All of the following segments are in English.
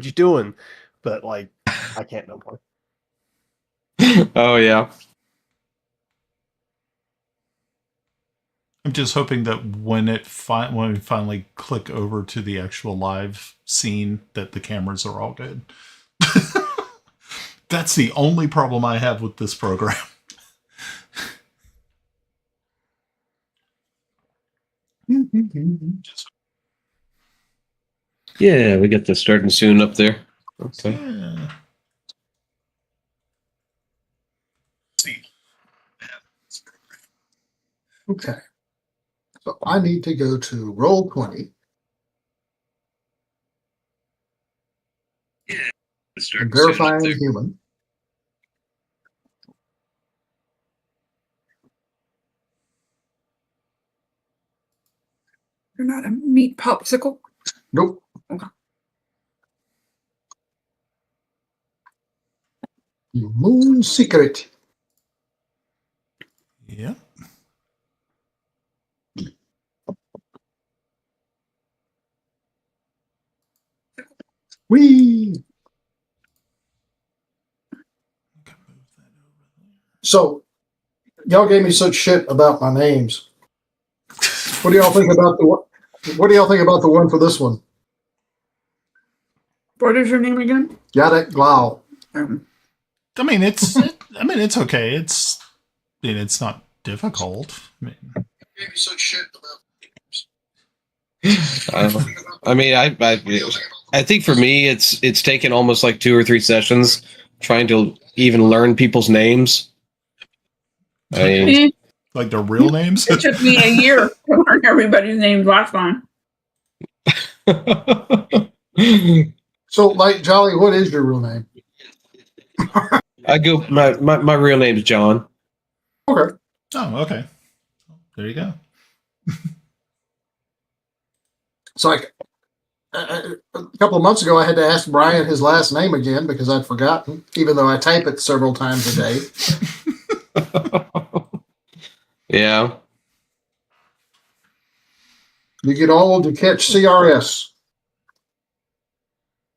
you doing? But like, I can't no more. Oh yeah. I'm just hoping that when we finally click over to the actual live scene, that the cameras are all good. That's the only problem I have with this program. Yeah, we got this starting soon up there. Okay. Yeah. Okay. So I need to go to roll 20. And verifying human. You're not a meat popsicle? Nope. Okay. Moon secret. Yeah. Whee! So, y'all gave me such shit about my names. What do y'all think about the one? What do y'all think about the one for this one? What is your name again? Yadek Glau. I mean, it's okay. It's not difficult. Gave me such shit about I think for me, it's taken almost like 2 or 3 sessions trying to even learn people's names. Like their real names? It took me a year to learn everybody's names last time. So, like, Jolly, what is your real name? My real name is John. Okay. Oh, okay. There you go. It's like a couple of months ago, I had to ask Brian his last name again because I'd forgotten, even though I type it several times a day. Yeah. You get old to catch CRS.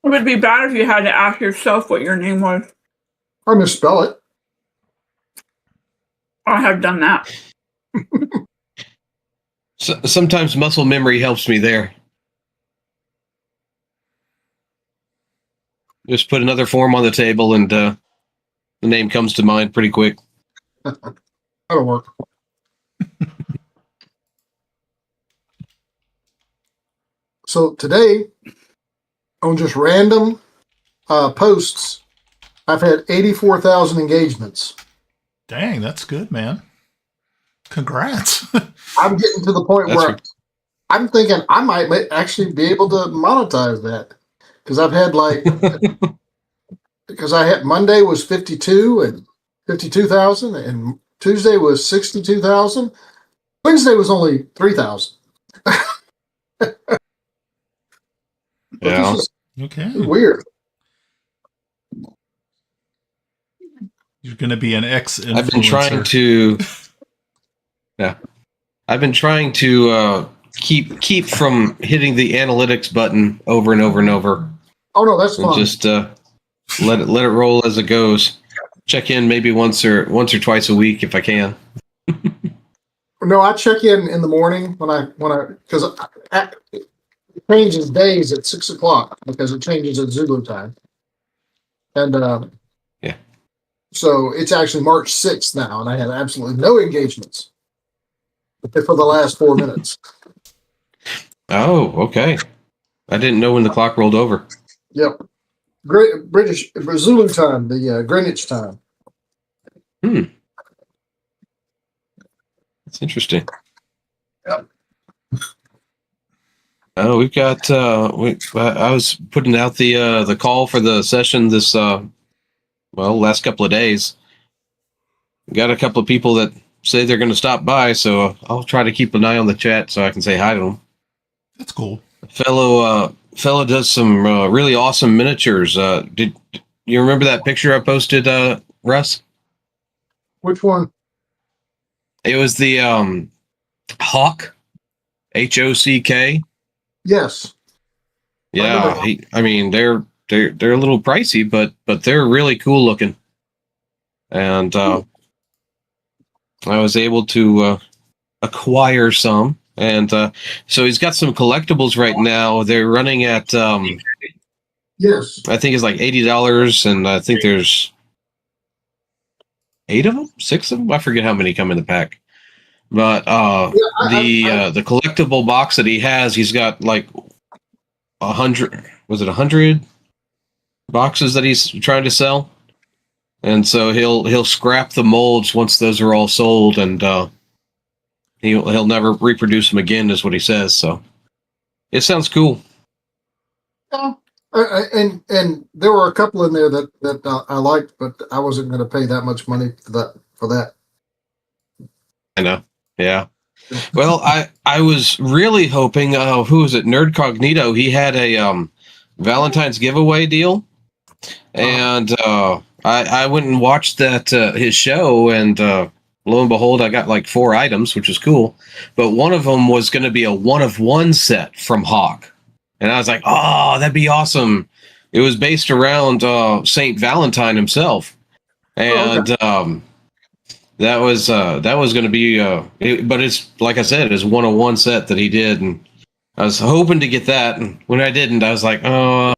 It would be bad if you had to ask yourself what your name was. I misspell it. I have done that. Sometimes muscle memory helps me there. Just put another form on the table and the name comes to mind pretty quick. That'll work. So today, on just random posts, I've had 84,000 engagements. Dang, that's good, man. Congrats. I'm getting to the point where I'm thinking I might actually be able to monetize that. Because I've had because I had Monday was 52 and 52,000 and Tuesday was 62,000. Wednesday was only 3,000. Yeah. Okay. Weird. You're going to be an ex-influencer. I've been trying to keep from hitting the analytics button over and over and over. Oh no, that's fine. Just let it roll as it goes. Check in maybe once or twice a week if I can. No, I check in the morning because it changes days at 6 o'clock because it changes at Zulu time, and yeah. So it's actually March 6th now, and I had absolutely no engagements for the last 4 minutes. Oh, okay. I didn't know when the clock rolled over. Yep. Great British Zulu time, the Greenwich time. That's interesting. Yep. Oh, we've got. I was putting out the call for the session this last couple of days. Got a couple of people that say they're going to stop by, so I'll try to keep an eye on the chat so I can say hi to them. That's cool. Fellow does some really awesome miniatures. Did you remember that picture I posted, Russ? Which one? It was the Hawk, HOCK. Yes. Yeah, they're they're a little pricey, but they're really cool looking. And I was able to acquire some. And so he's got some collectibles right now. They're running at Yes. I think it's like $80, and I think there's 8 of them, 6 of them. I forget how many come in the pack. But the collectible box that he has, he's got like 100. Was it 100 boxes that he's trying to sell? And so he'll scrap the molds once those are all sold, and he'll never reproduce them again, is what he says. So it sounds cool. Yeah. And there were a couple in there that I liked, but I wasn't going to pay that much money for that. I know. Yeah. Well, I was really hoping. Who was it? Nerd Cognito. He had a Valentine's giveaway deal, and I went and watched that his show, and lo and behold, I got like 4 items, which is cool. But one of them was going to be a 1-of-1 set from Hawk. And I was like, oh, that'd be awesome. It was based around Saint Valentine himself. And that was going to be, but it's, like I said, it's 1-of-1 set that he did. And I was hoping to get that. And when I didn't, I was like, oh,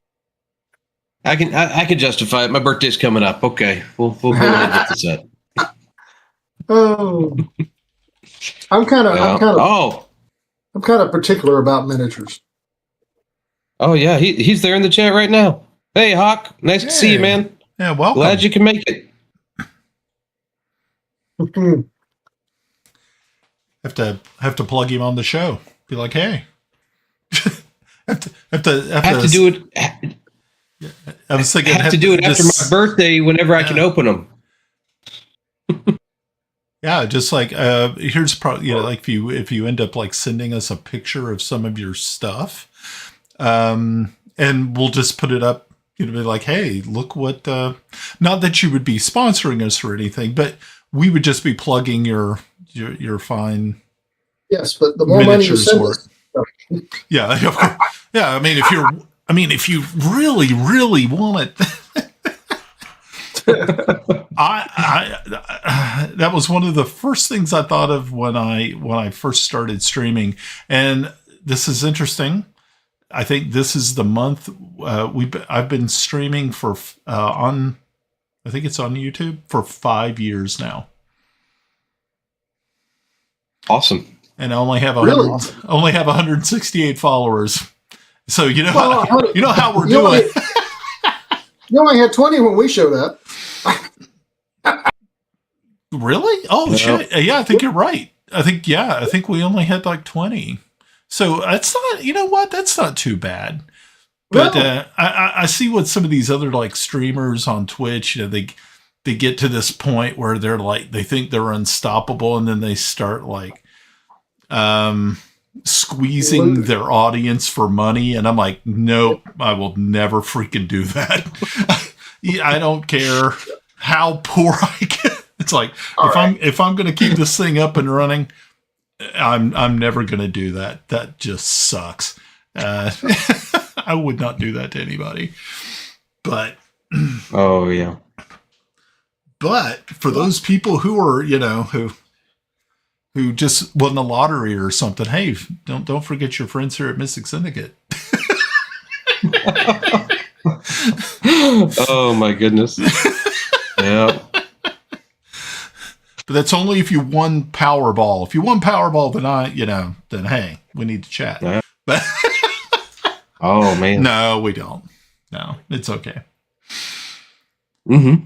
I can justify it. My birthday's coming up. Okay, we'll go ahead and get the set. Oh, I'm kind of particular about miniatures. Oh yeah, he's there in the chat right now. Hey Hawk, nice to see you, man. Yeah, welcome. Glad you can make it. Have to plug him on the show. Be like, hey. have to do it. I was thinking have to do it after my birthday whenever I can open them. Yeah, just like here's probably like if you end up like sending us a picture of some of your stuff, and we'll just put it up. Be like, hey, look what. Not that you would be sponsoring us or anything, but we would just be plugging your fine. Yes, but the more money you send us. Yeah, yeah. I mean, if you really, really want it. That was one of the first things I thought of when I first started streaming, and this is interesting. I think this is the month I've been streaming for on. I think it's on YouTube for 5 years now. Awesome. And I only have Really? 168 followers. So you know how we're doing. You only had 20 when we showed up. Really? Oh, shit. Yeah, I think you're right. I think we only had like 20. So that's not, you know what? That's not too bad. But No. I see what some of these other like streamers on Twitch, they get to this point where they're like, they think they're unstoppable, and then they start like squeezing their audience for money. And I'm like, nope, I will never freaking do that. I don't care how poor I get. It's like, if I'm going to keep this thing up and running, I'm never going to do that. That just sucks. I would not do that to anybody. But oh yeah. But for those people who are, who just won the lottery or something, hey, don't forget your friends here at Mystic Syndicate. Oh my goodness. Yeah. But that's only if you won Powerball. If you won Powerball, then hey, we need to chat. Yeah. But oh man. No, we don't. No, it's okay. Mm-hmm.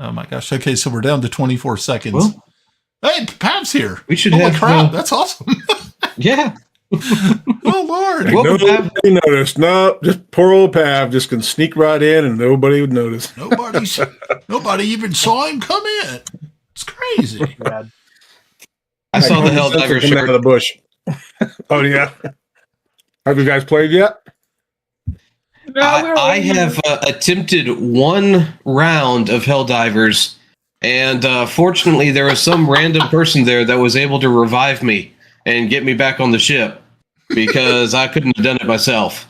Oh my gosh. Okay, so we're down to 24 seconds. Well, hey, Pav's here. We should Holy have. crap, that's awesome. Yeah. Oh Lord. Welcome, Pav. Nobody noticed. No, just poor old Pav just can sneak right in and nobody would notice. Nobody even saw him come in. It's crazy. I saw the Helldiver Come out shirt. of the bush. Oh yeah. Have you guys played yet? I have attempted one round of Helldivers, and fortunately, there was some random person there that was able to revive me and get me back on the ship because I couldn't have done it myself.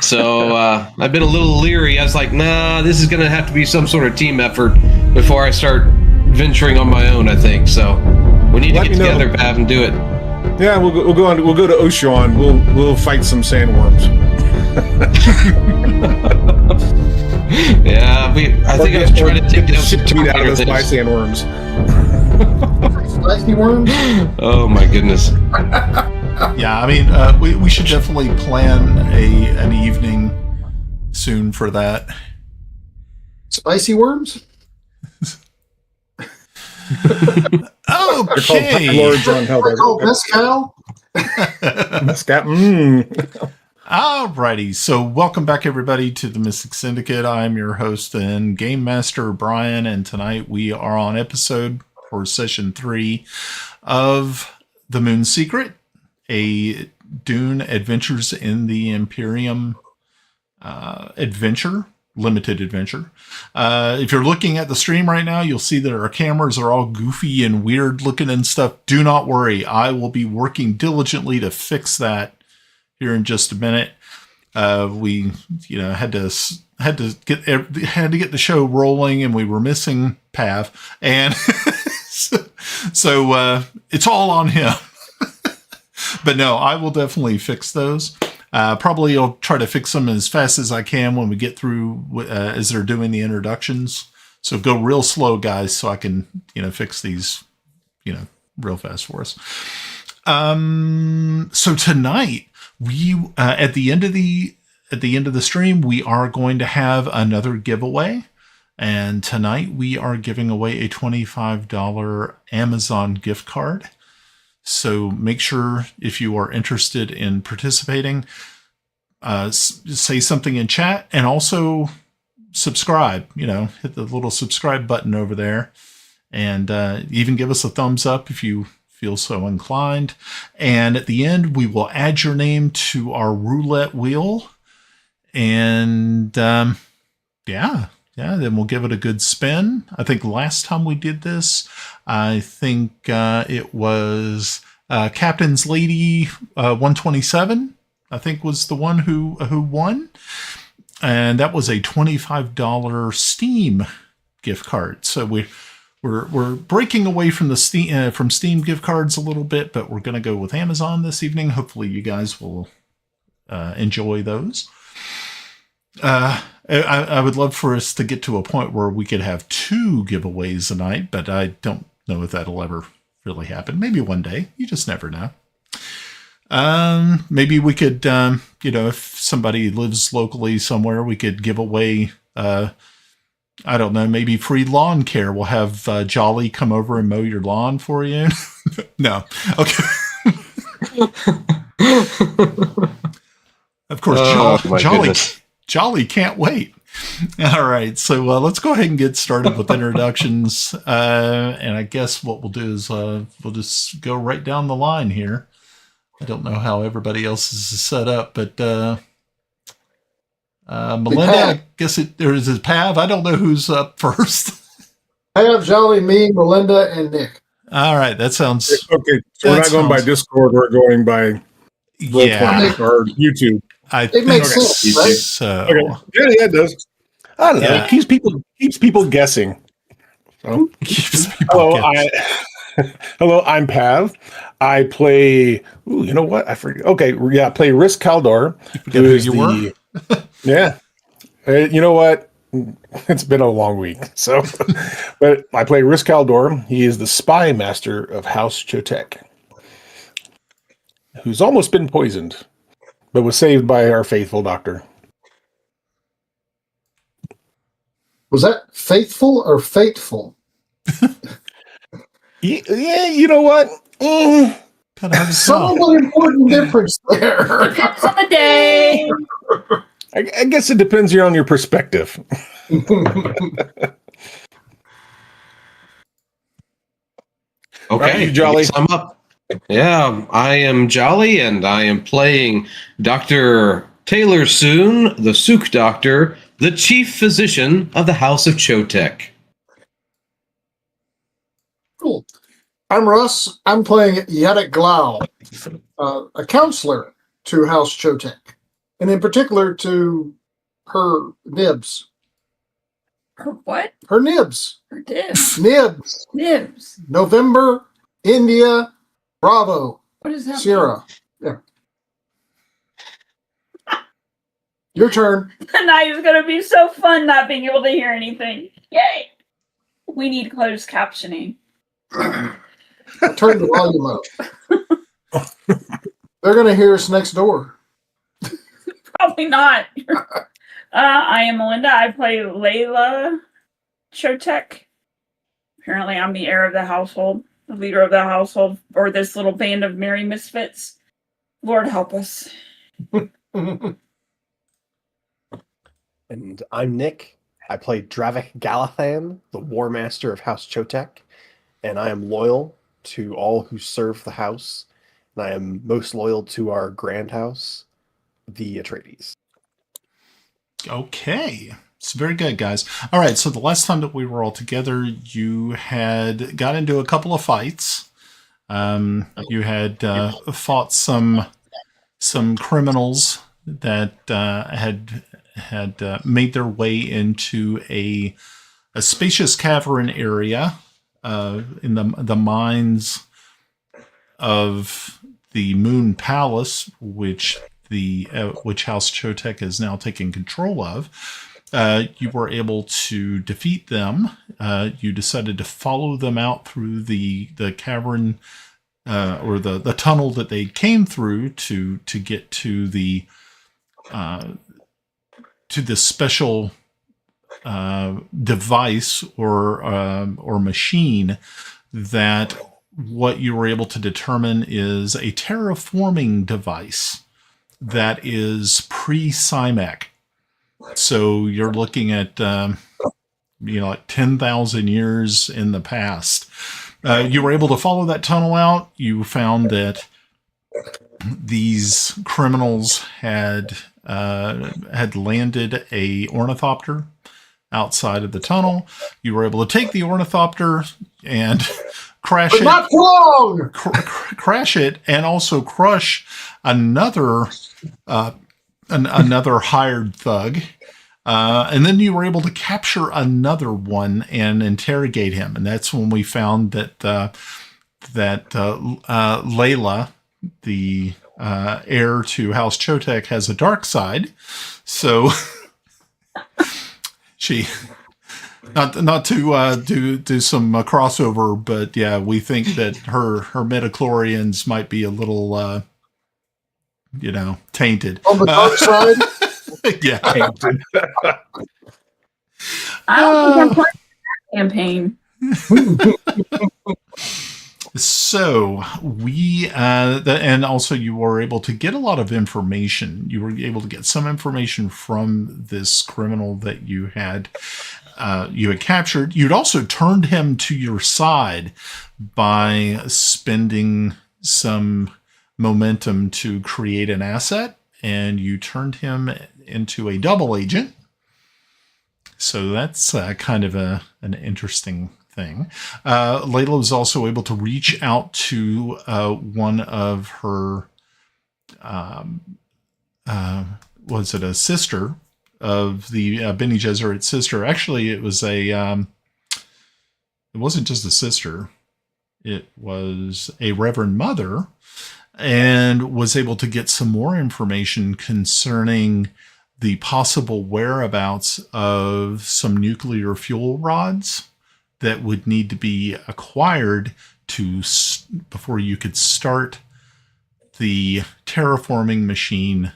So I've been a little leery. I was like, nah, this is going to have to be some sort of team effort before I start venturing on my own, I think. So we need to get together, Pav, and do it. Yeah, we'll go to Ocean. We'll fight some sandworms. Yeah, I think I was trying to take down some shit out of those things. sandworms. Spicy worms? Oh my goodness. Yeah, I mean, we should definitely plan an evening soon for that. Spicy worms? Okay. Lord John Helder. Mezcal? Mezcal. Alrighty, so welcome back everybody to the Mystic Syndicate. I'm your host and game master Brian, and tonight we are on episode or session 3 of The Moon Secret, a Dune Adventures in the Imperium limited adventure. If you're looking at the stream right now, you'll see that our cameras are all goofy and weird looking and stuff. Do not worry, I will be working diligently to fix that here in just a minute. We, had to get the show rolling, and we were missing Pav, and so it's all on him. But no, I will definitely fix those. Probably I'll try to fix them as fast as I can when we get through as they're doing the introductions. So go real slow, guys, so I can fix these real fast for us. So tonight, we at the end of the stream, we are going to have another giveaway, and tonight we are giving away a $25 Amazon gift card. So make sure, if you are interested in participating, say something in chat, and also subscribe. Hit the little subscribe button over there, and even give us a thumbs up if you feel so inclined. And at the end, we will add your name to our roulette wheel. And then we'll give it a good spin. I think last time we did this, I think it was Captain's Lady 127, I think was the one who won. And that was a $25 Steam gift card. So we're breaking away from the Steam gift cards a little bit, but we're going to go with Amazon this evening. Hopefully you guys will enjoy those. I would love for us to get to a point where we could have 2 giveaways a night, but I don't know if that'll ever really happen. Maybe one day. You just never know. Maybe we could, if somebody lives locally somewhere, we could give away, I don't know, maybe free lawn care. We'll have Jolly come over and mow your lawn for you. No. Okay. Of course, Jolly can't wait. All right, so let's go ahead and get started with introductions. And I guess what we'll do is we'll just go right down the line here. I don't know how everybody else is set up, but Malinda, I guess there is his Pav. I don't know who's up first. Pav, Jolly, me, Malinda, and Nick. All right, that sounds okay. So we're not going by Discord. We're going by or YouTube. It makes sense, right? So. Okay. Yeah, it does. I don't know. It keeps people guessing. So. Hello, I'm Pav. I play. Ooh, you know what? I forget. Okay, yeah, I play Rhys Caldar. Who you were? Yeah. You know what? It's been a long week, so. But I play Rhys Caldar. He is the spy master of House Chotek, who's almost been poisoned, but was saved by our faithful doctor. Was that faithful or fateful? Yeah, you know what? Somewhat important difference there. Depends on the day. I guess it depends on your perspective. Okay, you Jolly. I'm up. Yeah, I am Jolly, and I am playing Dr. Taylor Soon, the Sook Doctor, the chief physician of the House of Chotek. Cool. I'm Russ. I'm playing Yadek Glau, a counselor to House Chotek. and in particular to her nibs. Her what? Her nibs. Her dibs. Nibs. Nibs. November, India, Bravo, What is that? Sierra. Yeah. Your turn. Tonight is going to be so fun not being able to hear anything. Yay! We need closed captioning. I turned the volume up. They're going to hear us next door. Probably not. I am Malinda. I play Layla Chotek. Apparently, I'm the heir of the household, the leader of the household, or this little band of merry misfits. Lord help us. And I'm Nick. I play Dravek Galithan, the War Master of House Chotek, and I am loyal to all who serve the house, and I am most loyal to our grand house, the Atreides. Okay. It's very good, guys. All right, so the last time that we were all together, you had got into a couple of fights. You had fought some criminals that had made their way into a spacious cavern area in the mines of the Moon Palace, which House Chotek is now taking control of. You were able to defeat them. You decided to follow them out through the cavern or the tunnel that they came through to get to the special device or machine that what you were able to determine is a terraforming device that is pre-Cymec. So you're looking at, like 10,000 years in the past. You were able to follow that tunnel out. You found that these criminals had landed a ornithopter outside of the tunnel. You were able to take the ornithopter and crash But it. not for long. Crash it and also crush another hired thug. And then you were able to capture another one and interrogate him. And that's when we found that Layla, the heir to House Chotek, has a dark side. So she, not to do some crossover, but yeah, we think that her midichlorians might be a little tainted. On the dark side? Yeah. I don't think I'm part of that campaign. So we, and also you were able to get a lot of information. You were able to get some information from this criminal that you had captured. You'd also turned him to your side by spending some momentum to create an asset, and you turned him into a double agent. So that's kind of an interesting thing. Layla was also able to reach out to one of her, was it a sister of the Bene Gesserit sister? Actually, it was it wasn't just a sister. It was a Reverend Mother, and was able to get some more information concerning the possible whereabouts of some nuclear fuel rods that would need to be acquired before you could start the terraforming machine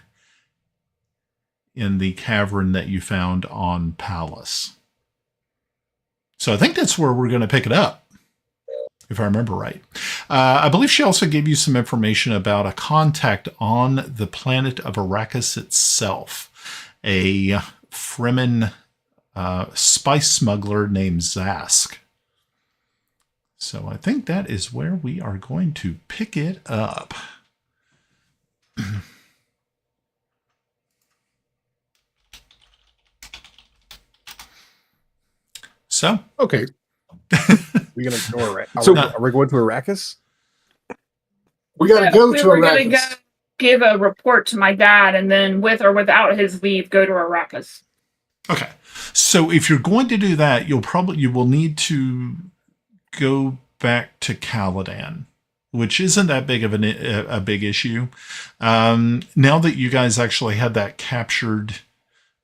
in the cavern that you found on Pallas. So I think that's where we're going to pick it up, if I remember right. I believe she also gave you some information about a contact on the planet of Arrakis itself, a Fremen spice smuggler named Zask. So I think that is where we are going to pick it up. So, Okay. We're gonna go So- are we going to Arrakis? We got to go we to were gonna Arrakis. give a report to my dad, and then with or without his leave, go to Arrakis. Okay. So if you're going to do that, you will need to go back to Caladan, which isn't that big of a big issue. Now that you guys actually had that captured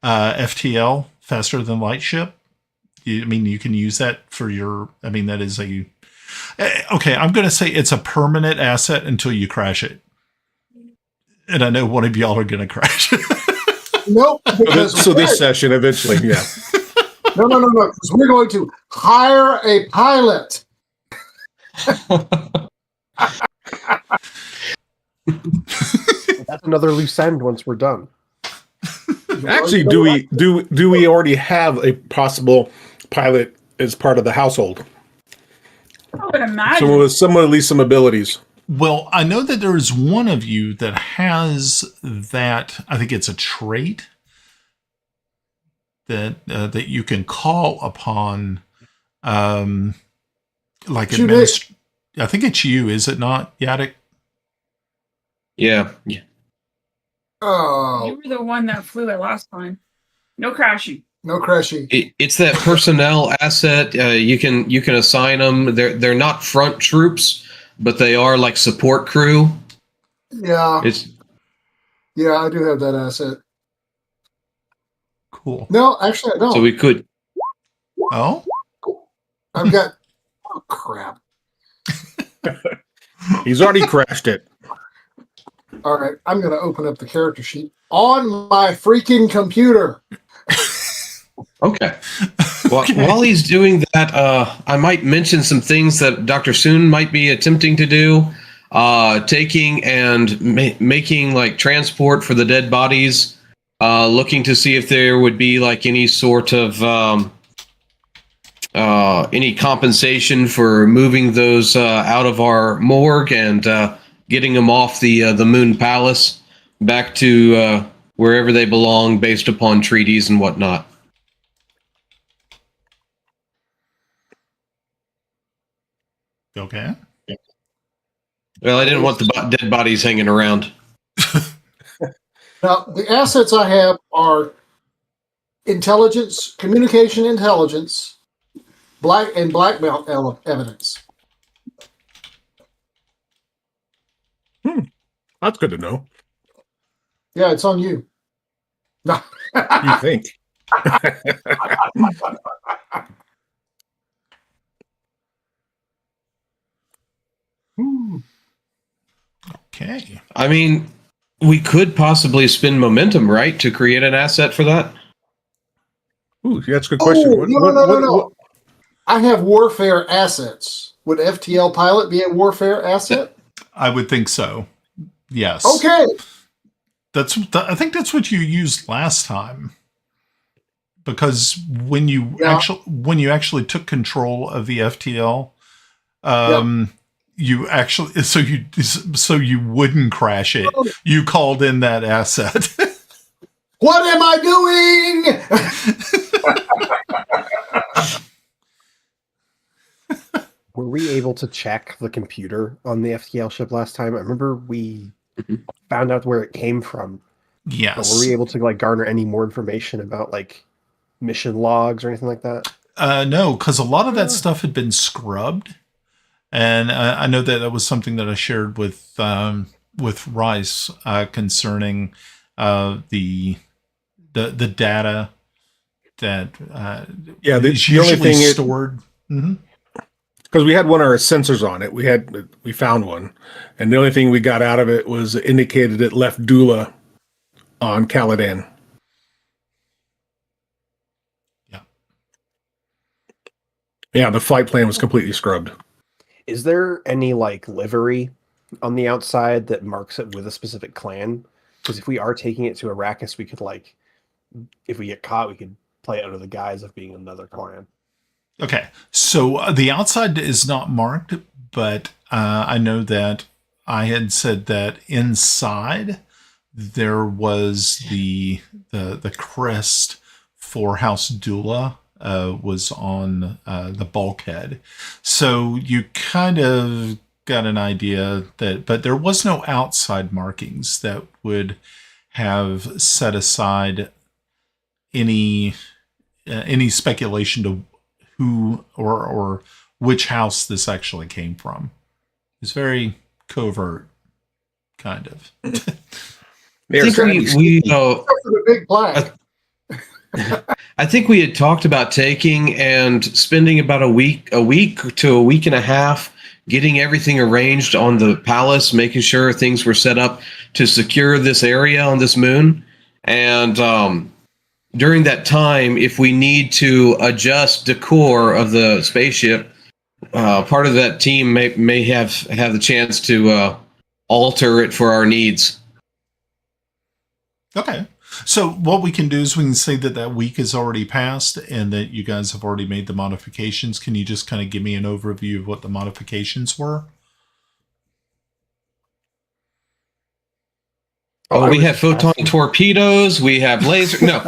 FTL, faster than light ship, you can use that for that is okay, I'm going to say it's a permanent asset until you crash it. And I know one of y'all are going to crash it. Nope. So this session eventually, yeah. No. Because we're going to hire a pilot. That's another loose end once we're done. Actually, do we already have a possible pilot as part of the household? I would imagine. Someone with at least some abilities. Well, I know that there is one of you that has that. I think it's a trait that you can call upon. I think it's you, is it not, Yadek? Yeah. Oh, You were the one that flew it last time. No crashing. no crashing. It's that personnel asset. You can assign them. They're not front troops, but they are like support crew. Yeah. Yeah, I do have that asset. Cool. No, actually, I don't. So we could. Oh? I've got. Oh, crap. He's already crashed it. All right, I'm going to open up the character sheet on my freaking computer. Okay. While he's doing that, I might mention some things that Dr. Soon might be attempting to do. Taking and making like transport for the dead bodies. Looking to see if there would be like any sort of any compensation for moving those out of our morgue and getting them off the Moon Palace back to wherever they belong based upon treaties and whatnot. Okay. Well, I didn't want the dead bodies hanging around. Now, the assets I have are intelligence, communication intelligence, black belt evidence. That's good to know. Yeah, it's on you. No. You think? Okay. I mean, we could possibly spend momentum, right, to create an asset for that? Ooh, that's a good question. Oh, no. I have warfare assets. Would FTL pilot be a warfare asset? I would think so. Yes. Okay. I think that's what you used last time. Because when you actually took control of the FTL, you actually so you wouldn't crash it. You called in that asset. What am I doing? Were we able to check the computer on the FTL ship last time? I remember we found out where it came from. Yes. But were we able to like garner any more information about like mission logs or anything like that? No, because a lot of that stuff had been scrubbed, and I know that was something that I shared with Rhys concerning the data that is the only usually thing stored. Because we had one of our sensors on it, we found one, and the only thing we got out of it was indicated it left Dula on Caladan. Yeah, the flight plan was completely scrubbed. Is there any like livery on the outside that marks it with a specific clan? Because if we are taking it to Arrakis, we could like, if we get caught, we could play it under the guise of being another clan. Okay, so the outside is not marked, but I know that I had said that inside there was the crest for House Dula was on the bulkhead. So you kind of got an idea but there was no outside markings that would have set aside any speculation to who or which house this actually came from. It's very covert, kind of. I think we For the big plaque. I think we had talked about taking and spending about a week to a week and a half getting everything arranged on the palace, making sure things were set up to secure this area on this moon. And during that time, if we need to adjust decor of the spaceship, part of that team may have the chance to alter it for our needs. Okay. So what we can do is we can say that week has already passed and that you guys have already made the modifications. Can you just kind of give me an overview of what the modifications were? Oh, we have photon torpedoes. We have laser. No.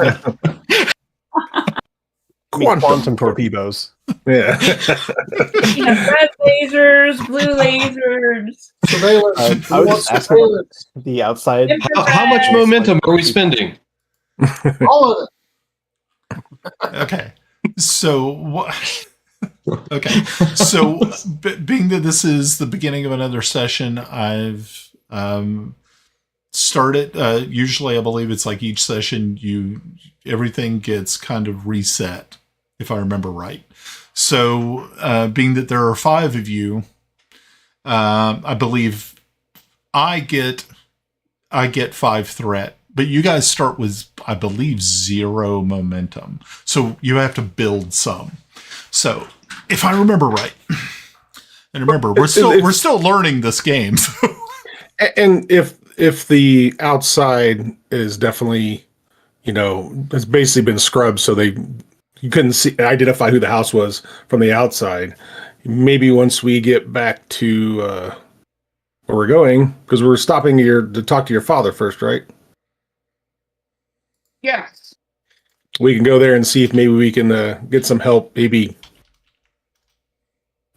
Quantum torpedoes. Yeah. You have red lasers, blue lasers. I would just ask about the outside. How much momentum are we spending? All of it. Okay. So okay. So being that this is the beginning of another session, I've started. Usually, I believe it's like each session, everything gets kind of reset, if I remember right. So, being that there are 5 of you, I believe I get 5 threat, but you guys start with, I believe, 0 momentum. So you have to build some. So if I remember right, and remember, we're still learning this game. So. And if the outside is definitely, it's basically been scrubbed, so you couldn't identify who the house was from the outside. Maybe once we get back to where we're going, because we're stopping to talk to your father first, right? Yes. We can go there and see if maybe we can get some help, maybe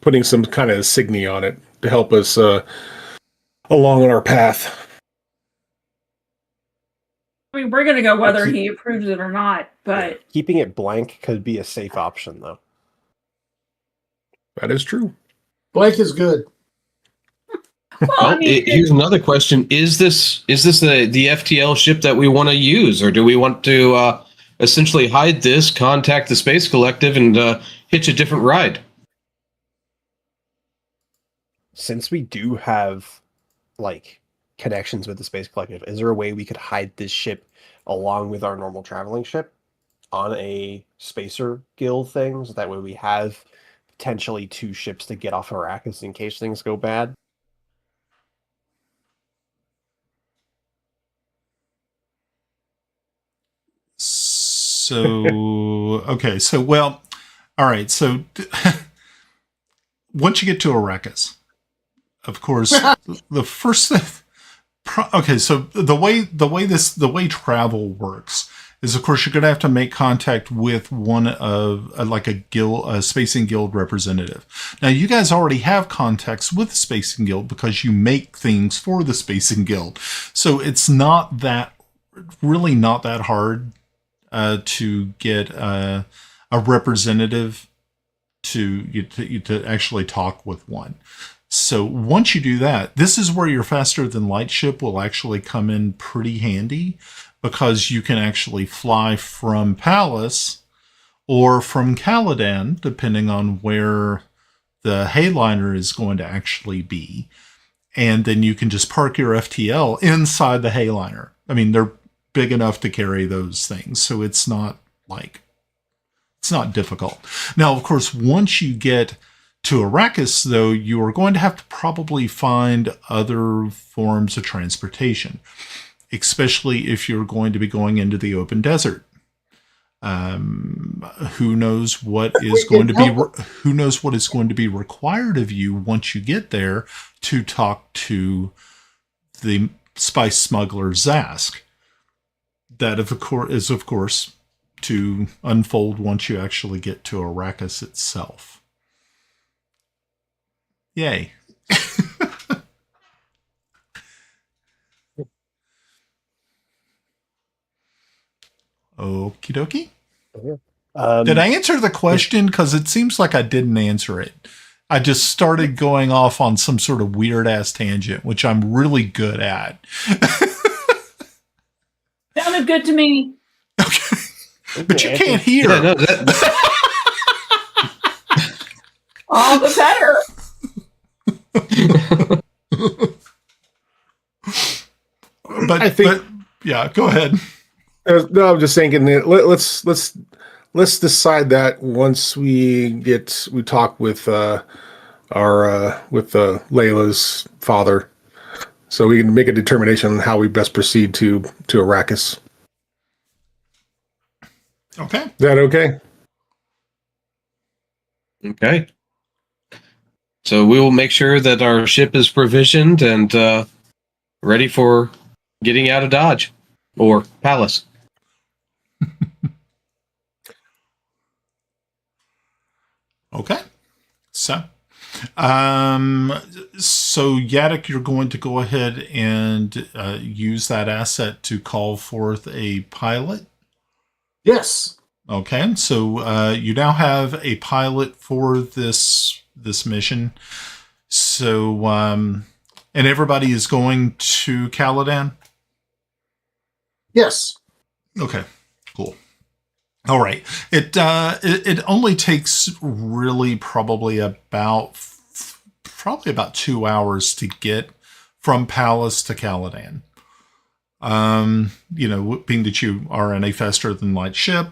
putting some kind of insignia on it to help us along on our path. I mean, we're going to go whether he approves it or not, but... Keeping it blank could be a safe option, though. That is true. Blank is good. Well, I mean, here's another question: Is this the FTL ship that we want to use, or do we want to essentially hide this, contact the Space Collective, and hitch a different ride? Since we do have connections with the Space Collective, is there a way we could hide this ship along with our normal traveling ship on a Spacer Guild thing, so that way we have potentially 2 ships to get off Arrakis in case things go bad? So, okay. So, well, all right. So, once you get to Arrakis, of course, the first thing. Okay, so the way travel works is, of course, you're going to have to make contact with one of a Spacing Guild representative. Now, you guys already have contacts with the Spacing Guild because you make things for the Spacing Guild, so it's really not that hard to get a representative to actually talk with one. So once you do that, this is where your faster than light ship will actually come in pretty handy, because you can actually fly from Palace or from Caladan, depending on where the Hayliner is going to actually be. And then you can just park your FTL inside the Hayliner. I mean, they're big enough to carry those things, so it's not difficult. Now, of course, once you get to Arrakis, though, you are going to have to probably find other forms of transportation, especially if you're going to be going into the open desert. Who knows what is going to be required of you once you get there to talk to the spice smuggler Zask. That is of course to unfold once you actually get to Arrakis itself. Yay. Okie dokie. Um, Did I answer the question? Because it seems like I didn't answer it. I just started going off on some sort of weird ass tangent, which I'm really good at. Sounded good to me. Okay. But you can't hear. Yeah, no, All the better. But I think- yeah, go ahead. No, I'm just thinking that let's decide that once we talk with Layla's father, so we can make a determination on how we best proceed to Arrakis. Okay. Is that okay? Okay. So we will make sure that our ship is provisioned and ready for getting out of Dodge or Palace. Okay. So Yadek, you're going to go ahead and use that asset to call forth a pilot. Yes. Okay, so you now have a pilot for this mission. So and everybody is going to Caladan? Yes. Okay, cool. All right. It only takes really probably about 2 hours to get from Palace to Caladan. Being that you are in a faster than light ship,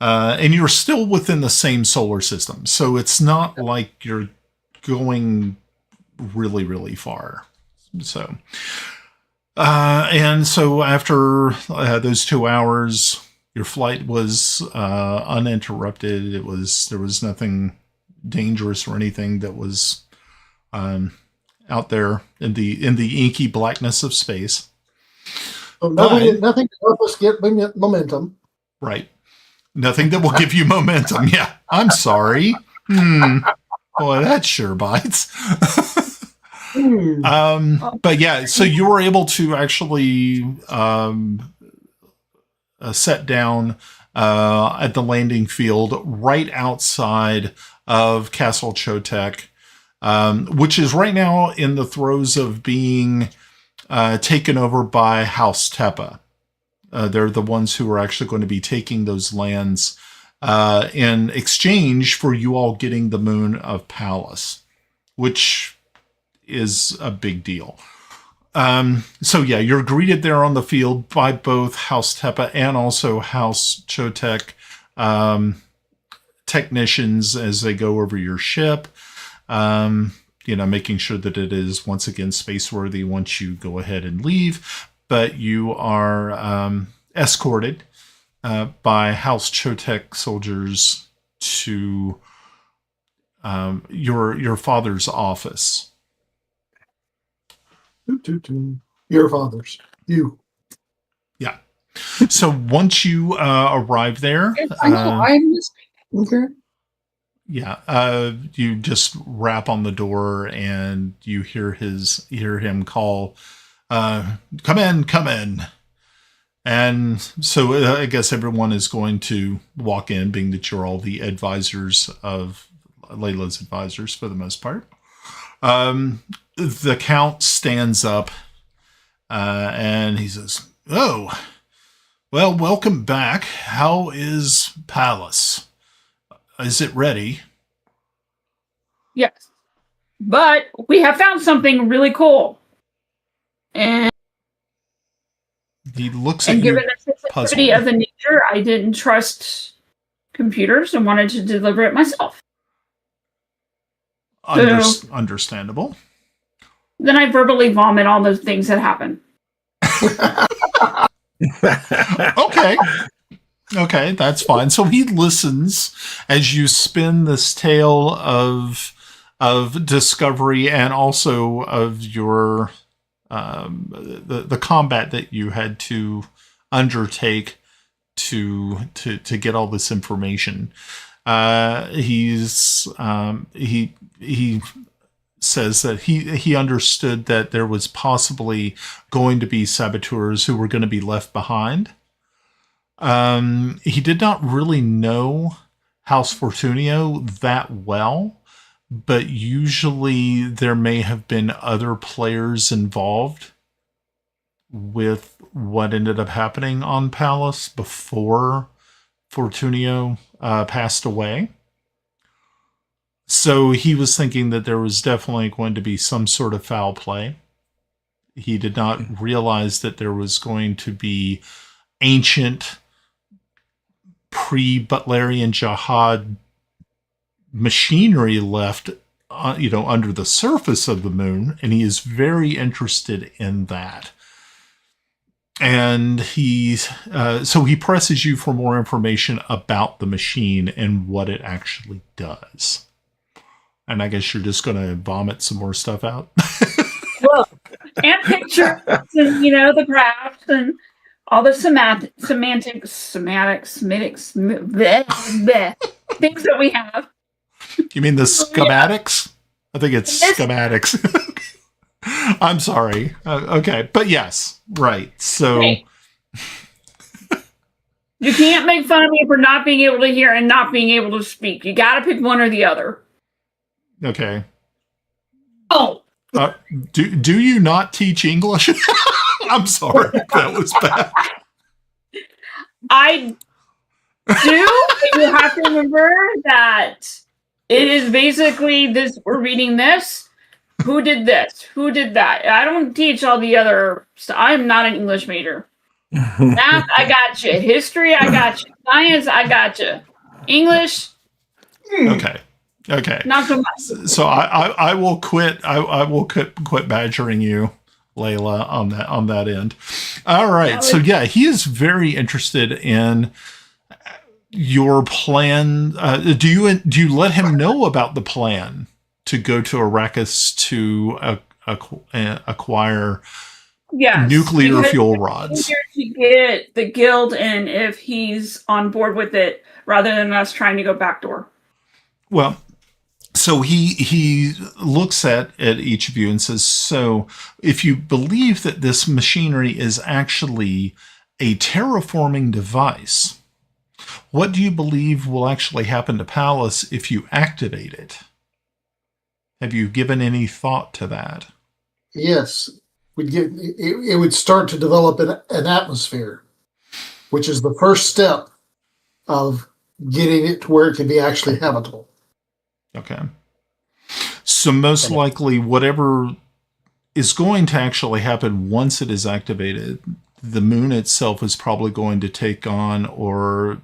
and you're still within the same solar system, so it's not like you're going really, really far. So, and so after those 2 hours, your flight was uninterrupted. There was nothing dangerous or anything that was out there in the inky blackness of space. So nothing to help us get momentum. Right. Nothing that will give you momentum. Yeah. I'm sorry. Boy, that sure bites. But yeah, so you were able to actually set down at the landing field right outside of Castle Chotek, which is right now in the throes of being taken over by House Tepa. They're the ones who are actually going to be taking those lands in exchange for you all getting the Moon of Palace, which is a big deal. So yeah, you're greeted there on the field by both House Tepa and also House Chotek technicians as they go over your ship, making sure that it is once again spaceworthy once you go ahead and leave. But you are escorted by House Chotek soldiers to your father's office. Your father's. You. Yeah. So once you arrive there, I know. Okay. yeah, you just rap on the door and you hear him call, come in. And so I guess everyone is going to walk in, being that you're all the advisors of Layla's advisors for the most part. The Count stands up and he says, "Oh, well, welcome back. How is Palace? Is it ready?" Yes. But we have found something really cool. And He looks at given you the sensitivity of the nature, I didn't trust computers and wanted to deliver it myself. Understandable. Then I verbally vomit all those things that happen. Okay, that's fine. So he listens as you spin this tale of discovery and also of your the combat that you had to undertake to get all this information. He says that he understood that there was possibly going to be saboteurs who were going to be left behind. He did not really know House Fortunio that well, but usually there may have been other players involved with what ended up happening on Palace before Fortunio passed away. So he was thinking that there was definitely going to be some sort of foul play. He did not realize that there was going to be ancient pre-Butlerian Jihad machinery left, under the surface of the moon, and he is very interested in that. And so he presses you for more information about the machine and what it actually does. And I guess you're just going to vomit some more stuff out. Well, and pictures, and the graphs, and all the semantics, things that we have. You mean the schematics? I think it's schematics. I'm sorry. Okay, but yes, right. So Hey. You can't make fun of me for not being able to hear and not being able to speak. You got to pick one or the other. okay. Oh, Do you not teach English? I'm sorry, that was bad. I do. But you have to remember that it is basically this. We're reading this. Who did this? Who did that? I don't teach all the other stuff. I'm not an English major. Math, I got you. History, I got you. Science, I got you. English, Okay. not so much. So I will quit. I will quit badgering you, Layla, on that end. All right. So yeah, he is very interested in your plan. Do you let him know about the plan to go to Arrakis to acquire nuclear because fuel it's rods? easier to get the guild in if he's on board with it, rather than us trying to go backdoor. Well, so he looks at each of you and says, so if you believe that this machinery is actually a terraforming device, what do you believe will actually happen to Palace if you activate it? Have you given any thought to that? Yes, it would start to develop an atmosphere, which is the first step of getting it to where it can be actually habitable. Okay. So most likely whatever is going to actually happen once it is activated, the moon itself is probably going to take on, or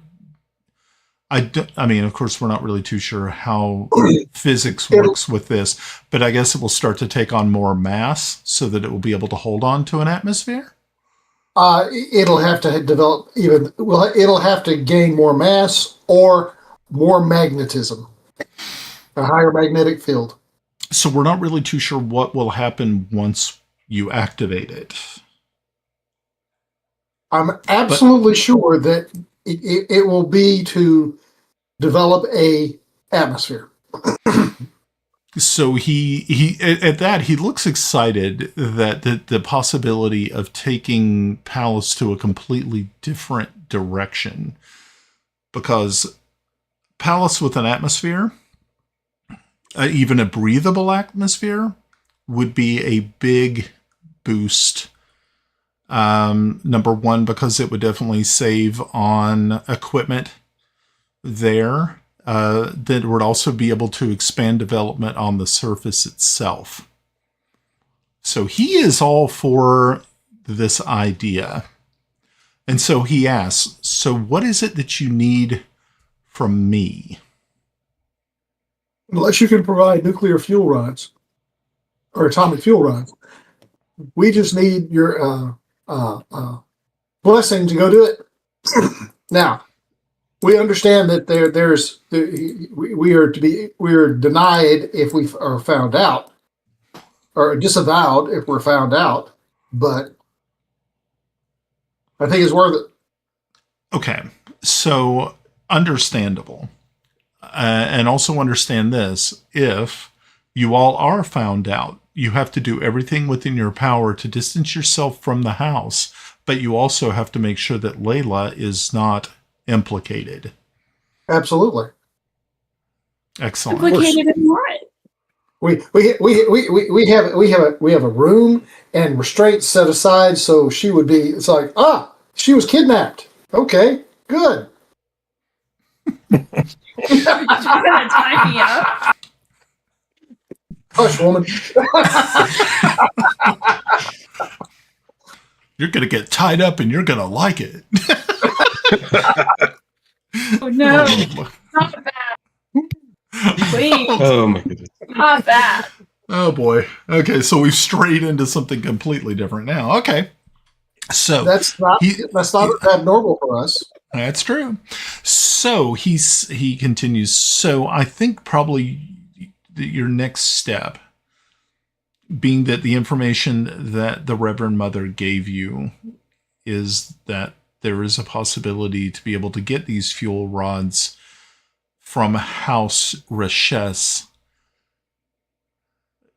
I mean, of course, we're not really too sure how physics works with this, but I guess it will start to take on more mass so that it will be able to hold on to an atmosphere. It'll have to develop it'll have to gain more mass or more magnetism, a higher magnetic field. So we're not really too sure what will happen once you activate it. I'm absolutely sure that it will be to develop a atmosphere. So he at that he looks excited that the possibility of taking Palace to a completely different direction, because Palace with an atmosphere, even a breathable atmosphere, would be a big boost. Number one, because it would definitely save on equipment there. That would also be able to expand development on the surface itself. So he is all for this idea. And so he asks, so what is it that you need from me? Unless you can provide nuclear fuel rods or atomic fuel rods, we just need your blessing to go do it. Now, we understand that we are denied if we are found out, or disavowed if we're found out, but I think it's worth it. Okay, so understandable. And also understand this, if you all are found out, you have to do everything within your power to distance yourself from the house but you also have to make sure that Layla is not implicated. Absolutely. Excellent. Implicated in what? We have a room and restraints set aside, so she would be. It's like, she was kidnapped. Okay, good. You're gonna tie me up? Hush, woman. You're going to get tied up and you're going to like it. Oh no, Oh, not that. Please, Oh my goodness. not that. oh boy. Okay, so we've strayed into something completely different now. Okay. So That's not abnormal for us. that's true. So he continues. So I think probably your next step, being that the information that the Reverend Mother gave you is that there is a possibility to be able to get these fuel rods from House Riches,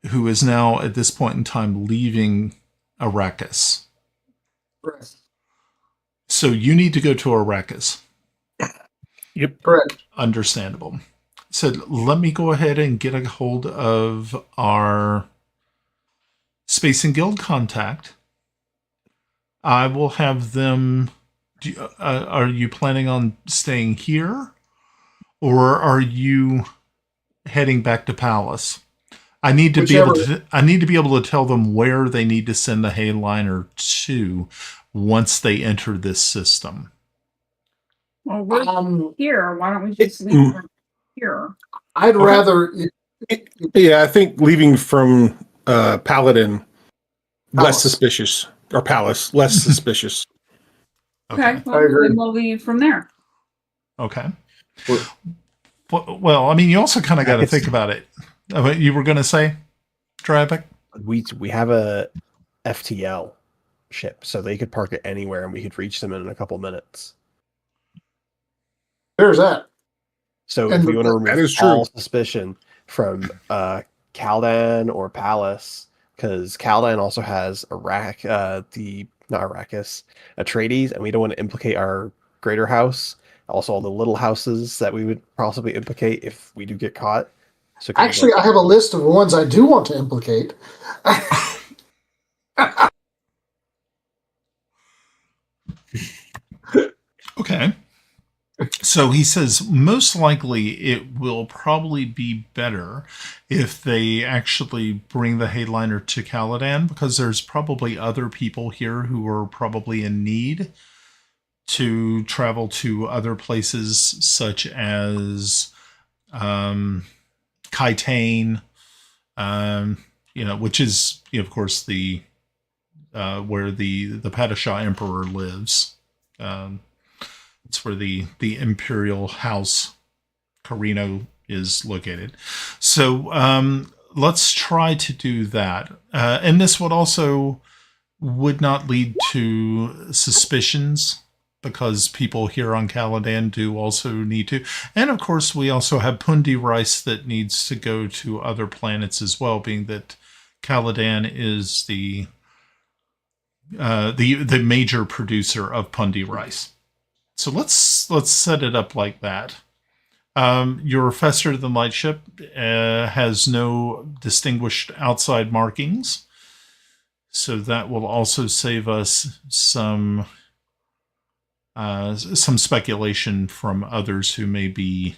who is now at this point in time leaving Arrakis. Correct. So you need to go to Arrakis. Yep. Correct. Understandable. So let me go ahead and get a hold of our Space and Guild contact. I will have them. Are you planning on staying here, or are you heading back to Palace? I need to Whichever. be able to tell them where they need to send the Hayliner to once they enter this system. Well, we're here. Why don't we just leave from here? I'd rather. Yeah, I think leaving from Paladin less Palace. suspicious, or Palace less suspicious. Okay, well, I agree. then we'll leave from there. Okay. Well- Well, I mean, you also kind of got to think about it. You were going to say, Dravek? We have a FTL ship, so they could park it anywhere, and we could reach them in a couple minutes. There's that. So And if we want to that remove is true. all suspicion from Caldan or Palace, because Caldan also has not Arrakis, Atreides, and we don't want to implicate our greater house. Also, all the little houses that we would possibly implicate if we do get caught. So Actually, I have a list of the ones I do want to implicate. Okay. So he says most likely it will probably be better if they actually bring the Hayliner to Caladan, because there's probably other people here who are probably in need to travel to other places such as Kitane, which is, of course, the where the Padishah Emperor lives. It's where the Imperial House Carino is located. So let's try to do that. And this would not lead to suspicions, because people here on Caladan do also need to. And of course, we also have Pundi rice that needs to go to other planets as well, being that Caladan is the major producer of Pundi rice. So let's set it up like that. Your Faster Than Light ship has no distinguished outside markings, so that will also save us some speculation from others who may be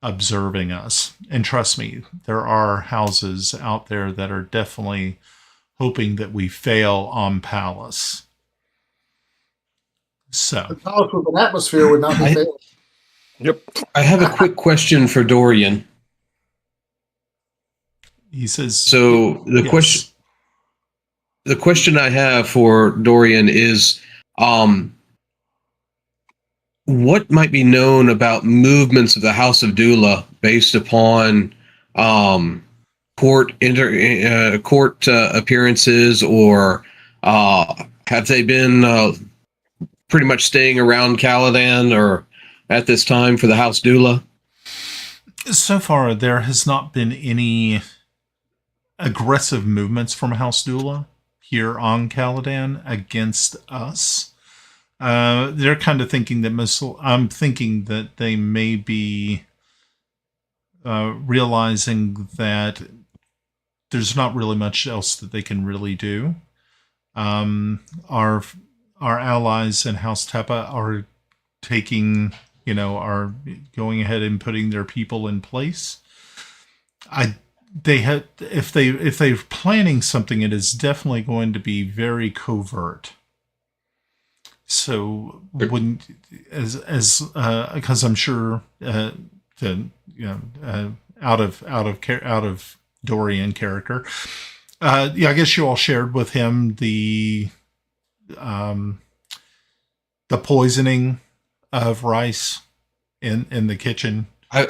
observing us. And trust me, there are houses out there that are definitely hoping that we fail on Palace. So, The palace with an atmosphere would not be fatal. Yep. I have a quick question for Dorian. he says. So the Yes. question I have for Dorian is, what might be known about movements of the House of Dula based upon court appearances, or have they been pretty much staying around Caladan or at this time for the House Dula? So far, there has not been any aggressive movements from House Dula. here on Caladan against us. They're kind of thinking that I'm thinking that they may be realizing that there's not really much else that they can really do. Our allies in House Tepa are are going ahead and putting their people in place. If they're planning something, it is definitely going to be very covert. So wouldn't because I'm sure out of Dorian character. I guess you all shared with him the poisoning of Rhys in the kitchen. I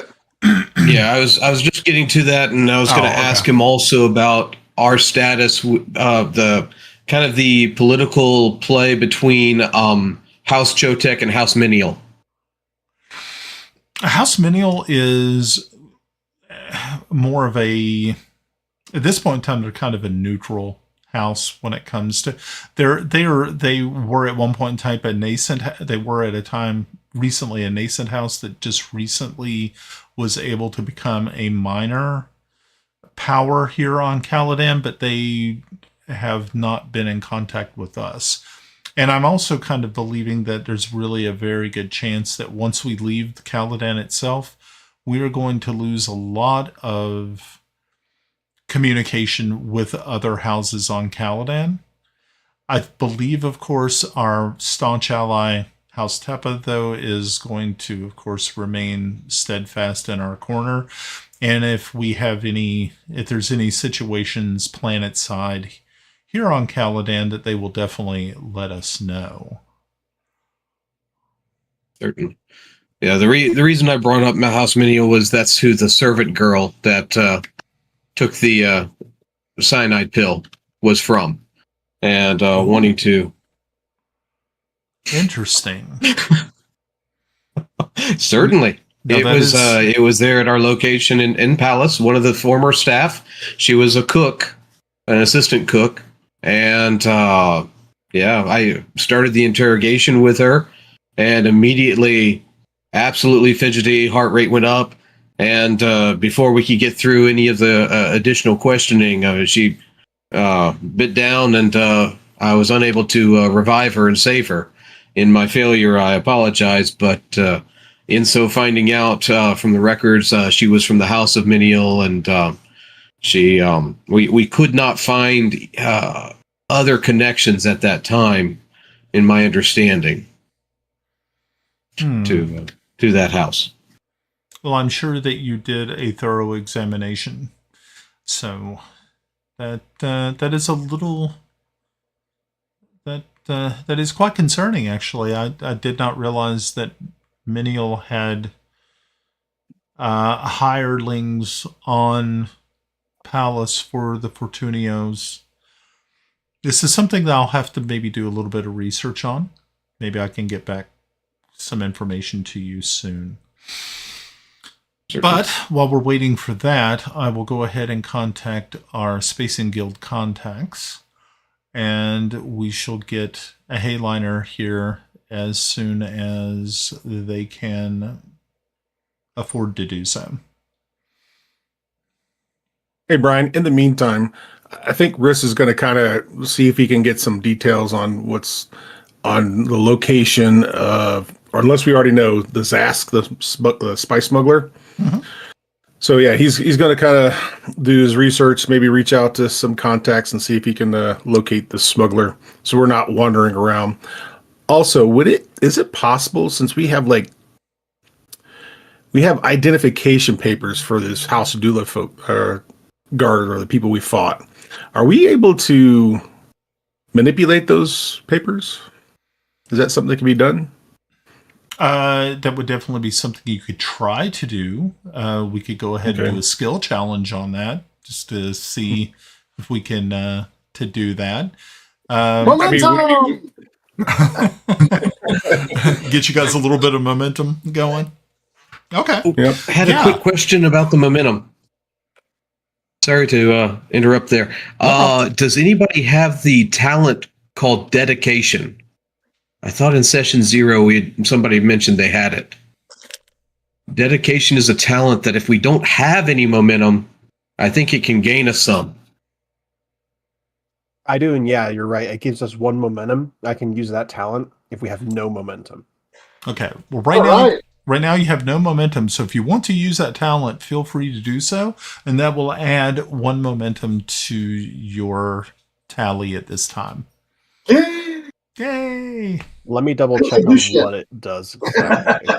was just getting to that, and I was going to ask him also about our status, the kind of the political play between House Chotek and House Menial. House Menial is more of at this point in time, they're kind of a neutral house when it comes to they were at one point in time recently a nascent house that just recently was able to become a minor power here on Caladan, but they have not been in contact with us. And I'm also kind of believing that there's really a very good chance that once we leave Caladan itself, we are going to lose a lot of communication with other houses on Caladan. I believe, of course, our staunch ally, House Tepa, though, is going to, of course, remain steadfast in our corner. And if there's any situations planet side here on Caladan, that they will definitely let us know. Certain. Yeah, the reason I brought up House Menial was that's who the servant girl that took the cyanide pill was from, and wanting to. Interesting. Certainly. No, it was there at our location in Palace. One of the former staff. She was a cook, an assistant cook, and I started the interrogation with her, and immediately, absolutely fidgety, heart rate went up, and before we could get through any of the additional questioning, she bit down, and I was unable to revive her and save her. In my failure, I apologize, but in so finding out from the records, she was from the House of Menial, and we could not find other connections at that time, in my understanding, to that house. Well, I'm sure that you did a thorough examination, so that is a little. That is quite concerning, actually. I did not realize that Menial had hirelings on Palace for the Fortunios. This is something that I'll have to maybe do a little bit of research on. Maybe I can get back some information to you soon. But while we're waiting for that, I will go ahead and contact our Spacing Guild contacts, and we shall get a Hayliner here as soon as they can afford to do so. Hey, Brian, in the meantime, I think Rhys is going to kind of see if he can get some details on what's on the location of, or unless we already know, the Zask, the spice smuggler. Mm-hmm. So yeah, he's going to kind of do his research, maybe reach out to some contacts and see if he can locate the smuggler, so we're not wandering around. Also, is it possible, since we have identification papers for this House of Dula guard, or the people we fought, are we able to manipulate those papers? Is that something that can be done? That would definitely be something you could try to do. We could go ahead and do a skill challenge on that, just to see if we can to do that. Get you guys a little bit of momentum going. Okay. Had a quick question about the momentum. Sorry to interrupt there. Does anybody have the talent called dedication? I thought in session 0 somebody mentioned they had it. Dedication is a talent that if we don't have any momentum, I think it can gain us some. I do, and yeah, you're right. It gives us 1 momentum. I can use that talent if we have no momentum. Okay. Well, All right. right now you have no momentum. So if you want to use that talent, feel free to do so, and that will add 1 momentum to your tally at this time. Yay! Yay! Let me double Good check on addition. what it does exactly.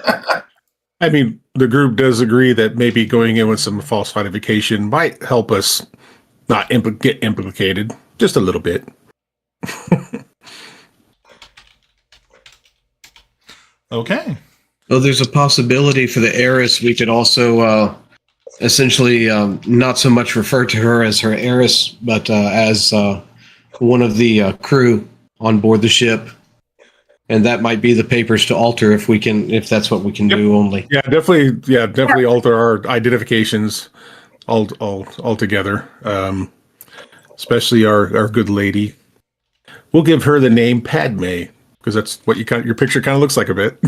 I mean, the group does agree that maybe going in with some false identification might help us not get implicated just a little bit. Okay. Well, there's a possibility for the heiress. We could also essentially not so much refer to her as her heiress, but as one of the crew on board the ship. And that might be the papers to alter if that's what we can do only. Yeah, definitely alter our identifications all together. Especially our good lady. We'll give her the name Padme because that's what your picture kind of looks like a bit.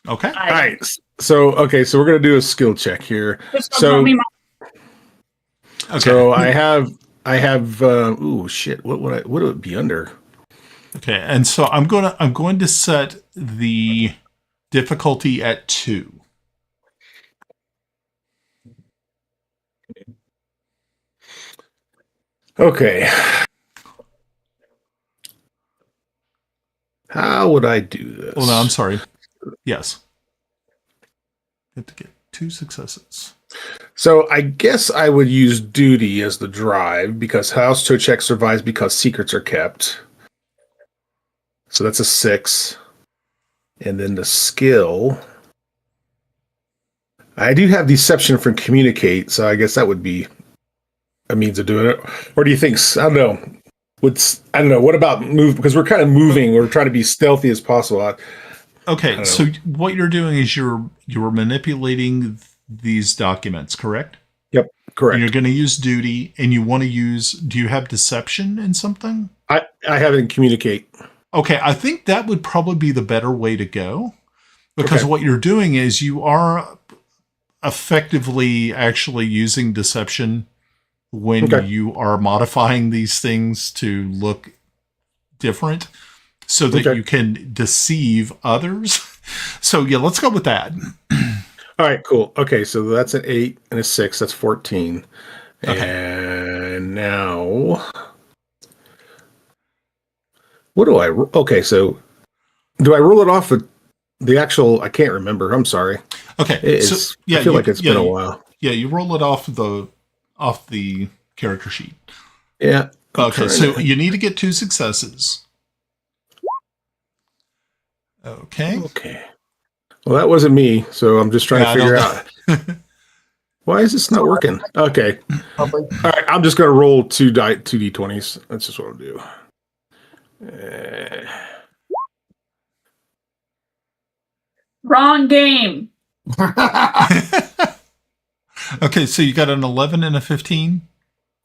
Okay. All right. So we're gonna do a skill check here. Okay. So I have ooh shit. What would it be under? Okay, and so I'm going to set the difficulty at 2. Okay. How would I do this? Well, no, I'm sorry. Yes. You have to get 2 successes. So I guess I would use duty as the drive because House Chotek survives because secrets are kept. So that's a 6. And then the skill. I do have deception from communicate, so I guess that would be a means of doing it. Or do you think, I don't know. I don't know. What about move? Because we're kind of moving. We're trying to be stealthy as possible. Okay, so what you're doing is you're manipulating these documents, correct? Yep, correct. And you're going to use duty, and you want to use. Do you have deception in something? I have it in communicate. Okay, I think that would probably be the better way to go, because what you're doing is you are effectively actually using deception when you are modifying these things to look different so that you can deceive others. So yeah, let's go with that. All right, cool. Okay, so that's an 8 and a 6. That's 14. Okay. And now, what do I? Okay, so do I roll it off of the actual? I can't remember. I'm sorry. Okay, I feel like it's been a while. Yeah, you roll it off the character sheet. Yeah. Okay, so you need to get 2 successes. Okay. Okay. Well, that wasn't me, so I'm just trying to figure out. Why is this not working? Okay. All right, I'm just going to roll 2 d20s. That's just what I'll do. Wrong game. Okay, so you got an 11 and a 15?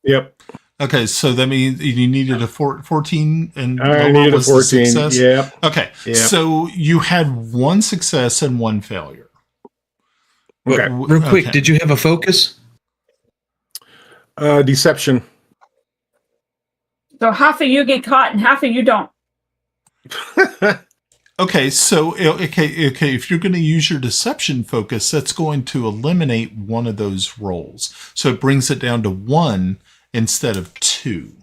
Yep. Okay, so that means you needed a 14 and I needed a 14. Success? Yeah. Okay, so you had 1 success and 1 failure. Okay. Real quick, did you have a focus? Deception. So half of you get caught and half of you don't. Okay, so if you're going to use your deception focus, that's going to eliminate one of those rolls. So it brings it down to 1 instead of 2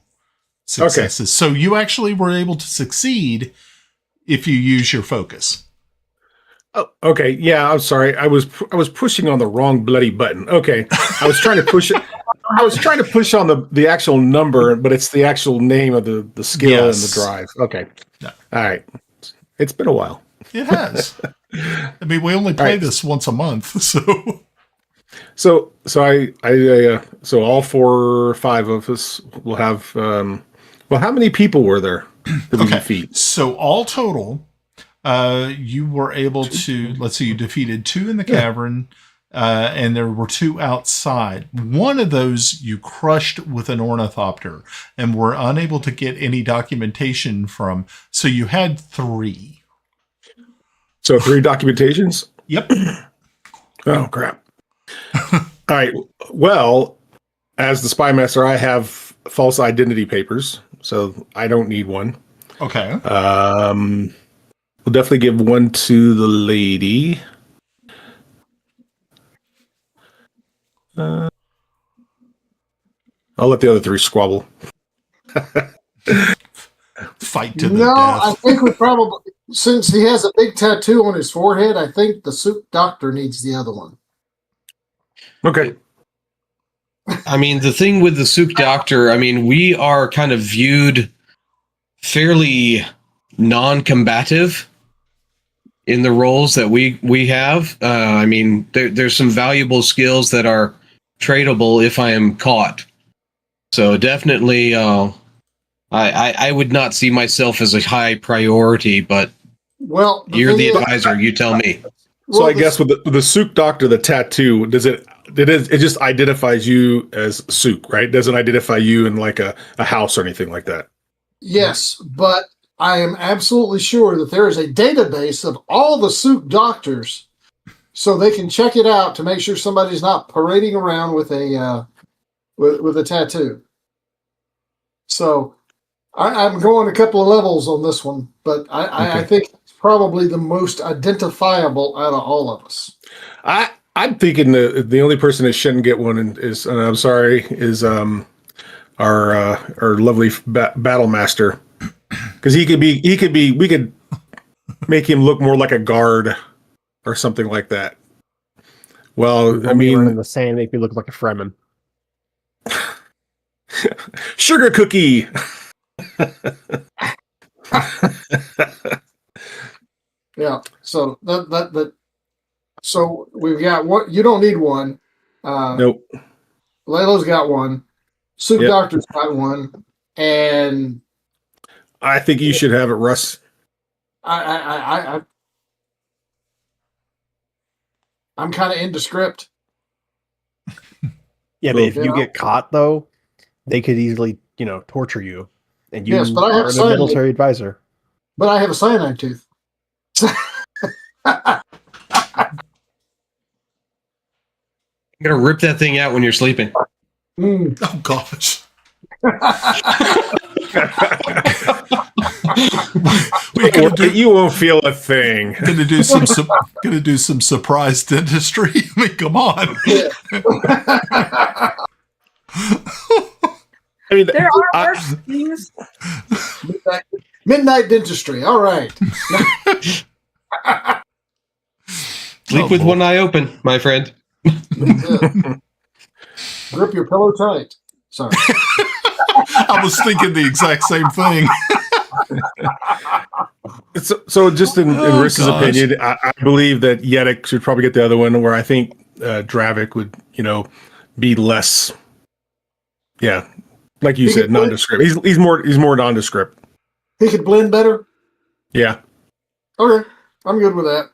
successes. Okay. So you actually were able to succeed if you use your focus. Oh, okay. Yeah, I'm sorry. I was pushing on the wrong bloody button. Okay. I was trying to push it. I was trying to push on the actual number, but it's the actual name of the skill and the drive. Okay. No. All right. It's been a while. It has. I mean, we only play this once a month, so. So all 4 or 5 of us will have. Well, how many people were there to defeat? So all total, You were able to, let's see, you defeated 2 in the cavern, and there were 2 outside. One of those you crushed with an ornithopter and were unable to get any documentation from. So you had 3. So 3 documentations? Yep. Oh, crap. All right. Well, as the spy master, I have false identity papers, so I don't need one. Okay. We'll definitely give one to the lady. I'll let the other 3 squabble. Fight to the No, death. I think we probably, since he has a big tattoo on his forehead, I think the soup doctor needs the other one. Okay. I mean, the thing with the Souk Doctor, I mean, we are kind of viewed fairly non-combative in the roles that we have. I mean, there's some valuable skills that are tradable if I am caught. So definitely, I would not see myself as a high priority, but Well, you're thing the is- advisor. You tell me. So well, I guess with the Souk Doctor, the tattoo, it just identifies you as Souk, right? It doesn't identify you in like a house or anything like that. yes, but I am absolutely sure that there is a database of all the soup doctors, so they can check it out to make sure somebody's not parading around with a with a tattoo. So I'm going a couple of levels on this one, but I Okay. think it's probably the most identifiable out of all of us. I'm thinking the only person that shouldn't get one is, and I'm sorry, is our lovely battle master, because we could make him look more like a guard or something like that. Well, I Run me around in mean, the sand, make me look like a Fremen. sugar cookie. Yeah. So that so we've got one. You don't need one. Nope. Layla's got one. Soup Yep. Doctor's got one, and I think you should have it, Russ. I'm kind of indescript. Yeah, but if Yeah. you get caught, though, they could easily, torture you. And you Yes, but I have are the cyanide. military advisor. But I have a cyanide tooth. I'm gonna rip that thing out when you're sleeping. Mm. Oh gosh. We're You won't feel a thing. gonna do some surprise dentistry. I mean, come on. I mean, There are worse things. Midnight dentistry. All right. Sleep with one eye open, my friend. Grip your pillow tight. Sorry. I was thinking the exact same thing. So just in Oh, Riss's gosh. opinion, I believe that Yadek should probably get the other one, where I think Dravek would, be less. Yeah, like you He said, could- nondescript. He's more nondescript. He could blend better. Yeah. Okay. I'm good with that.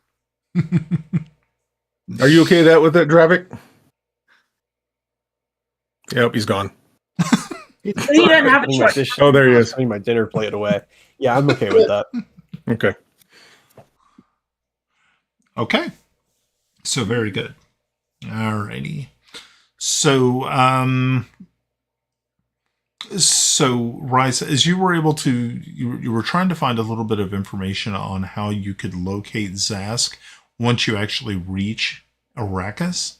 Are you okay with that, Dravek? Yep, he's gone. He doesn't have a Putting my choice. dish- Oh, there he is. putting my dinner plate away. Yeah, I'm okay with that. Okay. Okay. So very good. Alrighty. So Rhys, as you were able to, you were trying to find a little bit of information on how you could locate Zask once you actually reach Arrakis.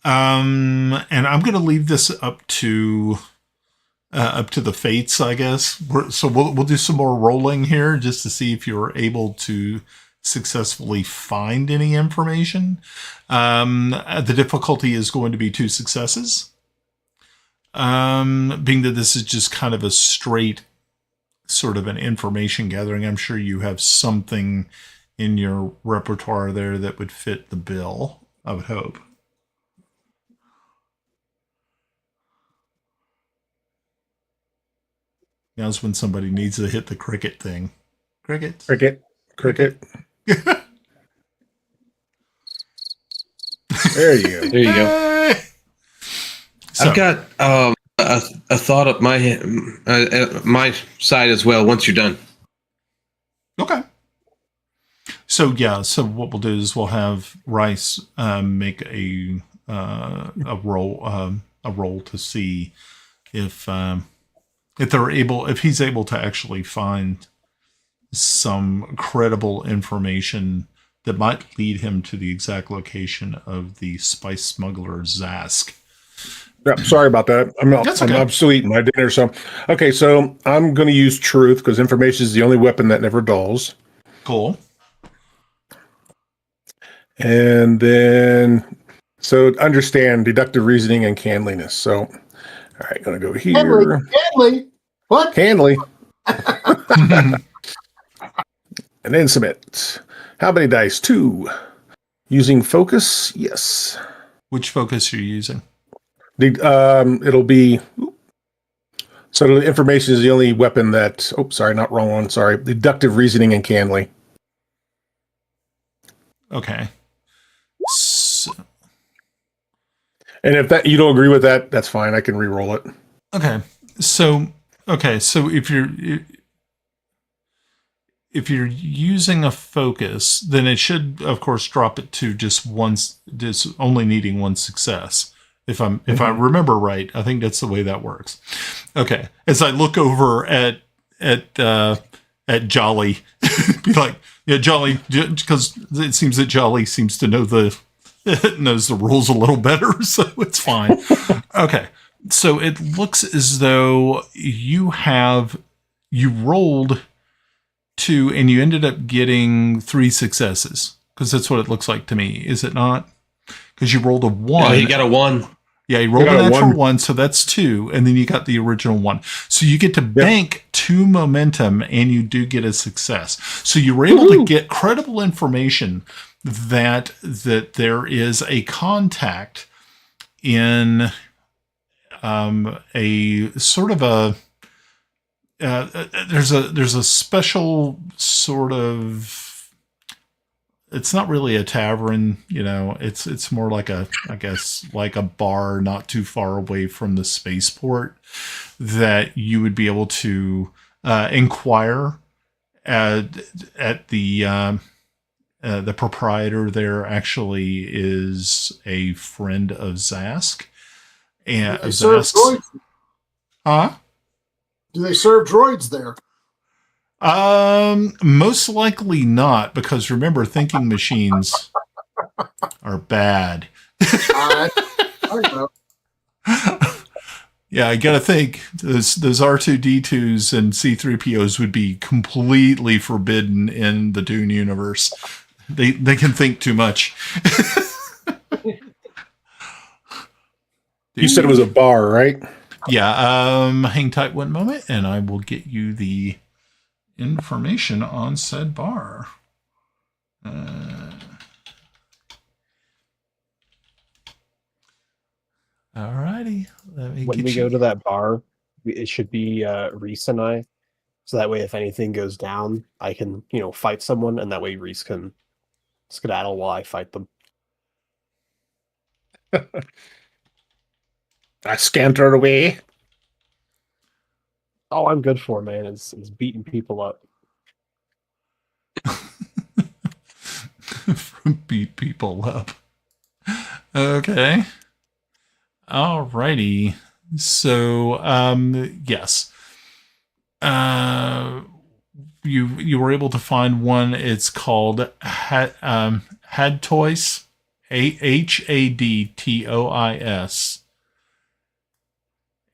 And I'm going to leave this up to the fates, I guess. We'll do some more rolling here just to see if you're able to successfully find any information. The difficulty is going to be 2 successes. Being that this is just kind of a straight sort of an information gathering, I'm sure you have something in your repertoire there that would fit the bill, I would hope. Now's when somebody needs to hit the cricket thing. Cricket. Cricket. Cricket. There you go. There you go. Hey! So, I've got a thought up my side as well. Once you're done, okay. So yeah, so what we'll do is we'll have Rhys make a roll to see if he's able to actually find some credible information that might lead him to the exact location of the spice smuggler Zask. Yeah, sorry about that. I'm still eating my dinner. So, okay, so I'm going to use truth because information is the only weapon that never dulls. Cool. And then, so understand deductive reasoning and candliness. So, all right, going to go here. Canley. What? Candly. And then submit. How many dice? 2. Using focus? Yes. Which focus are you using? It'll be. So the information is the only weapon that. Oh, sorry, not wrong one. Sorry. Deductive reasoning and candly. Okay. So, And if that you don't agree with that, that's fine. I can re-roll it. okay. So if you're using a focus, then it should, of course, drop it to just only needing one success. If I remember right, I think that's the way that works. Okay. As I look over at Jolly, be like, yeah, Jolly, because it seems that Jolly seems to know knows the rules a little better, so it's fine. Okay. So it looks as though you rolled 2 and you ended up getting 3 successes, because that's what it looks like to me. Is it not? Because you rolled a 1. yeah, you got a 1. Yeah, you rolled a natural 1, so that's 2, and then you got the original 1. So you get to bank 2 momentum, and you do get a success. So you were able to get credible information that there is a contact in a sort of a there's a special sort of. It's not really a tavern, it's more like like a bar not too far away from the spaceport that you would be able to inquire at the proprietor there actually is a friend of Zask. And Do they serve droids? Huh? Do they serve droids there? Most likely not, because remember, thinking machines are bad. I don't know. Yeah, I gotta think those R2D2s and C3POs would be completely forbidden in the Dune universe. They can think too much. You said it was a bar, right? Yeah. Hang tight one moment, and I will get you the information on said bar. Alrighty. When we go to that bar, it should be Rhys and I. So that way, if anything goes down, I can, fight someone, and that way Rhys can skedaddle while I fight them. I scampered away. All I'm good for, man, is beating people up. Beat people up. Okay. Alrighty. So, yes. You were able to find one. It's called Hadtois, Hadtois,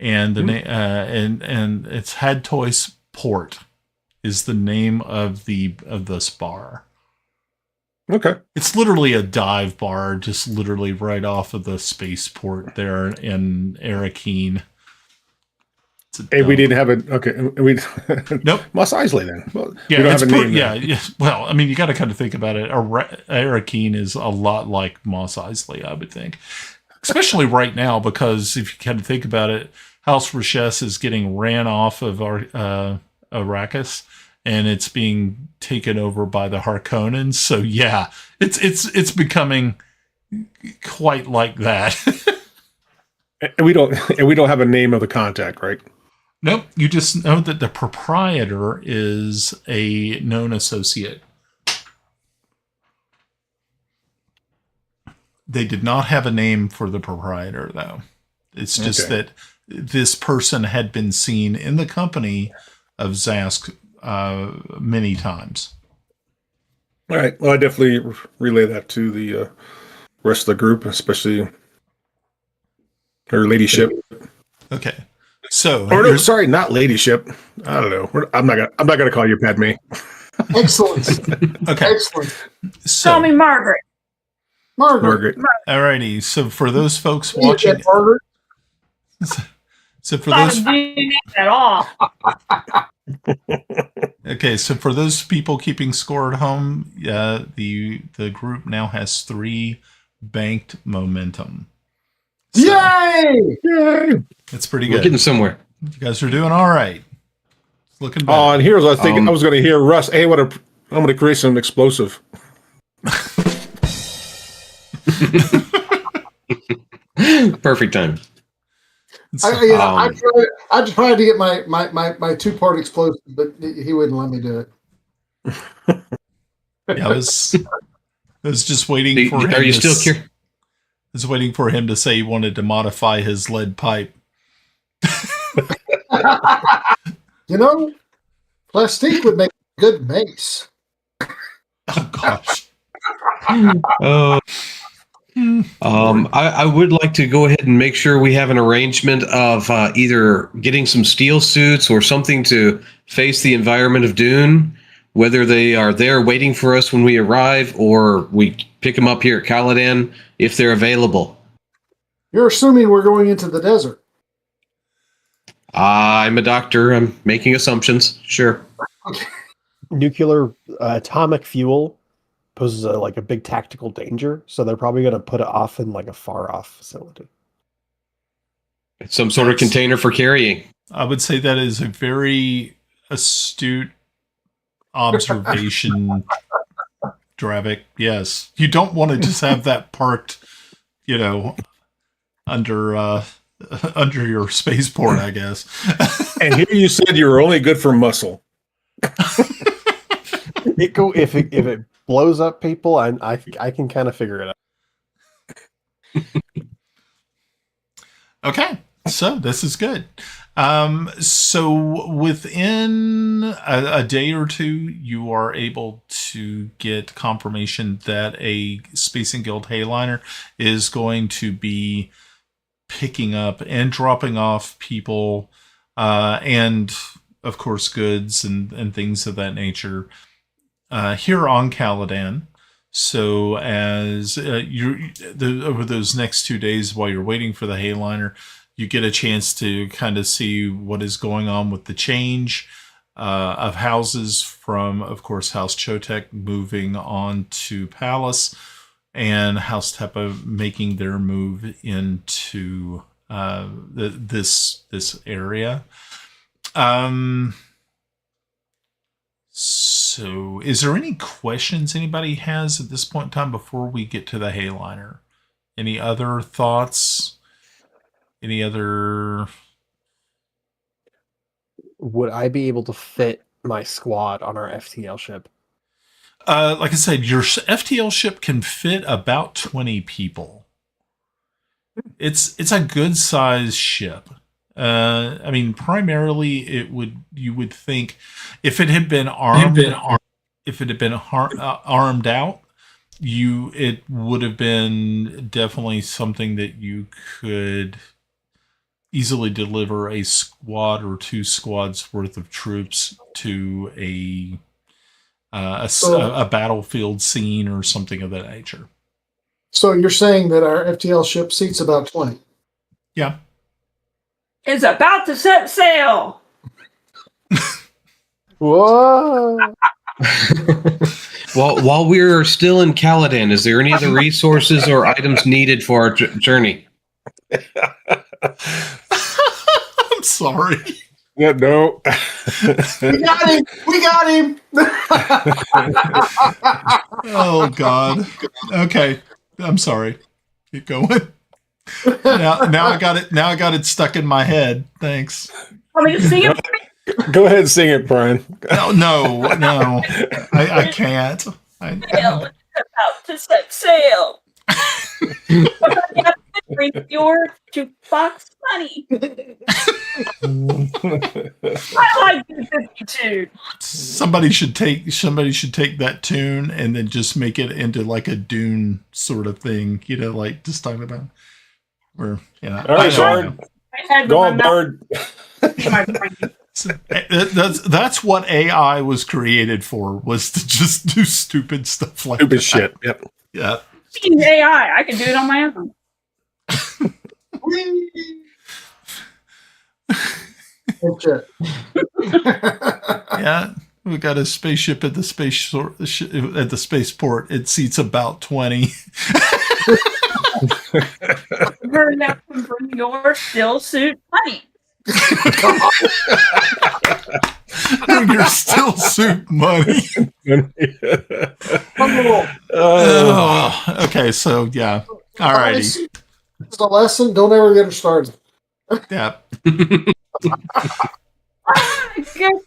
and the name and it's Hadtois Port is the name of this bar. Okay. It's literally a dive bar, just literally right off of the spaceport there in Arakeen. Hey, we didn't have a Nope. Mos Eisley then. Well, Yeah, we don't have a name. yeah. Well, I mean, you got to kind of think about it. Arakeen is a lot like Mos Eisley, I would think, especially right now, because if you kind of think about it, House Rashes is getting ran off of Arrakis, and it's being taken over by the Harkonnens. So yeah, it's becoming quite like that. And we don't have a name of the contact, right? Nope, you just know that the proprietor is a known associate. They did not have a name for the proprietor, though. It's just that this person had been seen in the company of Zask many times. All right. Well, I definitely relay that to the rest of the group, especially her ladyship. Okay. So, Or no, sorry, not ladyship. I don't know. I'm not gonna call you Padme. Excellent. okay. Excellent. So, Call me Margaret. Margaret. alrighty. So for those folks You watching, get Margaret. so for Not those, a Dune at all. okay, so for those people keeping score at home, the group now has 3 banked momentum. So, Yay! Yay! that's pretty We're good. getting somewhere. You guys are doing all right. It's looking better. Oh, and here's what I was thinking. I was going to hear Russ. Hey, I'm going to create some explosive. Perfect time. I tried to get my 2-part explosive, but he wouldn't let me do it. Yeah, I was just waiting for him. Are you still I was waiting for him to say he wanted to modify his lead pipe. You know, plastique would make a good mace. Oh gosh. I would like to go ahead and make sure we have an arrangement of either getting some steel suits or something to face the environment of Dune, whether they are there waiting for us when we arrive or we pick them up here at Caladan if they're available. You're assuming we're going into the desert. I'm a doctor. I'm making assumptions. Sure. Nuclear atomic fuel poses a big tactical danger, so they're probably going to put it off in a far off facility. It's some sort of container for carrying. I would say that is a very astute observation, Dravek. Yes. You don't want to just have that parked, under your spaceport, I guess. And here you said you were only good for muscle. If it blows up people, I can kind of figure it out. Okay, so this is good. So within a day or two, you are able to get confirmation that a Space and Guild Hayliner is going to be picking up and dropping off people and, of course, goods and things of that nature here on Caladan. So as over those next 2 days while you're waiting for the Hayliner, you get a chance to kind of see what is going on with the change of houses from, of course, House Chotek moving on to Palace and House Tepa making their move into this area. So is there any questions anybody has at this point in time before we get to the Hayliner? Any other thoughts? Any other... Would I be able to fit my squad on our FTL ship? Like I said, your FTL ship can fit about 20 people. It's a good size ship. I mean, primarily you would think if it had been armed out, it would have been definitely something that you could easily deliver a squad or 2 squads worth of troops to a battlefield scene or something of that nature. So you're saying that our FTL ship seats about 20? Yeah. Is about to set sail. Whoa! While we're still in Caladan, is there any other resources or items needed for our journey? I'm sorry. Yeah, no. We got him. We got him. Oh God. Okay. I'm sorry. Keep going. Now I got it. Now I got it stuck in my head. Thanks. Want me to sing it? Go ahead and sing it, Brian. No. I can't. Sail, about to set sail. Bring your jukebox money. I like the 52. Somebody should take that tune and then just make it into like a Dune sort of thing. Like just talking about where All right, Bard. Go on, Bard. That's what AI was created for, was to just do stupid stuff like Stupid that. shit. Yep. Yeah. Speaking of AI, I can do it on my own. Bullshit. Yeah. We got a spaceship at the spaceport. It seats about 20. You're now to bring your still suit money. Bring your still suit money. Okay, so yeah. All righty. It's a lesson. Don't ever get her started. Yeah. Good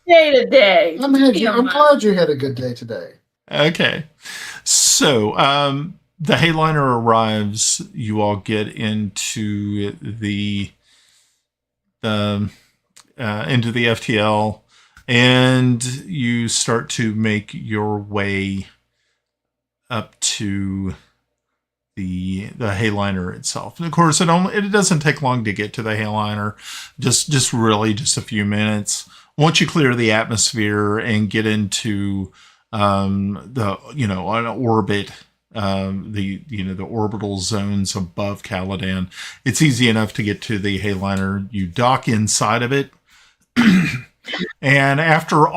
day today. I'm glad you had a good day today. Okay. So, the Hayliner arrives. You all get into the FTL, and you start to make your way up to the Hayliner itself. And of course, it doesn't take long to get to the Hayliner. Just really just a few minutes. Once you clear the atmosphere and get into an orbit, the orbital zones above Caladan, it's easy enough to get to the Hayliner. You dock inside of it. And after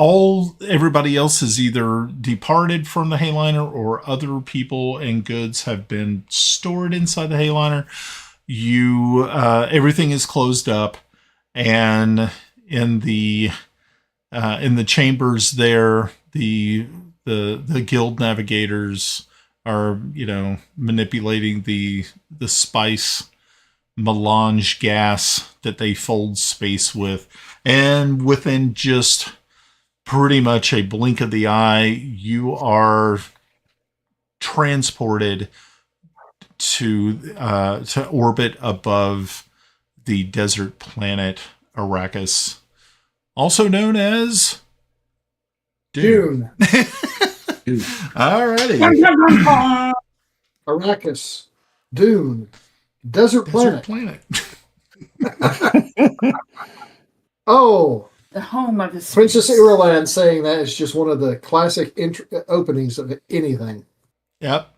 everybody else has either departed from the Hayliner or other people and goods have been stored inside the Hayliner, everything is closed up, and in the chambers there, the guild navigators are manipulating the spice melange gas that they fold space with. And within just pretty much a blink of the eye, you are transported to orbit above the desert planet Arrakis, also known as Dune. Alrighty. Arrakis. Dune. Desert planet. Oh, The home of the Princess Irulan saying that is just one of the classic openings of anything. Yep.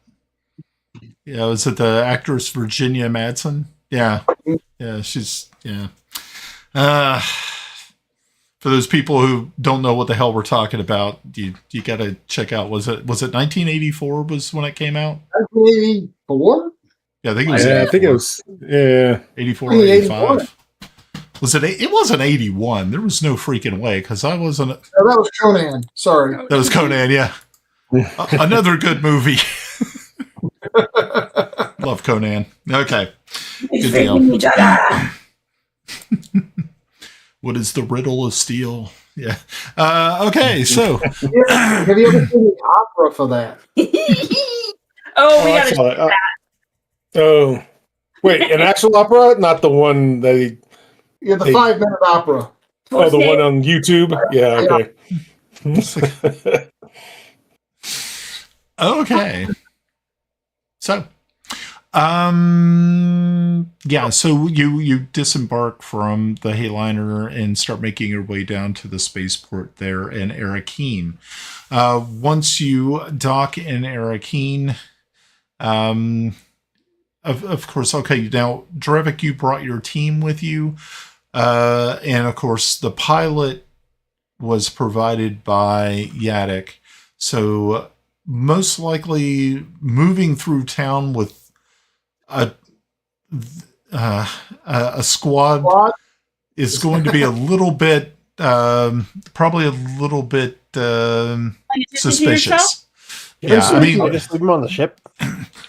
Yeah, was it the actress Virginia Madsen? Yeah. Yeah, she's, yeah. For those people who don't know what the hell we're talking about, you got to check out. Was it 1984 was when it came out? 1984? Yeah, I think it was. Yeah, I think it was. Yeah, 84 or 85. Was it? It wasn't 81. There was no freaking way, because I wasn't. No, that was Conan. Sorry. That was Conan. Yeah, another good movie. Love Conan. Okay, good deal. What is the riddle of steel? Yeah. Okay, so have you ever seen the opera for that? Oh, we gotta check that. Oh, wait, an actual opera, not the one they. Yeah, the 5-minute opera. Oh, the one on YouTube. Yeah. Okay. Okay. So, yeah. So you disembark from the Hayliner and start making your way down to the spaceport there in Arrakeen. Once you dock in Arrakeen, of course. Okay. Now, Dravek, you brought your team with you. And of course, the pilot was provided by Yadek. So most likely moving through town with a squad is going to be a little bit probably a little bit Paying attention to yourself? suspicious. Yeah, Yeah, I mean, I just leave them on the ship.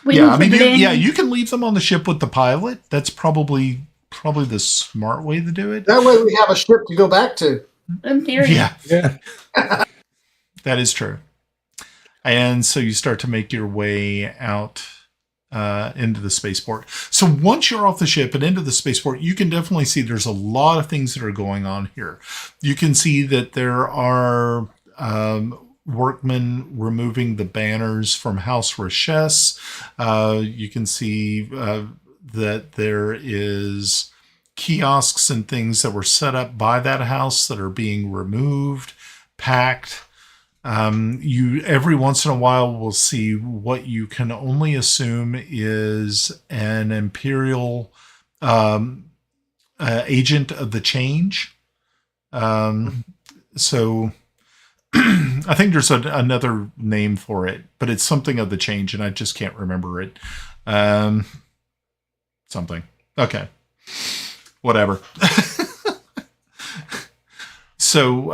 We yeah, can I mean, keep it in. you can leave them on the ship with the pilot. That's probably the smart way to do it. That way we have a ship to go back to. Imperium. Yeah, Yeah. that is true. And so you start to make your way out into the spaceport. So once you're off the ship and into the spaceport, you can definitely see there's a lot of things that are going on here. You can see that there are workmen removing the banners from House Roches. You can see that there is kiosks and things that were set up by that house that are being removed, packed. You every once in a while will see what you can only assume is an Imperial agent of the change. So I think there's another name for it, but it's something of the change, and I just can't remember it. Something. Okay. Whatever. So,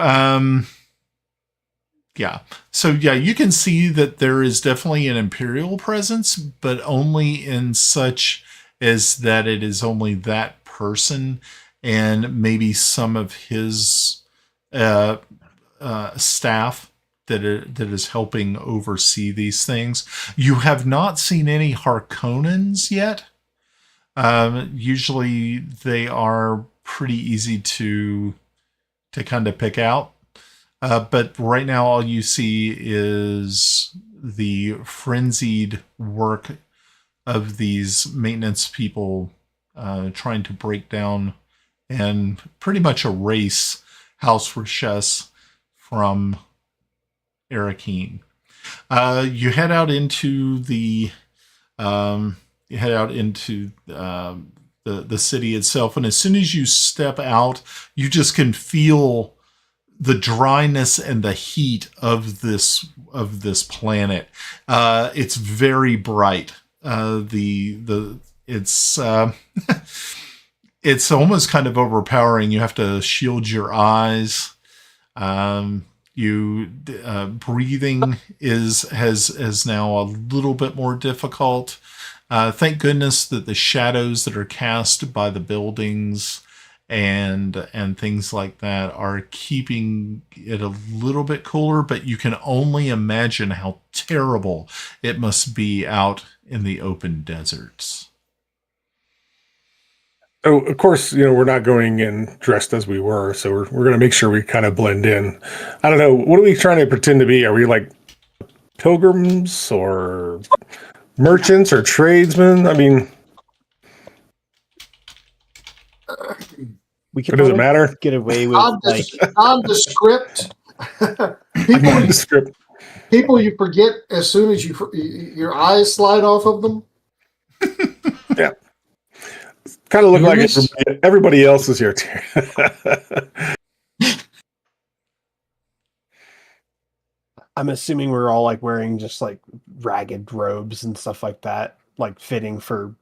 yeah. So, yeah, you can see that there is definitely an Imperial presence, but only in such as that it is only that person and maybe some of his staff that is helping oversee these things. You have not seen any Harkonnens yet. Usually they are pretty easy to kind of pick out. But right now all you see is the frenzied work of these maintenance people trying to break down and pretty much erase House Roches from Arakeen. You head out into the the city itself, and as soon as you step out, you just can feel the dryness and the heat of this planet. It's very bright. It's it's almost kind of overpowering. You have to shield your eyes. Breathing has now a little bit more difficult. Thank goodness that the shadows that are cast by the buildings and things like that are keeping it a little bit cooler, but you can only imagine how terrible it must be out in the open deserts. So, of course, we're not going in dressed as we were, so we're going to make sure we kind of blend in. I don't know. What are we trying to pretend to be? Are we like pilgrims or merchants or tradesmen? I mean, We could does it matter? get away with like Nondescript. Nondescript. People you forget as soon as your eyes slide off of them. Yeah. Kind of look like everybody else is here too. I'm assuming we're all like wearing just like ragged robes and stuff like that, like fitting for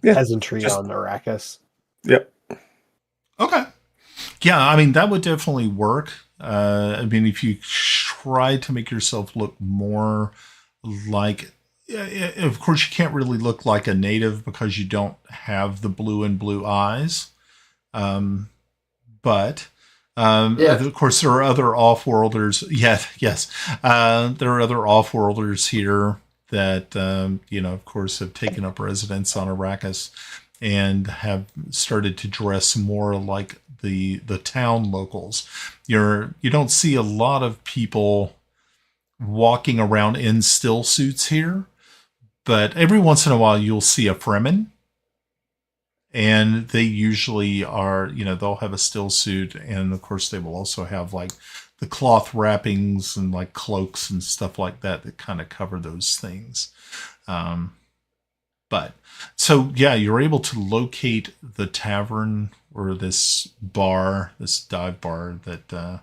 peasantry on Arrakis. Yep. Okay. Yeah, I mean, that would definitely work. I mean, if you try to make yourself look more like, of course, you can't really look like a native because you don't have the blue and blue eyes. But of course, there are other off-worlders. Yes. There are other off-worlders here that, of course, have taken up residence on Arrakis and have started to dress more like the town locals. You don't see a lot of people walking around in still suits here, but every once in a while you'll see a Fremen, and they usually are, they'll have a still suit, and of course they will also have like the cloth wrappings and like cloaks and stuff like that kind of cover those things. But so you're able to locate the tavern or this bar, this dive bar that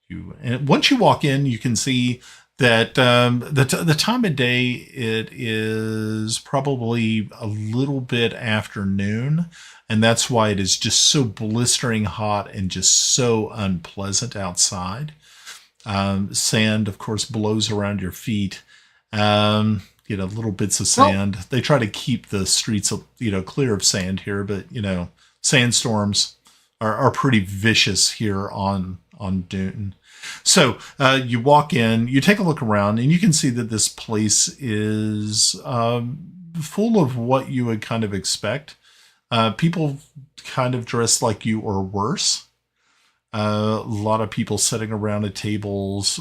and once you walk in, you can see that the time of day, it is probably a little bit afternoon, and that's why it is just so blistering hot and just so unpleasant outside. Sand, of course, blows around your feet. Little bits of sand. They try to keep the streets, clear of sand here, but sandstorms are pretty vicious here on Dune. So you walk in, you take a look around, and you can see that this place is full of what you would kind of expect. People kind of dressed like you or worse. A lot of people sitting around at tables,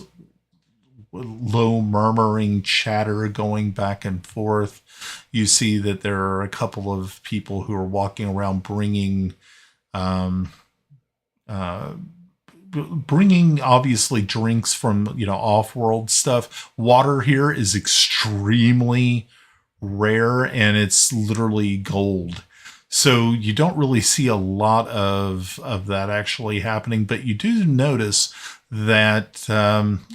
low murmuring chatter going back and forth. You see that there are a couple of people who are walking around bringing obviously drinks from off-world stuff. Water here is extremely rare, and it's literally gold. So you don't really see a lot of that actually happening, but you do notice that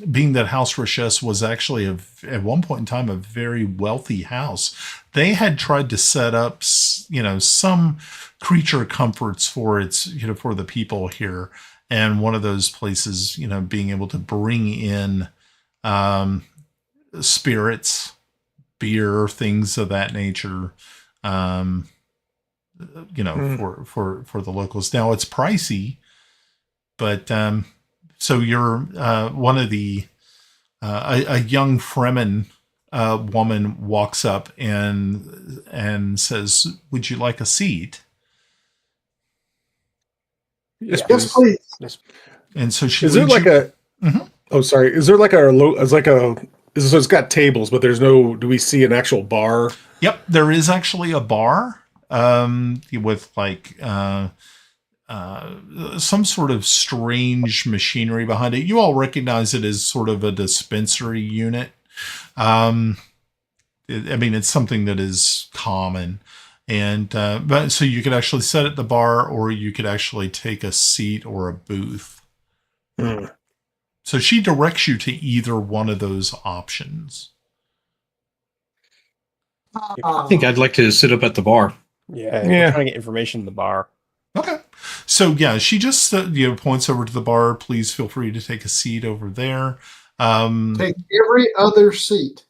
being that House Richesse was actually at one point in time a very wealthy house, they had tried to set up some creature comforts for its for the people here, and one of those places being able to bring in spirits, beer, things of that nature, for the locals. Now it's pricey, but so you're one of the a young Fremen woman walks up and says, "Would you like a seat?" Yes, Yes, please. Yes. And so she Is there like a? Oh, sorry. Is there like so it's got tables, but there's no. Do we see an actual bar? Yep, there is actually a bar with like some sort of strange machinery behind it. You all recognize it as sort of a dispensary unit. It's something that is common. And but so you could actually sit at the bar, or you could actually take a seat or a booth. So she directs you to either one of those options. I think I'd like to sit up at the bar. Yeah, we're trying to get information in the bar. Okay. So yeah, she just points over to the bar. Please feel free to take a seat over there. Take every other seat.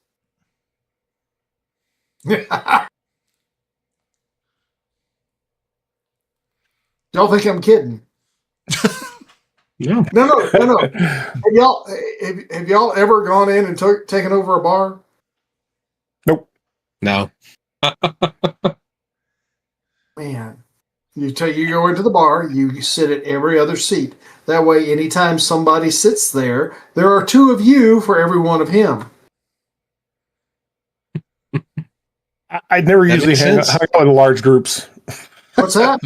Don't think I'm kidding. Yeah. No. Have y'all ever gone in and taken over a bar? No. Man, you go into the bar, you sit at every other seat. That way, anytime somebody sits there, there are two of you for every one of him. I never usually hung out in large groups. What's that?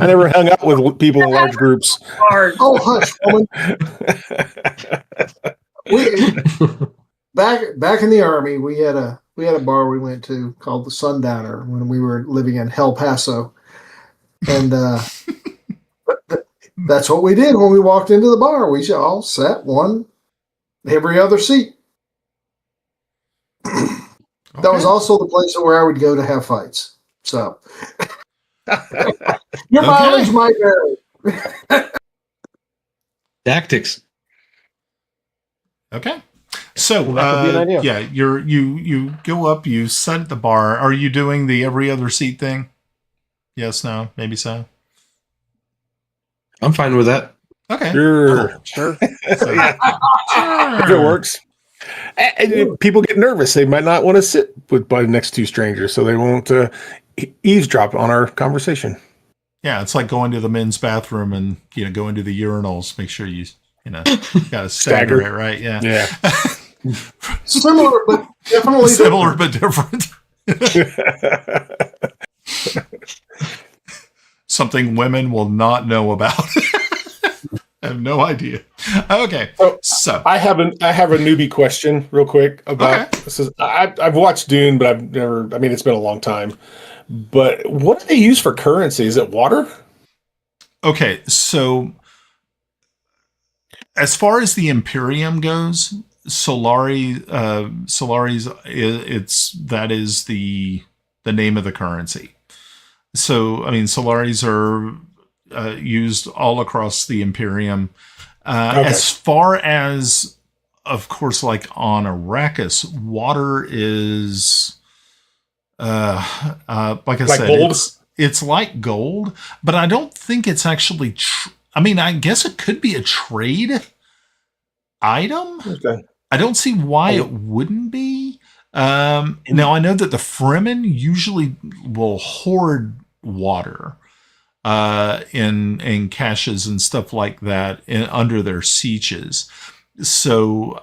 I never hung out with people in large groups. Oh, hush, woman. Back in the Army, we had a bar we went to called the Sundowner when we were living in El Paso, and that's what we did when we walked into the bar. We all sat one every other seat. That was also the place where I would go to have fights. So your mileage might vary. Tactics. Okay. So that could be an idea. yeah, you go up, you sit at the bar. Are you doing the every other seat thing? Yes, no, maybe so. I'm fine with that. Okay. Sure. So, If it works. And people get nervous. They might not want to sit by the next two strangers, so they won't eavesdrop on our conversation. Yeah, it's like going to the men's bathroom and go into the urinals. Make sure you got to stagger it, right? Yeah. Yeah. Similar, but definitely Similar but different. Something women will not know about. I have no idea. Okay, so I have a newbie question, real quick about this. I've watched Dune, but I've never. I mean, it's been a long time. But what do they use for currency? Is it water? Okay, so as far as the Imperium goes, Solari's that is the name of the currency. So I mean, Solaris are used all across the Imperium. As far as, of course, like on Arrakis, water is like I said, gold? it's like gold, but I don't think it's actually. I mean, I guess it could be a trade item. Okay. I don't see why it wouldn't be. Now I know that the Fremen usually will hoard water in caches and stuff like that under their sieges. So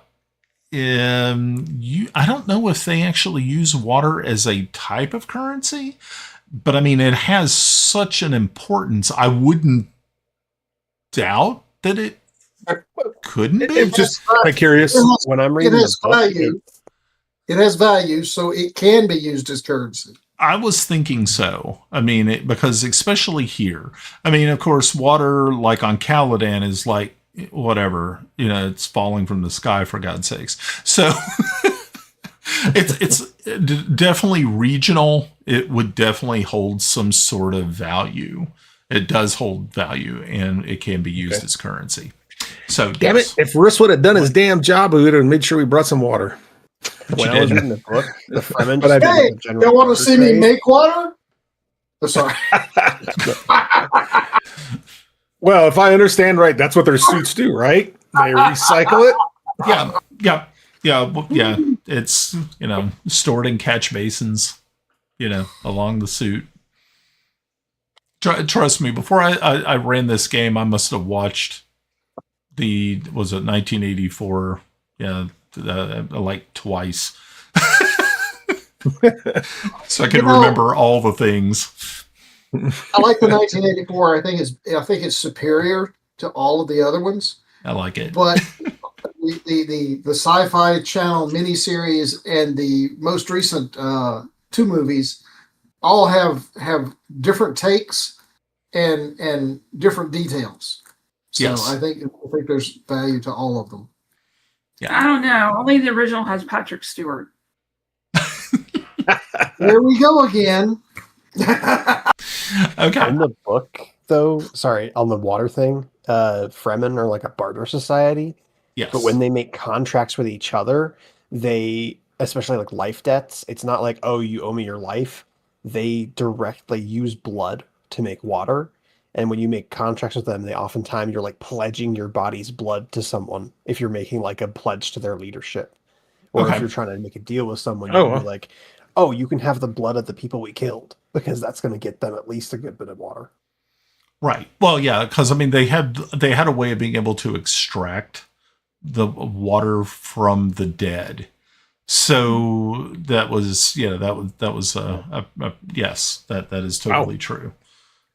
I don't know if they actually use water as a type of currency, but I mean it has such an importance. I wouldn't doubt that it couldn't be. I'm just curious. When I'm reading the book, value. It has value, so it can be used as currency. I was thinking so. I mean, because especially here, I mean, of course, water like on Caladan is like whatever, it's falling from the sky for God's sakes. So it's definitely regional. It would definitely hold some sort of value. It does hold value, and it can be used as currency. So damn it! If Russ would have done his damn job, we would have made sure we brought some water. When I was reading the book, the Fremen But just Hey, did the you want to see me trade. make water? Oh, sorry. Well, if I understand right, that's what their suits do, right? They recycle it. Yeah. It's stored in catch basins, along the suit. Trust me, before I ran this game, I must have watched was it 1984? Yeah, like twice. So I can remember all the things. I like the 1984. I think it's superior to all of the other ones. I like it. But the Sci-Fi Channel miniseries and the most recent 2 movies all have different takes and different details. So Yes. I think there's value to all of them. Yeah. I don't know. Only the original has Patrick Stewart. There we go again. Okay. In the book, though, sorry, on the water thing, Fremen are like a barter society. Yes. But when they make contracts with each other, they, especially like life debts, it's not like, oh, you owe me your life. They directly use blood to make water. And when you make contracts with them, they oftentimes you're like pledging your body's blood to someone if you're making like a pledge to their leadership. Or Okay. if you're trying to make a deal with someone, Oh, you'll wow. be like, oh, you can have the blood of the people we killed because that's going to get them at least a good bit of water. Right. Well, yeah, because I mean they had a way of being able to extract the water from the dead. So that was yes, that is totally true.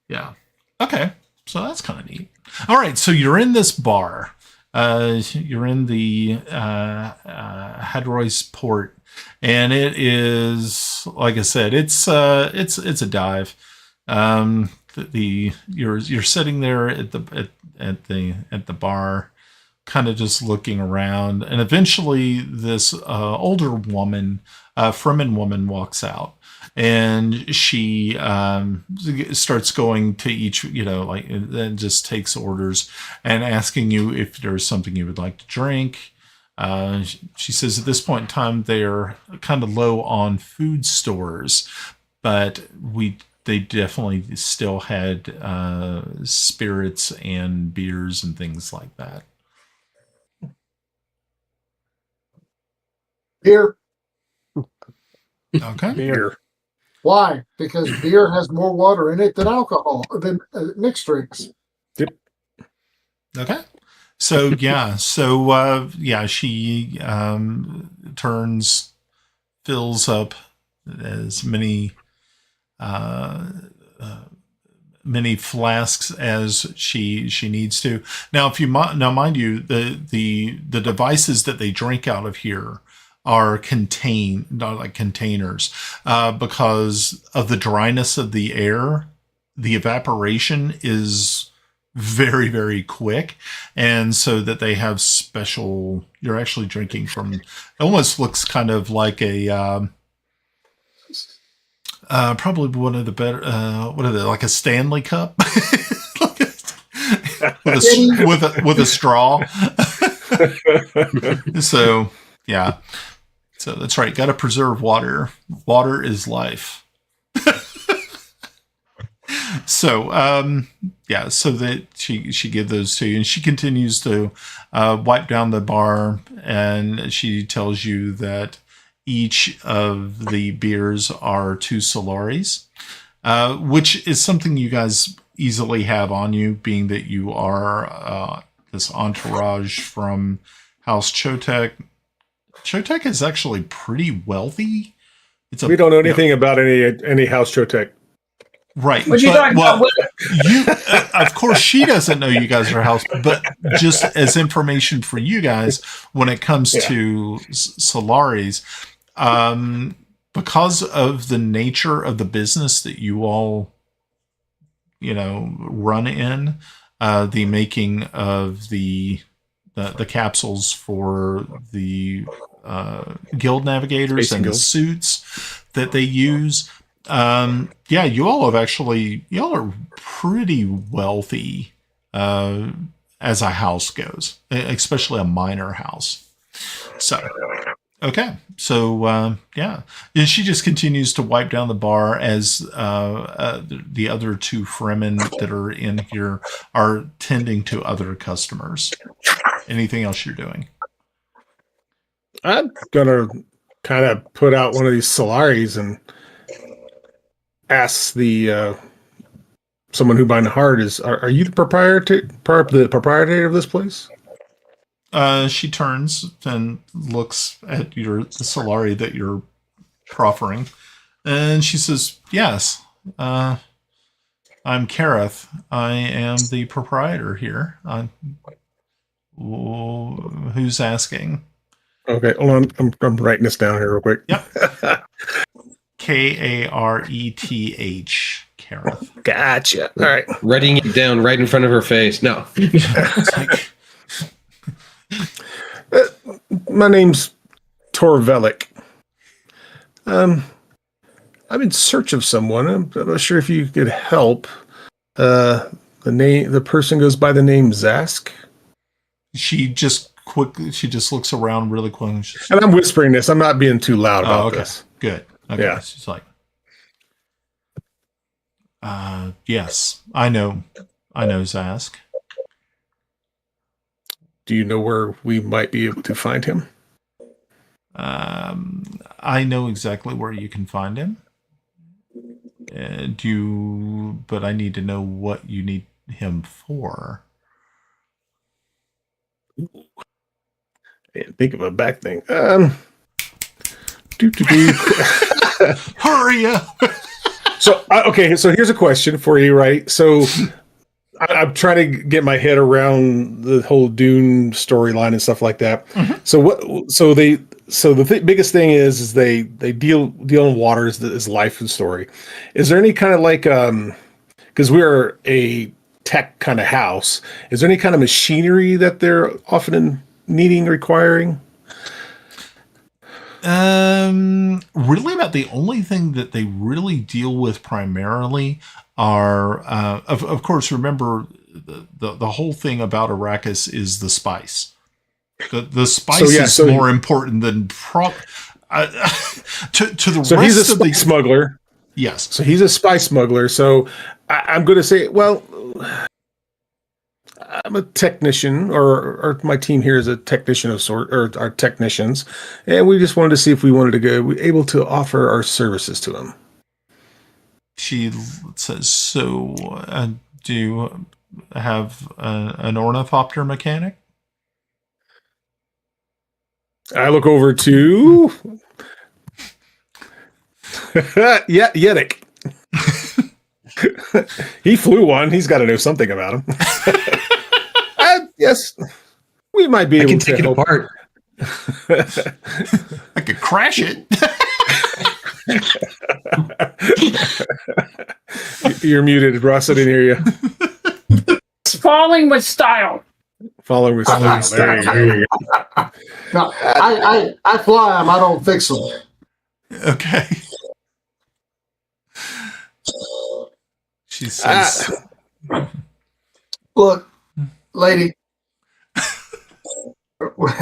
Yeah. Okay. So that's kind of neat. All right. So you're in this bar. You're in the Hadroy's port, and it is, like I said, it's a dive. You're sitting there at the bar, kind of just looking around, and eventually this older woman, Fremen woman, walks out, and she starts going to each, and just takes orders and asking you if there's something you would like to drink. She says at this point in time they're kind of low on food stores, but they definitely still had spirits and beers and things like that. Beer. Okay. Beer. Why? Because beer has more water in it than alcohol, than mixed drinks. Okay. So yeah, she fills up as many many flasks as she needs to. Now, mind you, the devices that they drink out of here are not like containers, because of the dryness of the air. The evaporation is very, very quick. And so that they have special, you're actually drinking from, it almost looks kind of like a, probably one of the better, what are they, like a Stanley Cup? with a straw. So, yeah. So that's right. Got to preserve water. Water is life. So, yeah, so that she give those to you, and she continues to wipe down the bar, and she tells you that each of the beers are 2 Solaris, which is something you guys easily have on you, being that you are this entourage from House Chotek. Chotek is actually pretty wealthy. We don't know anything about any House Chotek. Right. What you talking about? You, of course, she doesn't know you guys are house, but just as information for you guys, when it comes to Solaris, because of the nature of the business that you all, run in, the making of the capsules for the guild navigators and the suits that they use. You all are pretty wealthy as a house goes, especially a minor house. So, okay. So, and she just continues to wipe down the bar as the other 2 Fremen that are in here are tending to other customers. Anything else you're doing? I'm gonna kind of put out one of these Solaris and ask the someone who by heart is. Are you the proprietor of this place? She turns and looks at the Solari that you're proffering, and she says, "Yes, I'm Kareth. I am the proprietor here. Who's asking?" Okay, hold on. I'm writing this down here real quick. Yep. Kareth. Kareth. Gotcha. All right. Writing it down right in front of her face. No. My name's Torvelik. I'm in search of someone. I'm not sure if you could help. The person goes by the name Zask. She just looks around really quick. And I'm whispering this. I'm not being too loud about this. Good. Okay. Yeah. She's like, yes, I know Zask. Do you know where we might be able to find him? I know exactly where you can find him. But I need to know what you need him for. I didn't think of a back thing. Hurry up! So here's a question for you, right? So I'm trying to get my head around the whole Dune storyline and stuff like that. Mm-hmm. So the biggest thing is they deal in water is life and story. Is there any kind of like because we're a tech kind of house, is there any kind of machinery that they're often requiring? Really about the only thing that they really deal with primarily are, of course, remember the whole thing about Arrakis is the spice. The spice is more important than to the rest he's a of the smuggler. Yes. So he's a spice smuggler. So I'm going to say, well, I'm a technician, or my team here is a technician of sort, or our technicians, and we just wanted to see if we wanted to go able to offer our services to him. She says, "So, do you have an ornithopter mechanic?" I look over to Yadek. He flew one. He's got to know something about him. Yes, we might be able to take it apart. I could crash it. You're muted, Russ. I didn't hear you. Falling with style. Following with style. There you go. No, I fly them. I don't fix them. Okay. She says, Look, lady. We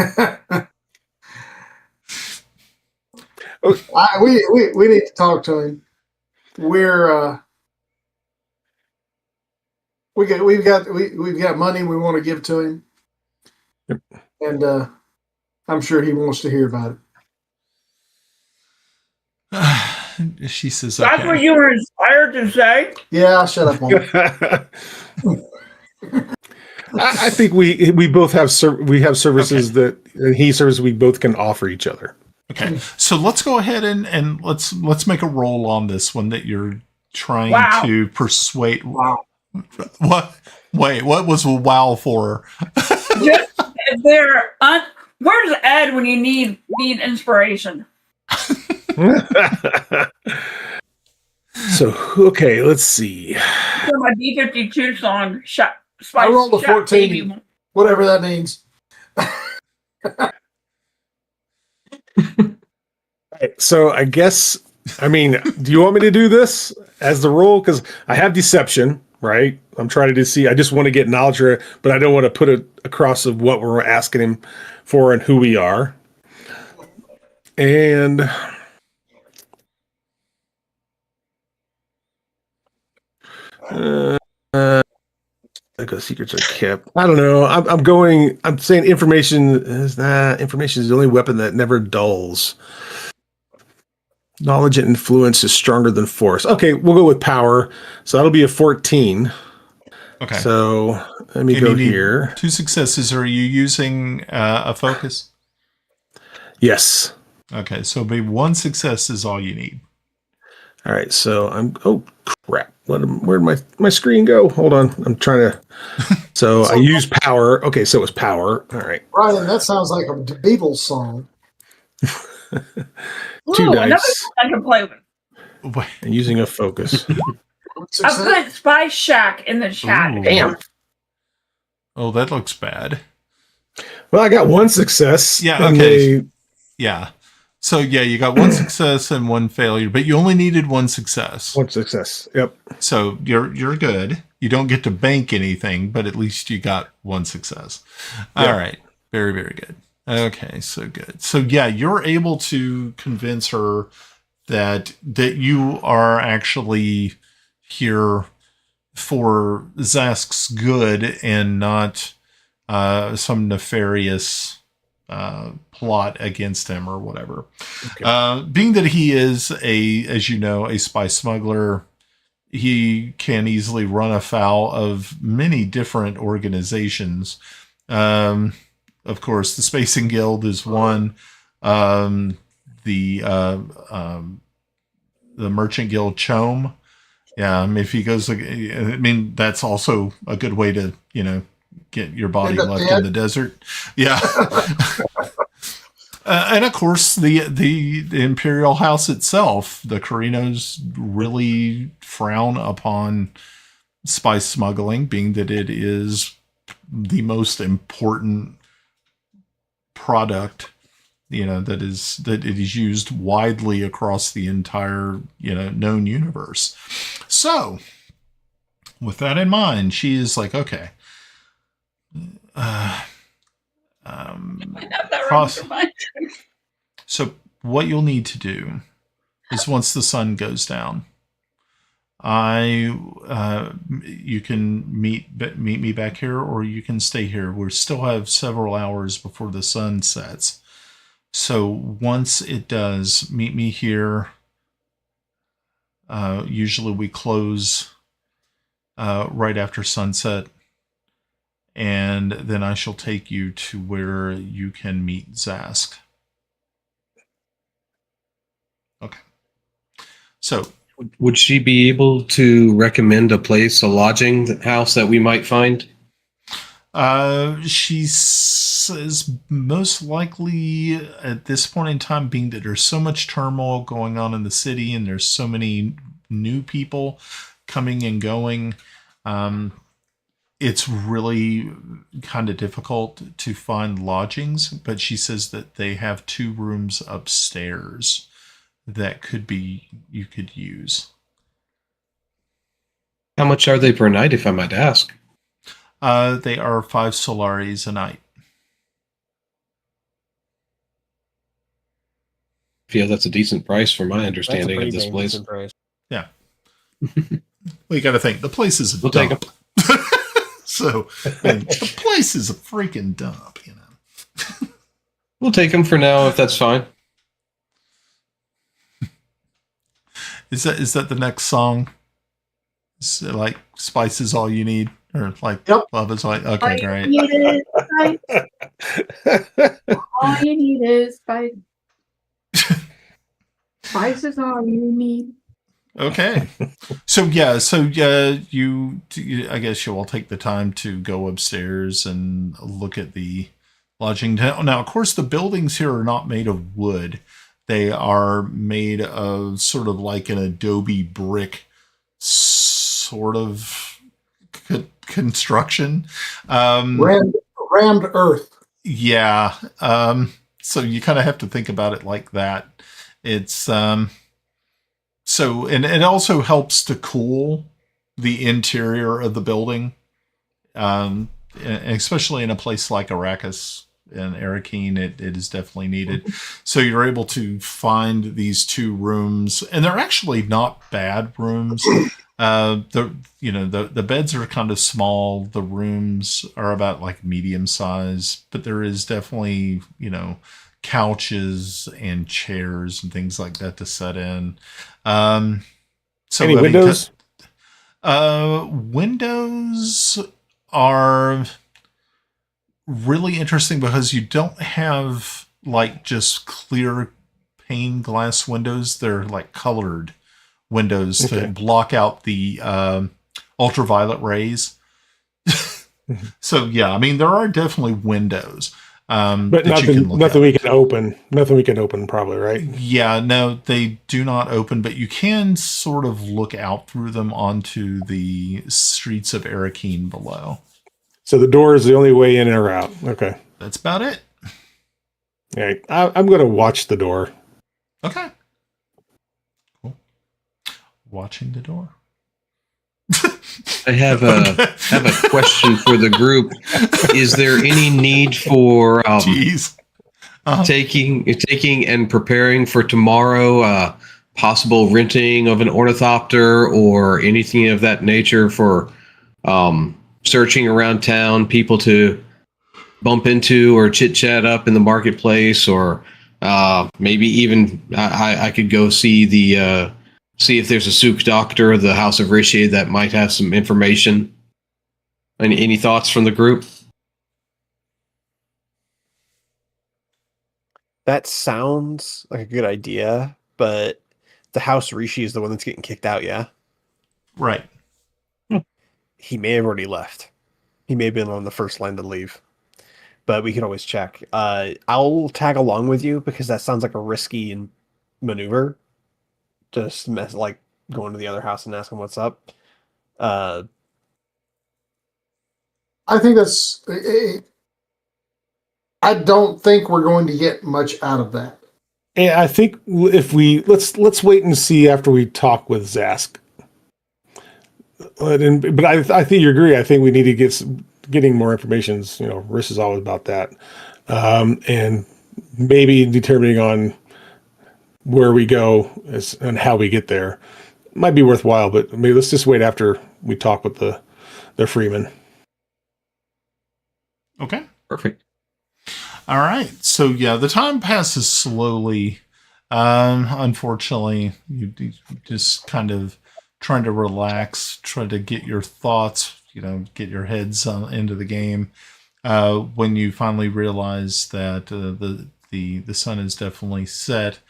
need to talk to him. We've got money we want to give to him, and I'm sure he wants to hear about it. she says, That's what you were inspired to say? Yeah, shut up, woman. I think we both have we have services that he serves we both can offer each other. Okay, so let's go ahead and let's make a roll on this one that you're trying to persuade. Wow. What? Wait, what was wow for? Just where's Ed when you need inspiration? So okay, let's see. So my B-52 song, I rolled a 14, whatever that means. So I guess, I mean, do you want me to do this as the role? Because I have deception, right? I'm trying to see. I just want to get knowledge, but I don't want to put it across of what we're asking him for and who we are. And like secrets are kept. I don't know. I'm saying information is the only weapon that never dulls. Knowledge and influence is stronger than force. Okay, we'll go with power. So that'll be a 14. Okay. So let me go here. 2 successes. Are you using a focus? Yes. Okay, so maybe 1 success is all you need. All right. So oh crap! Where'd my screen go? Hold on. I'm trying to. So I use power. Okay, so it was power. All right. Ryan, that sounds like a Beatles song. 2 dice. I can play with. And using a focus. I put Spy Shack in the chat. Ooh. Damn. Oh, that looks bad. Well, I got 1 success. Yeah. Okay. Yeah. So yeah, you got 1 success and 1 failure, but you only needed 1 success. 1 success. Yep. So you're good. You don't get to bank anything, but at least you got 1 success. All right. Very, very good. Okay, so good. So yeah, you're able to convince her that you are actually here for Zask's good and not some nefarious plot against him or whatever. Okay. Being that he is as you know, a spy smuggler, he can easily run afoul of many different organizations. Of course, the Spacing Guild is one. The Merchant Guild Chome. Yeah, if he goes, I mean, that's also a good way to, get your body left in the desert. Yeah. And of course, the Imperial House itself, the Carinos really frown upon spice smuggling, being that it is the most important product, that it is used widely across the entire, known universe. So, with that in mind, she is like, okay. So what you'll need to do is once the sun goes down, you can meet me back here, or you can stay here. We still have several hours before the sun sets. So once it does, meet me here. Usually we close right after sunset. And then I shall take you to where you can meet Zask. Okay. So, would she be able to recommend a lodging house that we might find? She says most likely at this point in time, being that there's so much turmoil going on in the city and there's so many new people coming and going, it's really kind of difficult to find lodgings, but she says that they have 2 rooms upstairs that you could use. How much are they per night, if I might ask? They are 5 solaris a night. I feel that's a decent price for my That's a understanding pretty of this dang place. decent price. Yeah. Well, you got to think the place is a We'll take dump. So the place is a freaking dump, you know. We'll take them for now if that's fine. Is that the next song? Is it like Spice is all you need, or like Yep. Love is all? Okay, All great. you need is spice. All you need is spice. Spice is all you need. Okay. So you I guess you all take the time to go upstairs and look at the lodging. Now, of course, the buildings here are not made of wood. They are made of sort of like an adobe brick sort of construction. Rammed earth. Yeah. So you kind of have to think about it like that. It's so, and it also helps to cool the interior of the building, and especially in a place like Arrakis and Arakeen, it is definitely needed. So you're able to find these 2 rooms, and they're actually not bad rooms. The beds are kind of small. The rooms are about like medium size, but there is definitely, couches and chairs and things like that to set in. So Any windows? Windows are really interesting because you don't have like just clear pane glass windows. They're like colored windows to block out the ultraviolet rays. So yeah, I mean there are definitely windows. But nothing we can open. Nothing we can open, probably, right? Yeah, no, they do not open, but you can sort of look out through them onto the streets of Arakeen below. So the door is the only way in or out. Okay. That's about it. Yeah, I'm going to watch the door. Okay. Cool. Watching the door. I have a question for the group. Is there any need for Jeez. taking and preparing for tomorrow? Possible renting of an ornithopter or anything of that nature for searching around town, people to bump into or chit chat up in the marketplace, or maybe even I could go see if there's a Souk doctor of the House of Rishi that might have some information. Any thoughts from the group? That sounds like a good idea, but the House Rishi is the one that's getting kicked out, yeah? Right. He may have already left. He may have been on the first line to leave. But we can always check. I'll tag along with you because that sounds like a risky maneuver. Just like going to the other house and asking what's up. I think that's. I don't think we're going to get much out of that. Yeah, I think if let's wait and see after we talk with Zask. But I think you agree. I think we need to getting more information. Rhys is always about that, and maybe determining on where we go and how we get there might be worthwhile. But maybe let's just wait after we talk with the freeman. Okay. Perfect. All right. So yeah, the time passes slowly. Unfortunately, you just kind of trying to relax, try to get your thoughts, get your heads into the game. When you finally realize that the sun is definitely set,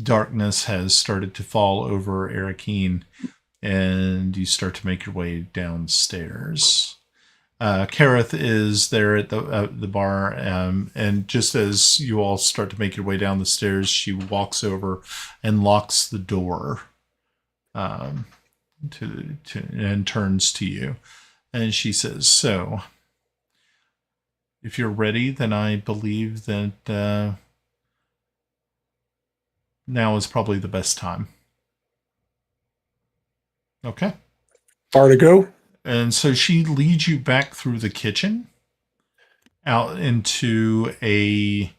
darkness has started to fall over Arakeen, and you start to make your way downstairs. Kareth is there at the bar, and just as you all start to make your way down the stairs, she walks over and locks the door and turns to you. And she says, so, if you're ready, then I believe that now is probably the best time. Okay. Far to go? And so she leads you back through the kitchen out into a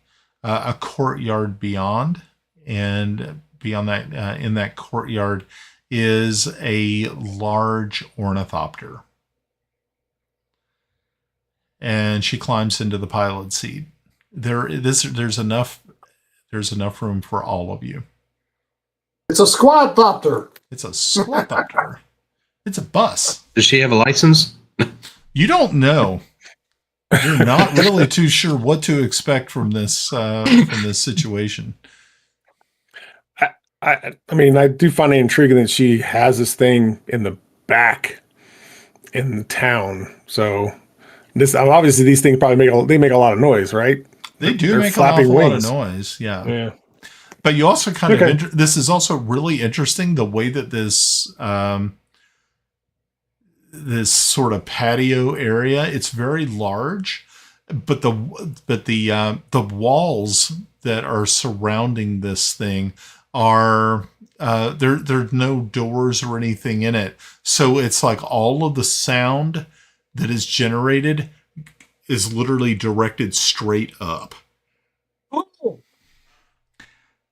courtyard beyond. And beyond that, in that courtyard is a large ornithopter. And she climbs into the pilot seat. There's enough room for all of you. It's a squad thopter. It's a squad thopter. It's a bus. Does she have a license? You don't know. You're not really too sure what to expect from this situation. I mean, I do find it intriguing that she has this thing in the back in the town. So this obviously these things probably make a lot of noise, right? They do They're make an awful lot of wings. noise, yeah. Yeah. But you also kind Okay. of this is also really interesting the way that this sort of patio area, it's very large, but the walls that are surrounding this thing are there's no doors or anything in it, so it's like all of the sound that is generated is literally directed straight up.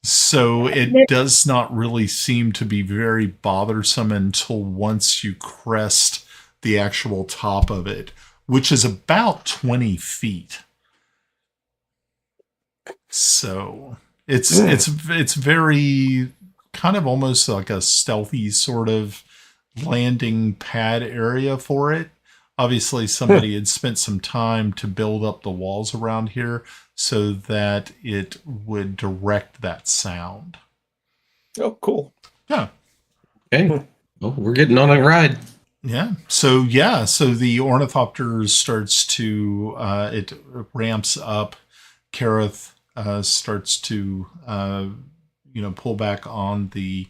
So it does not really seem to be very bothersome until once you crest the actual top of it, which is about 20 feet. So it's very kind of almost like a stealthy sort of landing pad area for it. Obviously, somebody had spent some time to build up the walls around here so that it would direct that sound. Oh, cool. Yeah. Okay. Well, we're getting on a ride. Yeah. So the ornithopter starts to it ramps up. Kareth starts to pull back on the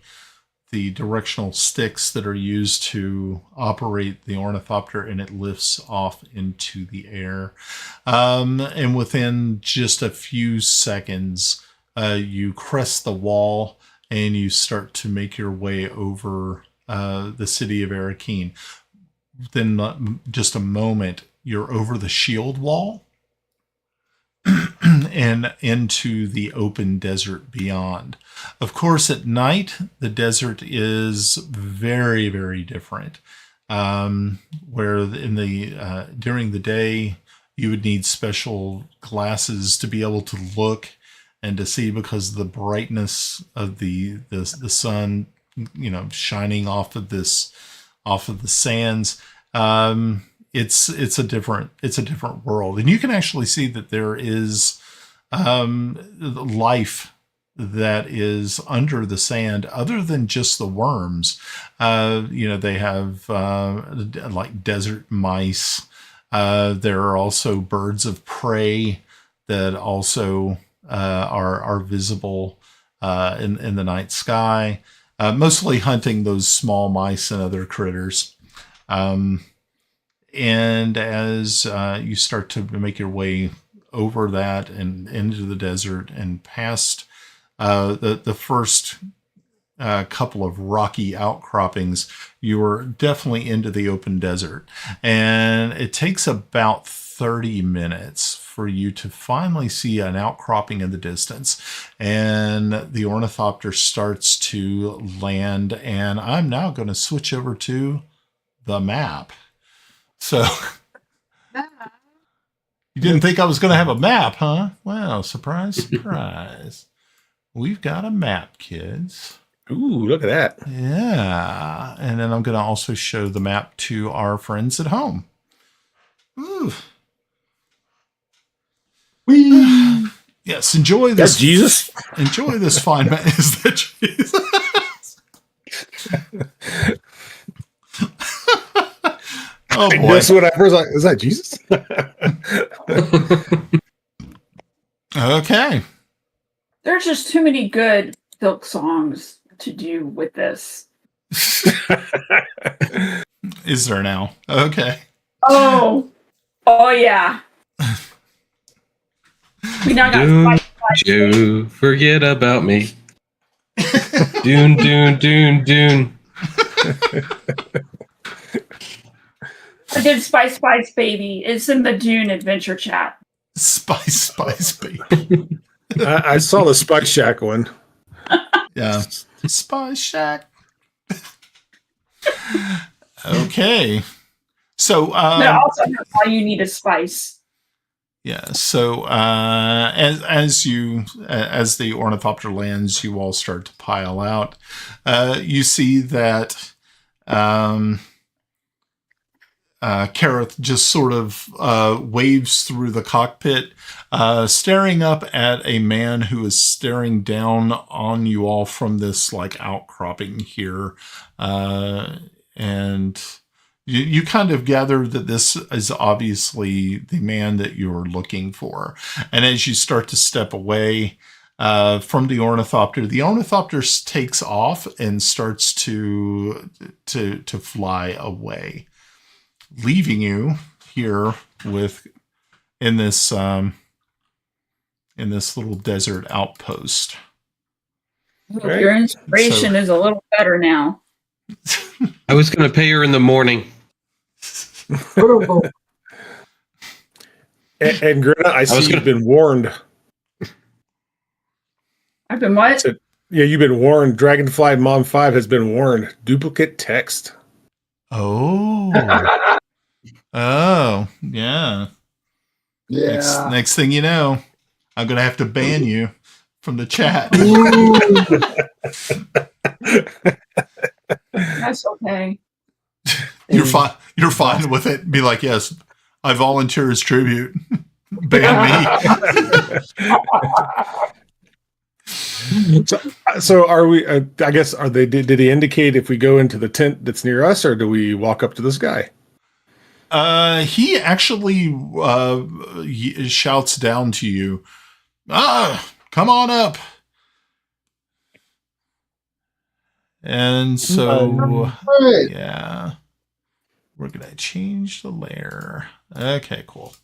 directional sticks that are used to operate the ornithopter, and it lifts off into the air. And within just a few seconds, you crest the wall and you start to make your way over the city of Arakeen. Then just a moment, you're over the shield wall and into the open desert beyond. Of course, at night, the desert is very, very different. Where during the day, you would need special glasses to be able to look and to see because of the brightness of the sun, shining off of the sands. It's a different world, and you can actually see that there is life that is under the sand other than just the worms. They have like desert mice. There are also birds of prey that also are visible in the night sky, mostly hunting those small mice and other critters. And as you start to make your way over that and into the desert and past the first couple of rocky outcroppings, you are definitely into the open desert. And it takes about 30 minutes for you to finally see an outcropping in the distance. And the ornithopter starts to land. And I'm now going to switch over to the map. So you didn't think I was going to have a map, huh? Well, surprise, surprise. We've got a map, kids. Ooh, look at that. Yeah. And then I'm going to also show the map to our friends at home. Ooh. Whee! Yes, enjoy this. That's Jesus. Enjoy this fine map. Is that Jesus? Oh boy. That's what I first like. Is that Jesus? Okay. There's just too many good folk songs to do with this. Is there now? Okay. Oh yeah. We now got Dune, spice. Joe, forget about me. Dune, Dune, Dune, Dune. I did Spice Baby. It's in the Dune adventure chat. Spice, baby. I saw the Spice Shack one. Yeah. Spice Shack. Okay. So, But also, all you need is spice. yeah. So, as the ornithopter lands, you all start to pile out. You see that Kareth just sort of waves through the cockpit, staring up at a man who is staring down on you all from this like outcropping here, and you kind of gather that this is obviously the man that you're looking for. And as you start to step away from the ornithopter takes off and starts to fly away, leaving you here in this little desert outpost. Right. Your inspiration is a little better now. I was going to pay her in the morning. And Greta, I see you've been warned. I've been what? Yeah, you've been warned. Dragonfly Mom 5 has been warned. Duplicate text. Oh. Oh, yeah. Yeah. Next thing you know, I'm going to have to ban you from the chat. That's okay. You're fine with it. Be like, yes, I volunteer as tribute. Ban me. So are we? I guess are they? Did he indicate if we go into the tent that's near us, or do we walk up to this guy? He actually shouts down to you. Come on up. And so, yeah, we're going to change the layer. Okay, cool.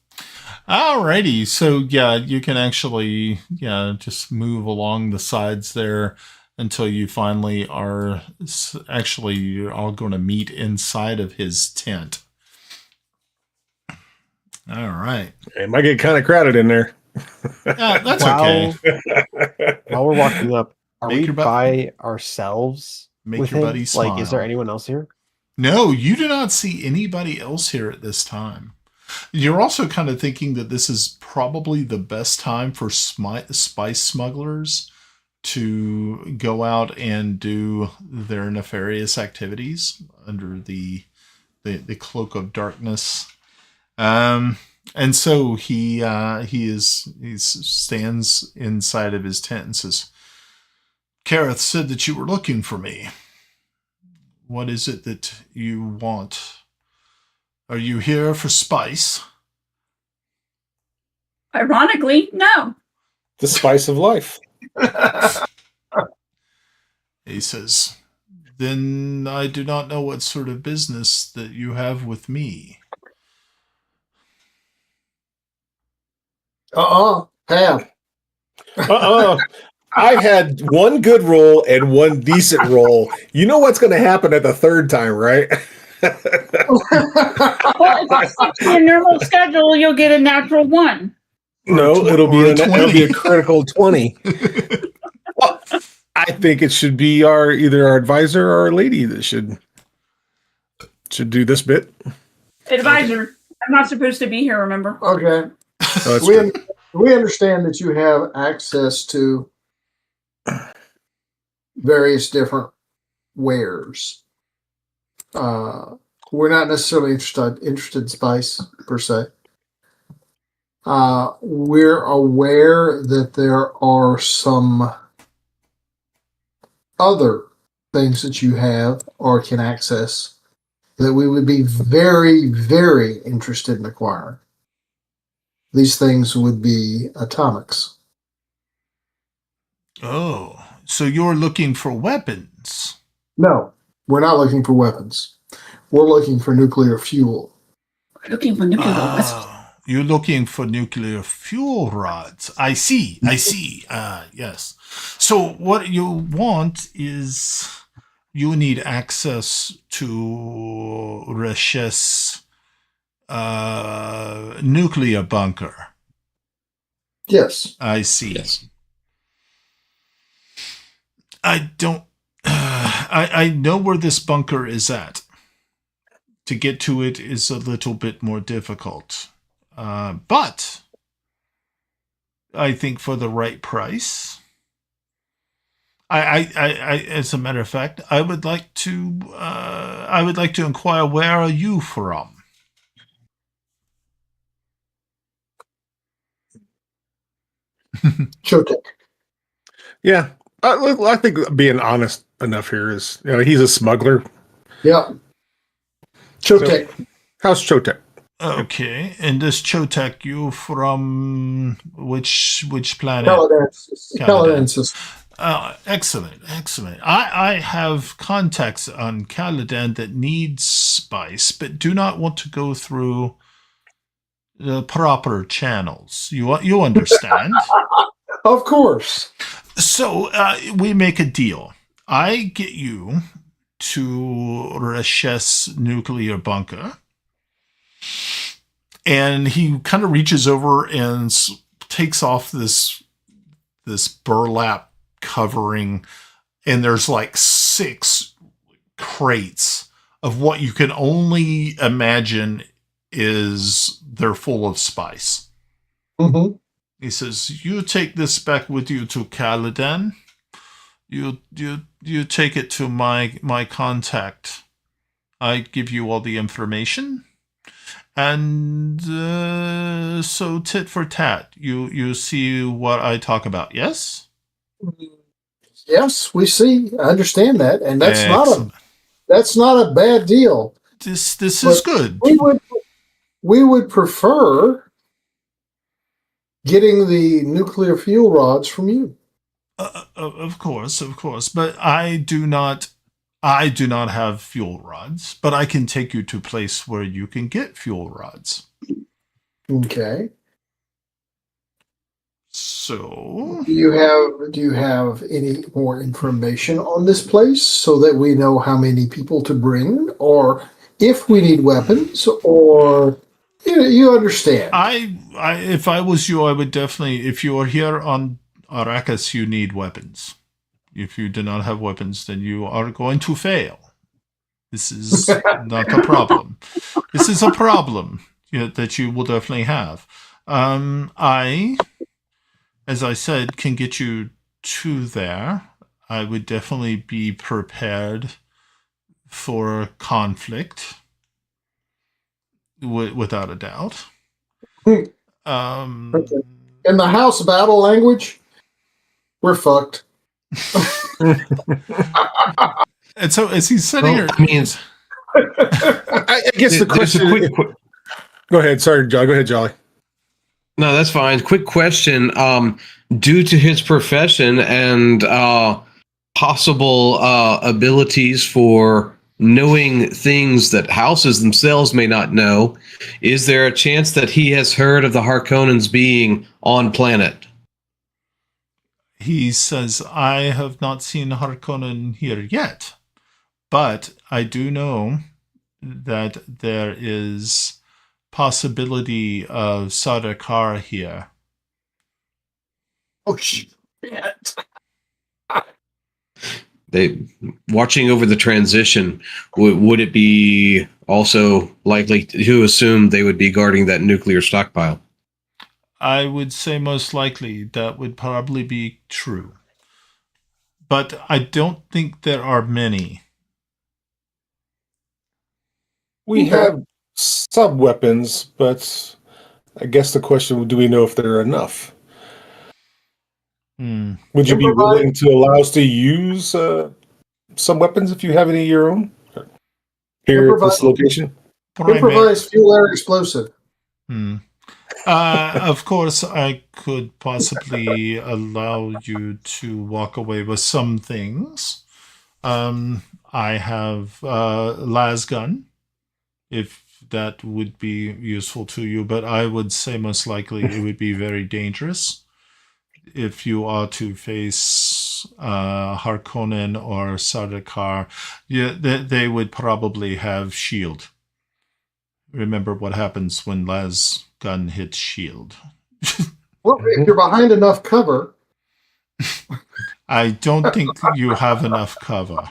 Alrighty. So, yeah, you can actually, just move along the sides there until you finally are you're all going to meet inside of his tent. All right. It might get kind of crowded in there. Yeah, that's okay. While we're walking up, are Make we your by ourselves? Make your buddy smile. Like, is there anyone else here? No, you do not see anybody else here at this time. You're also kind of thinking that this is probably the best time for spice smugglers to go out and do their nefarious activities under the cloak of darkness. And so he stands inside of his tent and says, Kareth said that you were looking for me. What is it that you want? Are you here for spice? Ironically, no. The spice of life. He says, then I do not know what sort of business that you have with me. Have. I had one good roll and one decent roll. You know what's going to happen at the third time, right? Well, if it's your normal schedule, you'll get a natural 1. No, it'll be a critical 20. Well, I think it should be either our advisor or our lady that should do this bit. Advisor, I'm not supposed to be here, remember? Okay. Oh, we understand that you have access to various different wares. We're not necessarily interested in spice per se. We're aware that there are some other things that you have or can access that we would be very, very interested in acquiring. These things would be atomics. Oh, so you're looking for weapons? No, we're not looking for weapons. We're looking for nuclear fuel. Looking for nuclear missiles. You're looking for nuclear fuel rods. I see. Yes. So what you want is you need access to Rhys' nuclear bunker. Yes. I see. Yes. I don't. I know where this bunker is at. To get to it is a little bit more difficult. But I think for the right price, I as a matter of fact, I would like to inquire, where are you from? Chotek. Yeah, I think being honest enough here is, he's a smuggler. Yeah. Chotek. How's Chotek? Okay, and this Chotek, you from which planet? Caladan system. Excellent. I have contacts on Caladan that need spice, but do not want to go through the proper channels. You understand? Of course. So we make a deal. I get you to Rhys' nuclear bunker, and he kind of reaches over and takes off this burlap covering, and there's like 6 crates of what you can only imagine is they're full of spice. Mm-hmm. He says, "You take this back with you to Caladan. You take it to my contact. I give you all the information, and so tit for tat. You see what I talk about? Yes." Yes, we see. I understand that, and that's Excellent. not a bad deal. This is good. We would prefer getting the nuclear fuel rods from you. Of course, but I do not have fuel rods, but I can take you to a place where you can get fuel rods. Okay. So, Do you have any more information on this place so that we know how many people to bring, or if we need weapons, or you understand? if I was you, I would definitely. If you are here on Arrakis, you need weapons. If you do not have weapons, then you are going to fail. This is not a problem. This is a problem that you will definitely have. As I said, can get you to there. I would definitely be prepared for conflict, without a doubt. Okay. In the house battle language, we're fucked. And so, as he's sitting here, I mean, I guess the question. Go ahead. Sorry, Jolly. Go ahead, Jolly. No, that's fine. Quick question. Due to his profession and possible abilities for knowing things that houses themselves may not know, is there a chance that he has heard of the Harkonnens being on planet? he says, "I have not seen Harkonnen here yet, but I do know that there is possibility of Sardaukar here." Oh shit! They watching over the transition. Would it be also likely to assume they would be guarding that nuclear stockpile? I would say most likely that would probably be true. But I don't think there are many. We have some weapons, but I guess the question: do we know if there are enough? Would you be willing to allow us to use some weapons if you have any of your own here at this location? Improvised fuel air explosive. Of course, I could possibly allow you to walk away with some things. I have las gun. If that would be useful to you, but I would say most likely it would be very dangerous if you are to face Harkonnen or Sardaukar. Yeah, they would probably have shield. Remember what happens when Laz gun hits shield. Well, if you're behind enough cover. I don't think you have enough cover.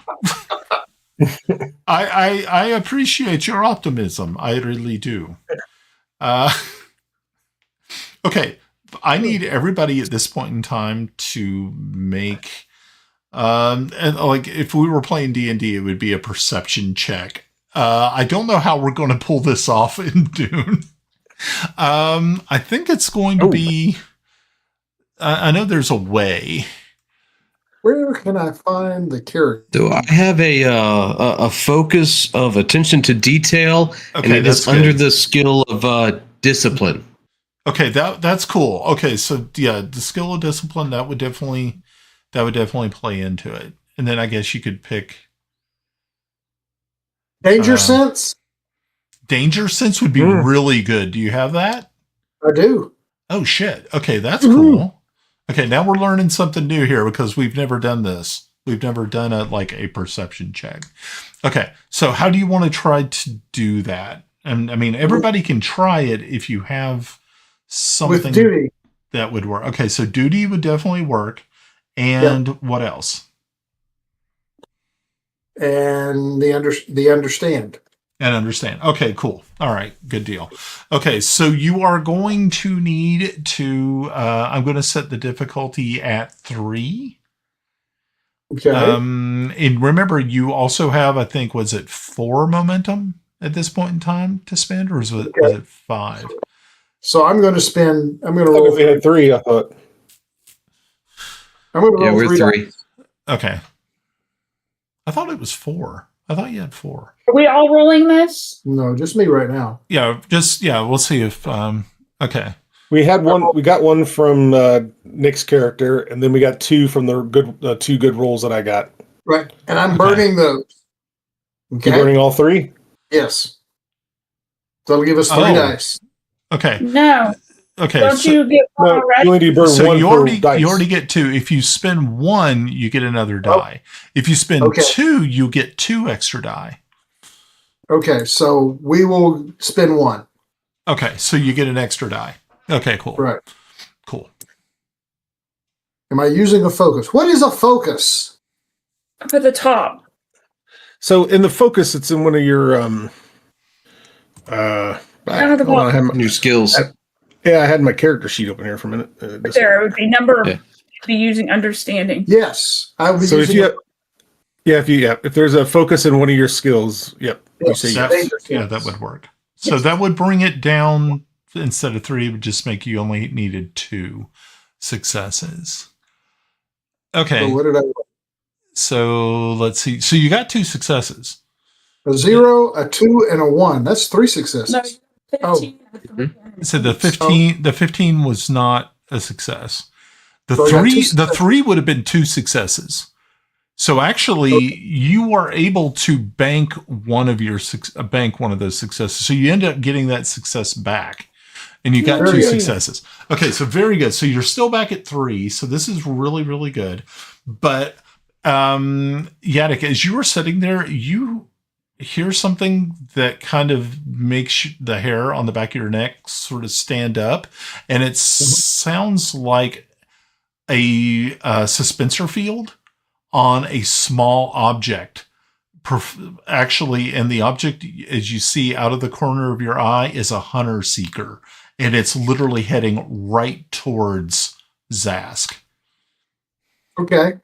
I appreciate your optimism. I really do. Okay, I need everybody at this point in time to make, and like if we were playing D&D, it would be a perception check. I don't know how we're going to pull this off in Dune. I think it's going to be. I know there's a way. Where can I find the character? So I have a focus of attention to detail, and Okay, it is that's under good. the skill of discipline. Okay, that's cool. Okay, so yeah, the skill of discipline that would definitely play into it. And then I guess you could pick Danger sense? danger sense would be really good. Do you have that? I do. Oh shit. Okay, that's cool. Okay, now we're learning something new here because we've never done this. We've never done a perception check. Okay, so how do you want to try to do that? And I mean, everybody can try it if you have something With duty. that would work. Okay, so duty would definitely work. And what else? And the understand. And understand. Okay, cool. All right, good deal. Okay, so you are going to need to. I'm going to set the difficulty at 3. Okay. And remember, you also have, I think, was it 4 momentum at this point in time to spend, or was it 5? So I'm going to spend. I'm going to I thought roll. we had 3. I thought. I'm going to roll we're 3. three. Okay. I thought it was 4. I thought you had 4. Are we all rolling this? No, just me right now. Yeah, we'll see if. Okay. We had one. We got one from Nick's character, and then we got 2 from the 2 good rolls that I got. Right, and I'm burning those. Okay. You burning all 3? Yes. That'll give us 3 dice. Okay. No. Okay. Don't you get one No, already? you only do burn So 1 you per already dice. you already get 2. If you spend 1, you get another die. If you spend 2, you get 2 extra die. Okay, so we will spend 1. Okay, so you get an extra die. Okay, cool. Right. Cool. Am I using a focus? What is a focus? Up at the top. So in the focus, it's in one of your Down at the hold on, I had my, New skills. I had my character sheet open here for a minute. Right there, it would be number. Yeah. You'd be using understanding. Yes, I will be So using. if there's a focus in one of your skills, you say yes. That would work. So that would bring it down. Instead of 3, it would just make you only needed 2 successes. Okay. So what did I? So let's see. So you got 2 successes. A 0, a 2, and a 1. That's 3 successes. No, 15. So the 15 was not a success. The So I got 2 the 3 would have been 2 successes. So actually, you are able to bank one of those successes. So you end up getting that success back, and you got 2 successes. Okay, so very good. So you're still back at 3. So this is really, really good. But Yadek, as you were sitting there, you hear something that kind of makes the hair on the back of your neck sort of stand up, and it sounds like a suspensor field on a small object. Actually, and the object, as you see out of the corner of your eye, is a hunter seeker, and it's literally heading right towards Zask. Okay.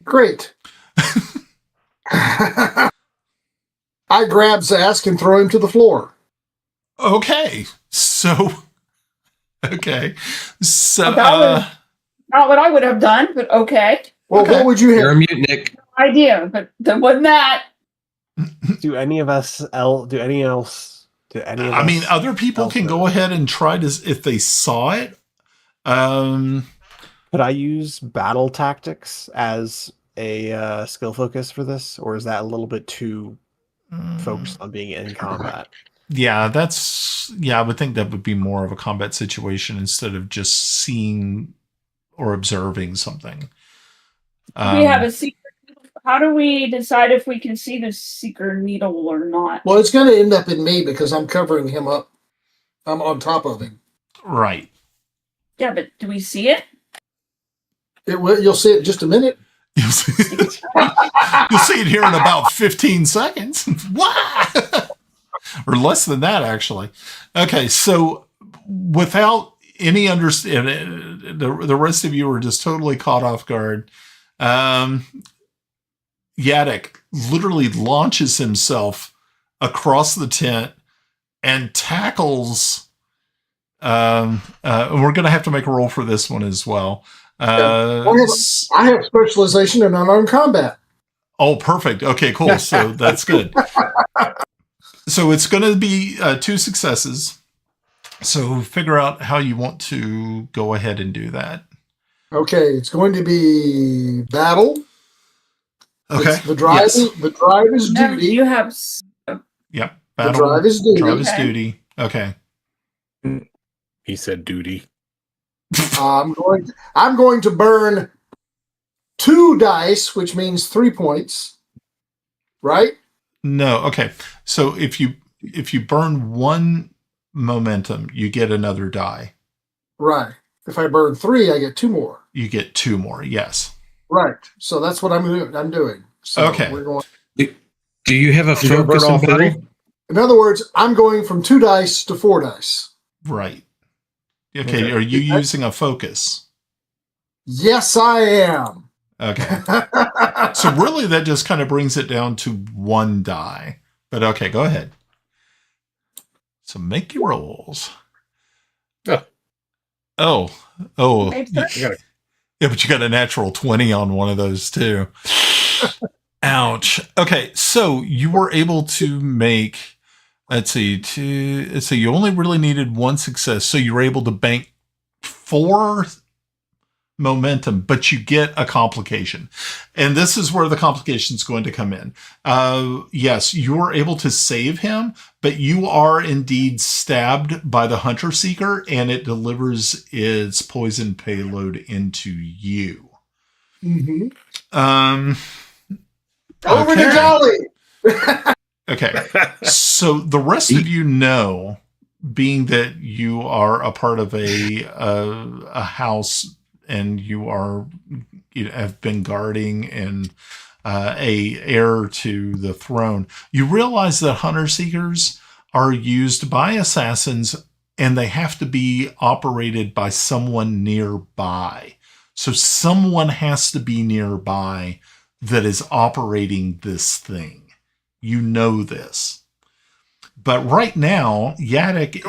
Great. I grab Zask and throw him to the floor. Okay, so okay, so Not what I would have done, but okay. Well, Okay. what would you You're have? a mute, Nick. No idea, but that wasn't that. Do any of us do any else? Do any of I us mean, other people else can know? go ahead and try to if they saw it. Could I use battle tactics as a skill focus for this, or is that a little bit too focused on being in combat? Yeah, I would think that would be more of a combat situation instead of just seeing or observing something. We have a secret. How do we decide if we can see the secret needle or not? Well, it's going to end up in me because I'm covering him up. I'm on top of him. Right. Yeah, but do we see it? You'll see it in just a minute. You'll see it here in about 15 seconds. What? Or less than that, actually. Okay, so without any understanding, the rest of you are just totally caught off guard. Yadek literally launches himself across the tent and tackles. We're going to have to make a roll for this one as well. I have specialization in unarmed combat. Oh, perfect. Okay, cool. So that's good. So it's going to be 2 successes. So figure out how you want to go ahead and do that. Okay, it's going to be battle. Okay. The drive is No, duty. you have. Yep. The drive is duty. Drive is Okay. duty. Okay. He said duty. I'm going to burn 2 dice, which means 3 points. Right? No. Okay. So if you burn 1 momentum, you get another die. Right. If I burn 3, I get 2 more. You get 2 more. Yes. Right. So that's what I'm doing. So Okay. We're going. Do you have a You gonna focus burn all in battle? 3? In other words, I'm going from 2 dice to 4 dice. Right. Okay. Okay. Are you using a focus? Yes, I am. Okay. So really, that just kind of brings it down to 1 die. But okay, go ahead. So make your rolls. Oh. Maybe Yeah, but you got a natural 20 on one of those too. Ouch. Okay, so you were able to make, so you only really needed 1 success, so you were able to bank 4 momentum, but you get a complication. And this is where the complication is going to come in. Yes, you are able to save him, but you are indeed stabbed by the Hunter Seeker, and it delivers its poison payload into you. Mm-hmm. Okay. Over the jolly. Okay. So the rest of you know, being that you are a part of a house and you have been guarding and a heir to the throne, you realize that Hunter Seekers are used by assassins and they have to be operated by someone nearby. So someone has to be nearby that is operating this thing. You know this. But right now, Yadek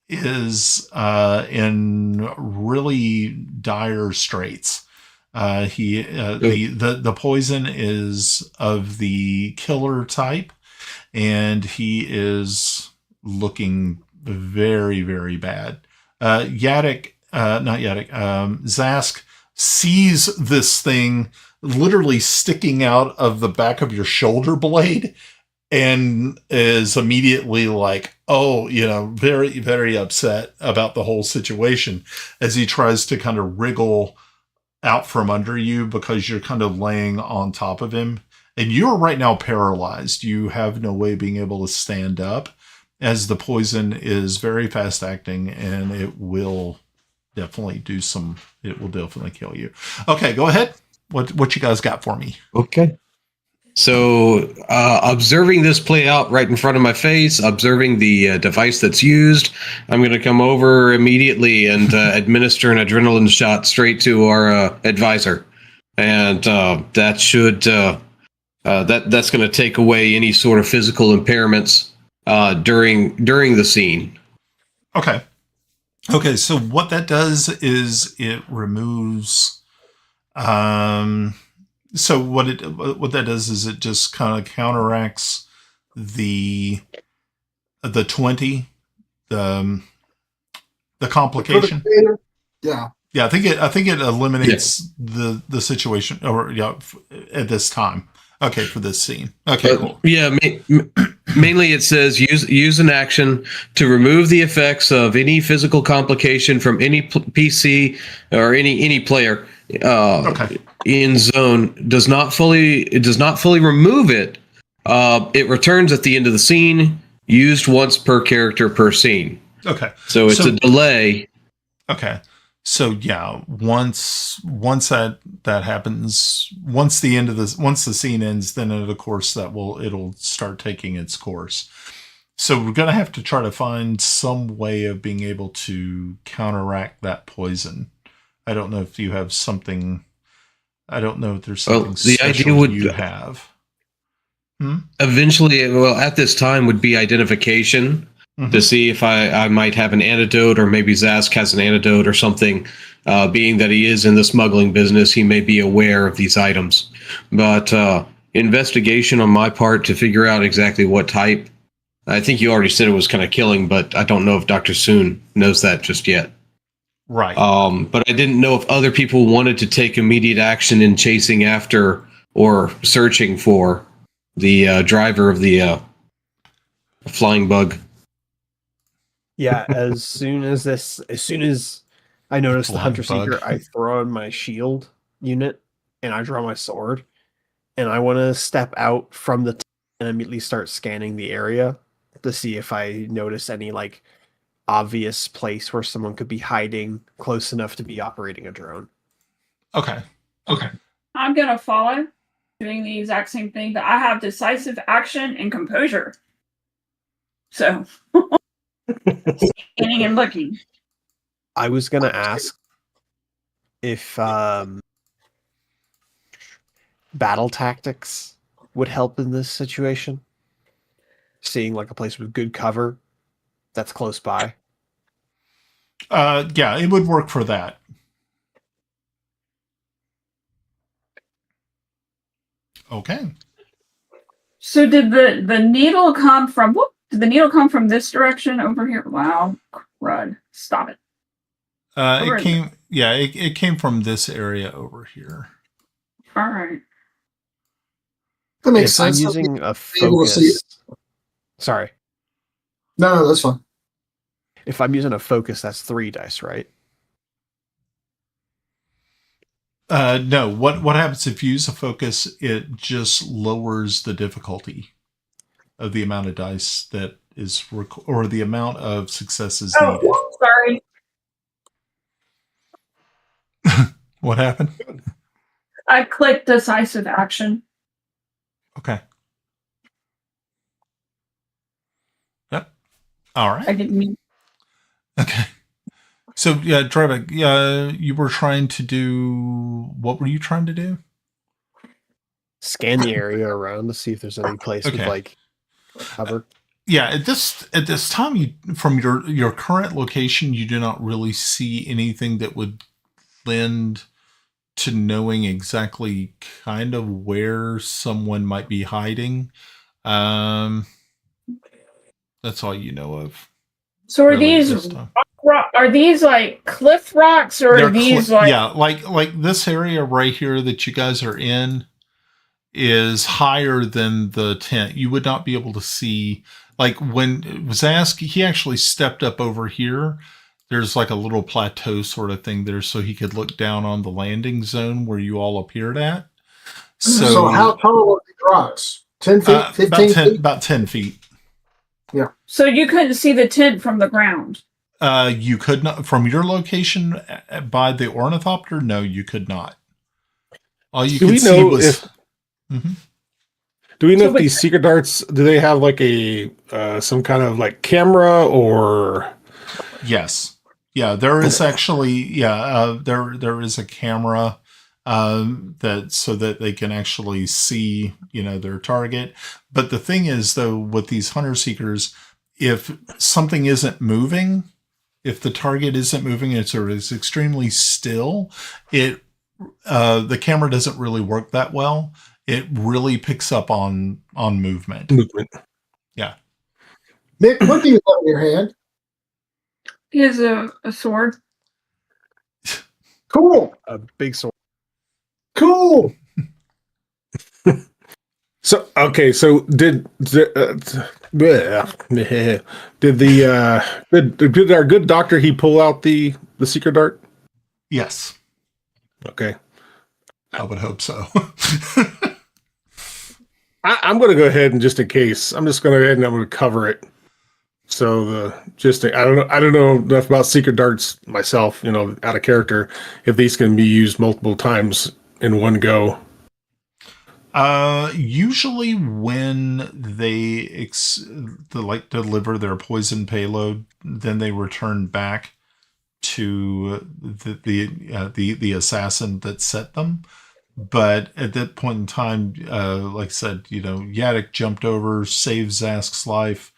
is in really dire straits. The poison is of the killer type, and he is looking very, very bad. Zask sees this thing literally sticking out of the back of your shoulder blade and is immediately like, very, very upset about the whole situation as he tries to kind of wriggle out from under you because you're kind of laying on top of him. And you're right now paralyzed. You have no way of being able to stand up as the poison is very fast acting and it will definitely kill you. Okay, go ahead. What you guys got for me? Okay. So, observing this play out right in front of my face, observing the device that's used, I'm going to come over immediately and administer an adrenaline shot straight to our advisor, and that should that's going to take away any sort of physical impairments during the scene. Okay. Okay. So what that does is it removes. So what that does is it just kind of counteracts the 20, the complication. Yeah. Yeah, I think it eliminates the situation, or at this time. Okay, for this scene. Okay, cool. Yeah, mainly it says use an action to remove the effects of any physical complication from any PC or any player in zone. It does not fully remove it. It returns at the end of the scene, used once per character per scene. Okay. So it's a delay. Okay. So yeah, once that happens, once the scene ends, then of course it'll start taking its course. So we're gonna have to try to find some way of being able to counteract that poison. I don't know if you have something. I don't know if there's something special you have. Eventually, at this time would be identification. To see if I might have an antidote, or maybe Zask has an antidote or something. Being that he is in the smuggling business, he may be aware of these items. But investigation on my part to figure out exactly what type. I think you already said it was kind of killing, but I don't know if Dr. Soon knows that just yet. Right. But I didn't know if other people wanted to take immediate action in chasing after or searching for the driver of the flying bug. Yeah, as soon as I notice the Hunter Bug. Seeker, I throw in my shield unit and I draw my sword, and I want to step out from the and immediately start scanning the area to see if I notice any like obvious place where someone could be hiding close enough to be operating a drone. Okay. I'm gonna follow, doing the exact same thing, but I have decisive action and composure. So scanning and looking. I was gonna ask if battle tactics would help in this situation. Seeing like a place with good cover that's close by. Yeah, it would work for that. Okay. So did the needle come from did the needle come from this direction over here? Wow, crud. Stop it. It came from this area over here. All right. That makes If sense. I'm using a able to see focus. Sorry. No, that's fine. If I'm using a focus, that's 3 dice, right? No. What happens if you use a focus? It just lowers the difficulty of the amount of dice that is or the amount of successes needed. Sorry. What happened? I clicked decisive action. Okay. Yep. All right. I didn't mean. Okay. So yeah, Dravek, you were trying to do. What were you trying to do? Scan the area around to see if there's any place with like cover. Yeah, at this time, from your current location, you do not really see anything that would lend to knowing exactly kind of where someone might be hiding. That's all you know of. So are these like cliff rocks, or are these like this area right here that you guys are in is higher than the tent. You would not be able to see, like when it was asked, he actually stepped up over here. There's like a little plateau sort of thing there, so he could look down on the landing zone where you all appeared at. So how tall are these rocks? 10 feet? 15 feet? About 10 feet. Yeah. So you couldn't see the tent from the ground? You could not. From your location by the ornithopter, no, you could not. All you could see was... Do we know if these secret darts, do they have like a some kind of like camera or... Yes. Yeah, there is actually, there is a camera that so that they can actually see, their target. But the thing is, though, with these hunter seekers, if something isn't moving, if the target isn't moving, it's extremely still, the camera doesn't really work that well. It really picks up on movement. Yeah. Nick, what do you have in your hand? He has a sword. Cool. a big sword. Cool. So okay, so bleh, did our good doctor he pull out the secret dart? Yes, Okay, I would hope so. I'm going to go ahead and just in case, I'm just going to go ahead and I'm going to cover it. So I don't know enough about secret darts myself, out of character. If these can be used multiple times in one go. Usually when they deliver their poison payload, then they return back to the assassin that set them. But at that point in time, like I said, Yadek jumped over, saved Zask's life,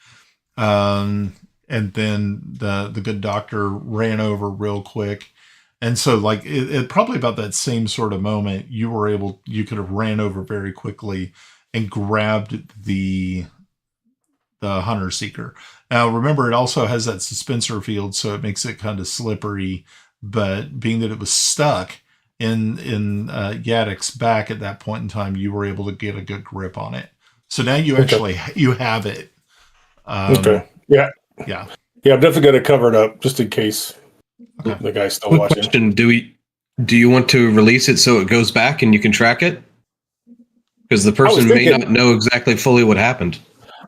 and then the good doctor ran over real quick. And so, like, it probably about that same sort of moment, you could have ran over very quickly and grabbed the hunter seeker. Now, remember, it also has that suspensor field, so it makes it kind of slippery. But being that it was stuck in Yadek's back at that point in time, you were able to get a good grip on it. So now you actually you have it. Okay. Yeah. Yeah. Yeah. I'm definitely going to cover it up just in case Okay. the guy's still Quick watching. question: Do you want to release it so it goes back and you can track it? Because the person may not know exactly fully what happened.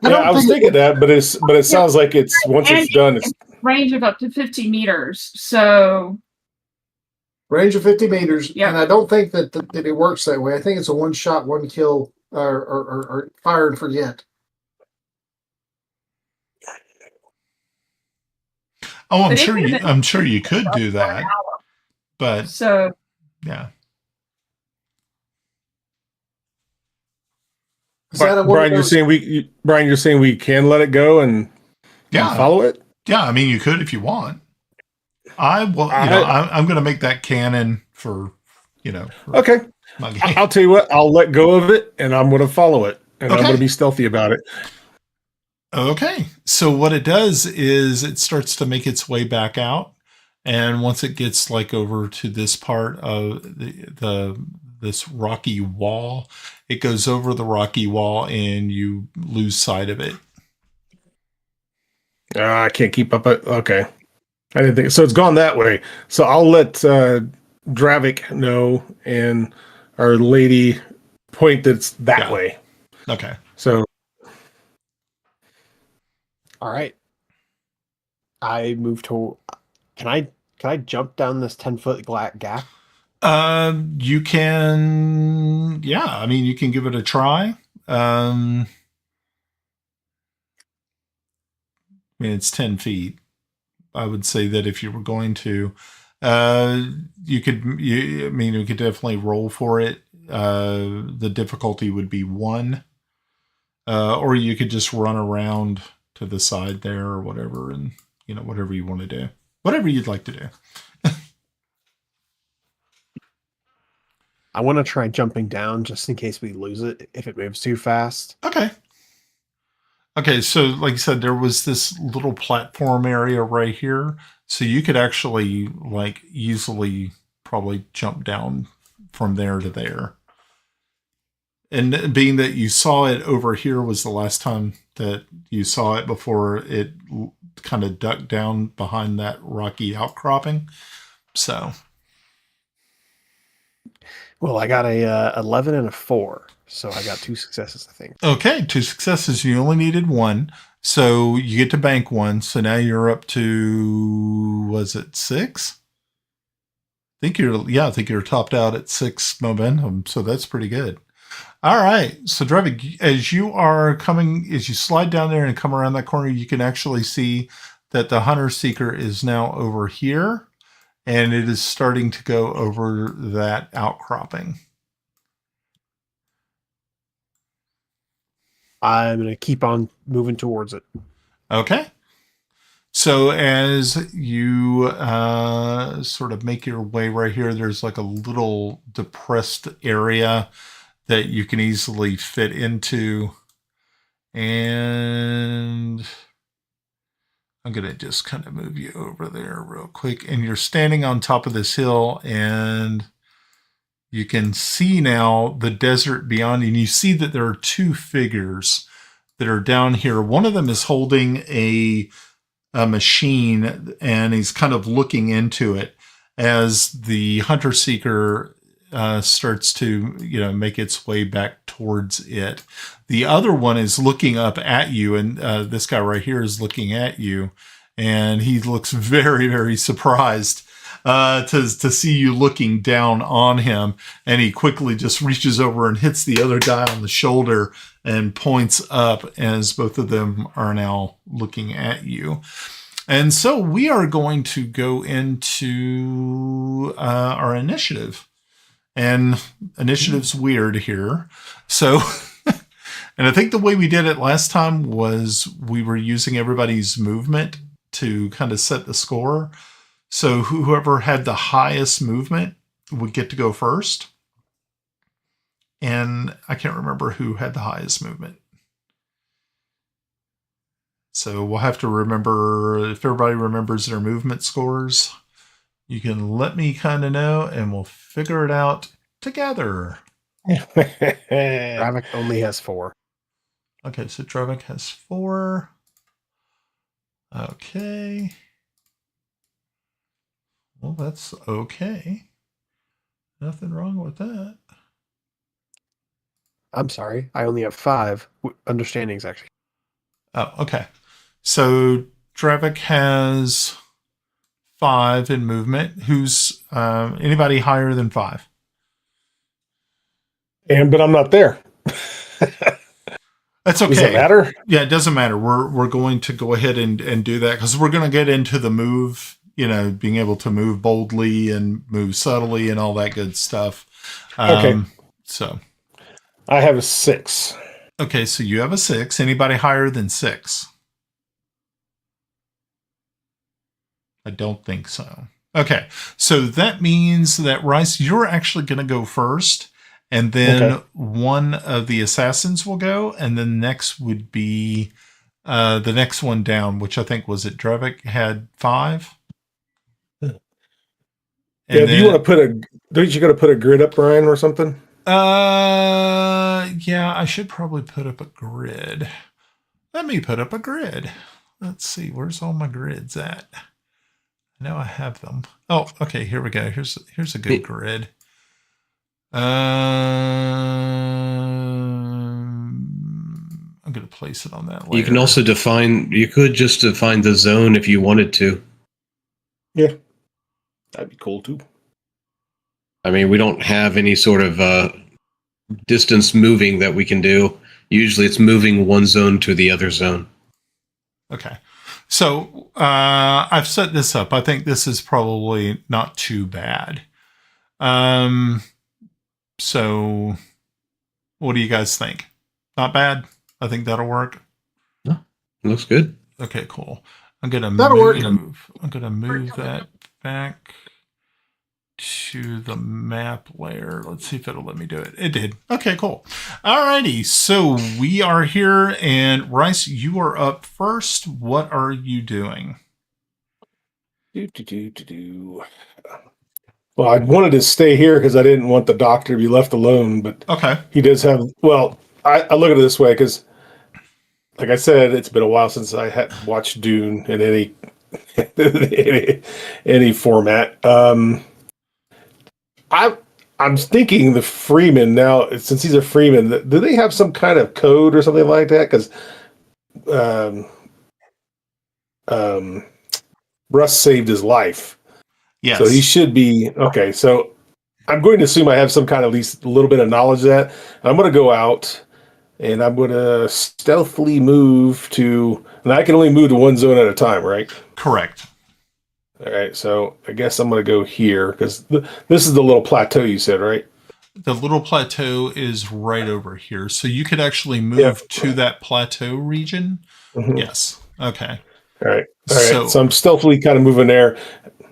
Yeah, I was thinking that, but it sounds like it's once it's done, it's range of up to 50 meters. So range of 50 meters. Yeah. And I don't think that it works that way. I think it's a one shot, one kill, or fire and forget. Oh, I'm sure you could do that. But so yeah. Brian, you're saying we can let it go and follow it? Yeah, I mean you could if you want. I will. I'm going to make that canon for Okay. my game. I'll tell you what. I'll let go of it, and I'm going to follow it, and I'm going to be stealthy about it. Okay. So what it does is it starts to make its way back out, and once it gets like over to this part of this rocky wall, it goes over the rocky wall, and you lose sight of it. I can't keep up. Okay. I didn't think so. It's gone that way. So I'll let Dravek know and our lady point that's that way. Okay. So. All right. I move to. Can I jump down this 10-foot gap? You can. Yeah. I mean, you can give it a try. I mean, it's 10 feet. I would say that if you were going to, you could definitely roll for it. The difficulty would be 1, or you could just run around to the side there or whatever, and whatever you want to do, whatever you'd like to do. I want to try jumping down just in case we lose it if it moves too fast. Okay, so like I said, there was this little platform area right here. So you could actually easily probably jump down from there to there. And being that you saw it over here was the last time that you saw it before it kind of ducked down behind that rocky outcropping. So. Well, I got a 11 and a 4. So I got 2 successes, I think. Okay, 2 successes. You only needed 1. So you get to bank 1. So now you're up to, was it 6? I think you're topped out at 6 momentum. So that's pretty good. All right. So Dravek, as you slide down there and come around that corner, you can actually see that the hunter seeker is now over here, and it is starting to go over that outcropping. I'm going to keep on moving towards it. Okay. So as you sort of make your way right here, there's like a little depressed area that you can easily fit into. And I'm going to just kind of move you over there real quick. And you're standing on top of this hill, and you can see now the desert beyond. And you see that there are two figures that are down here. One of them is holding a machine, and he's kind of looking into it as the hunter seeker starts to, make its way back towards it. The other one is looking up at you, and this guy right here is looking at you, and he looks very, very surprised to see you looking down on him. And he quickly just reaches over and hits the other guy on the shoulder and points up as both of them are now looking at you. And so we are going to go into our initiative. And initiative's weird here. So, and I think the way we did it last time was we were using everybody's movement to kind of set the score. So whoever had the highest movement would get to go first. And I can't remember who had the highest movement. So we'll have to remember, if everybody remembers their movement scores, you can let me kind of know, and we'll figure it out together. Dravek only has 4. Okay, so Dravek has 4. Okay. Well, that's okay. Nothing wrong with that. I'm sorry, I only have 5. Understandings, actually. Oh, okay. So Dravek has 5 in movement. Who's anybody higher than 5? But I'm not there. That's okay. Does it matter? Yeah, it doesn't matter. We're going to go ahead and do that because we're going to get into the move, being able to move boldly and move subtly and all that good stuff. Okay. So I have a 6. Okay, so you have a 6. Anybody higher than 6? I don't think so. Okay, so that means that, Rhys, you're actually going to go first, and then one of the assassins will go, and then next would be the next one down, which I think was it Dravek had 5. Do you want to don't you got to put a grid up, Brian, or something? Yeah, I should probably put up a grid. Let me put up a grid. Let's see, where's all my grids at? I know I have them. Oh, okay, here we go. Here's a good grid. I'm going to place it on that later. You can also you could just define the zone if you wanted to. Yeah. That'd be cool too. I mean, we don't have any sort of distance moving that we can do. Usually it's moving one zone to the other zone. Okay. So I've set this up. I think this is probably not too bad. So what do you guys think? Not bad? I think that'll work. No, looks good. Okay, cool. I'm gonna That'll move. I'm gonna move that back to the map layer. Let's see if it'll let me do it. It did. Okay, cool. Alrighty, so we are here, and Rhys, you are up first. What are you doing? Well, I wanted to stay here because I didn't want the doctor to be left alone, but Okay. he does have. Well, I look at it this way because, like I said, it's been a while since I had watched Dune in any format. I'm thinking the Freeman now, since he's a Freeman, do they have some kind of code or something like that? Because Russ saved his life. Yes. So he should be okay. So I'm going to assume I have some kind of at least a little bit of knowledge of that. I'm going to go out and I'm going to stealthily move to, and I can only move to one zone at a time, right? Correct. All right. So I guess I'm going to go here because this is the little plateau you said, right? The little plateau is right over here. So you could actually move to that plateau region. Mm-hmm. Yes. Okay. All right. So I'm stealthily kind of moving there.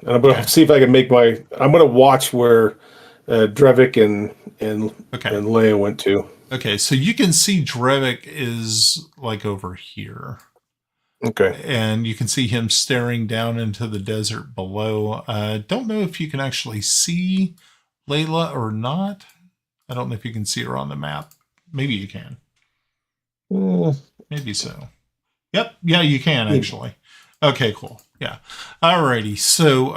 And I'm going to see if I can I'm going to watch where Dravek and Layla went to. Okay, so you can see Dravek is like over here. Okay. And you can see him staring down into the desert below. Don't know if you can actually see Layla or not. I don't know if you can see her on the map. Maybe you can. Maybe so. Yep. Yeah, you can actually. Okay, cool. Yeah. Alrighty. So,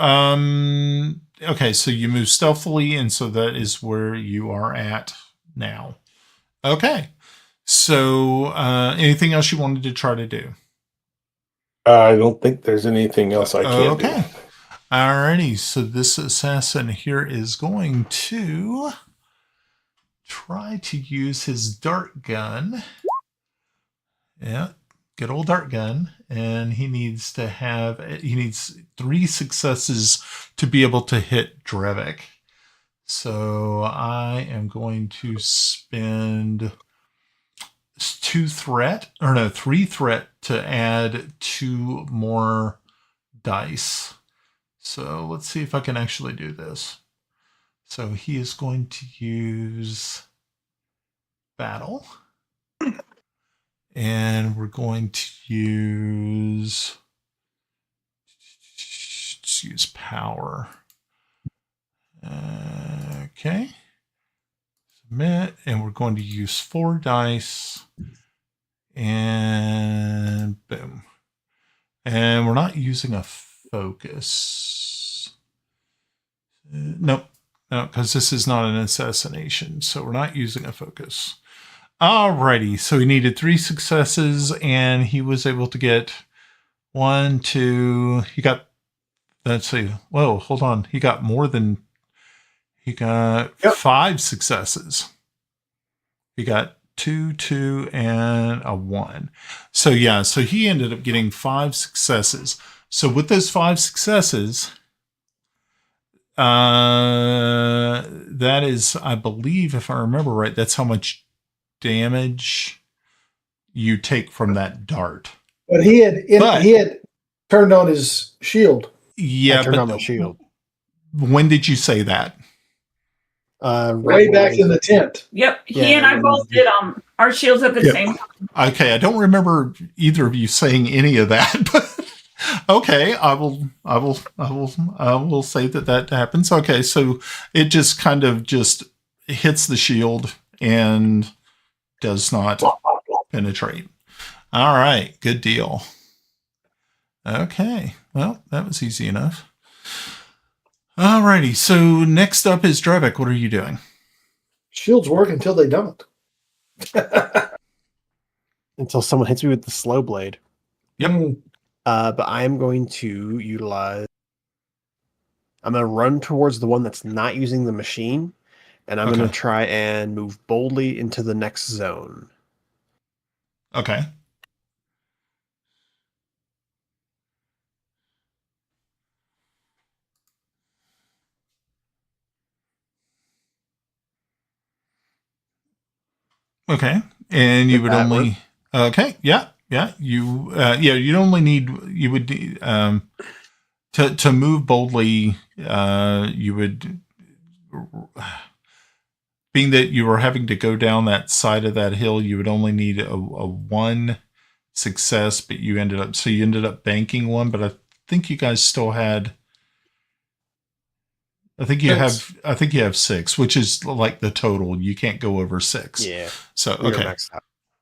okay, so you move stealthily, and so that is where you are at now. Okay. So, anything else you wanted to try to do? I don't think there's anything else I can do. Okay. Alrighty. So this assassin here is going to try to use his dart gun. Yeah, good old dart gun. And he needs 3 successes to be able to hit Dravek. So I am going to spend 3 threat to add 2 more dice. So let's see if I can actually do this. So he is going to use battle. And we're going to use power. Okay. Submit. And we're going to use 4 dice. And boom. And we're not using a focus. Nope. No, because this is not an assassination. So we're not using a focus. Alrighty. So he needed 3 successes and he was able to get 1, 2. He got, let's see. Whoa, hold on. He got 5 successes. He got 2, 2, and a 1. So yeah, so he ended up getting 5 successes. So with those 5 successes, that is, I believe, if I remember right, that's how much damage you take from that dart. But he had turned on his shield. Yeah, I turned on my shield. When did you say that? Way back in the tent. Yep, he and I both did our shields at the same time. Okay, I don't remember either of you saying any of that, but okay, I will say that happens. Okay, so it just kind of just hits the shield and does not penetrate. All right, good deal. Okay, well, that was easy enough. Alrighty, so next up is Dravek. What are you doing? Shields work until they don't. Until someone hits me with the slow blade. Yep. But I am going to utilize. I'm going to run towards the one that's not using the machine, and I'm going to try and move boldly into the next zone. Okay. Okay, and you would only you'd only need to move boldly. You would, being that you were having to go down that side of that hill, you would only need a 1 success, but you ended up banking 1. But I think you guys still had. I think you have 6, which is like the total. You can't go over 6. Yeah. So okay.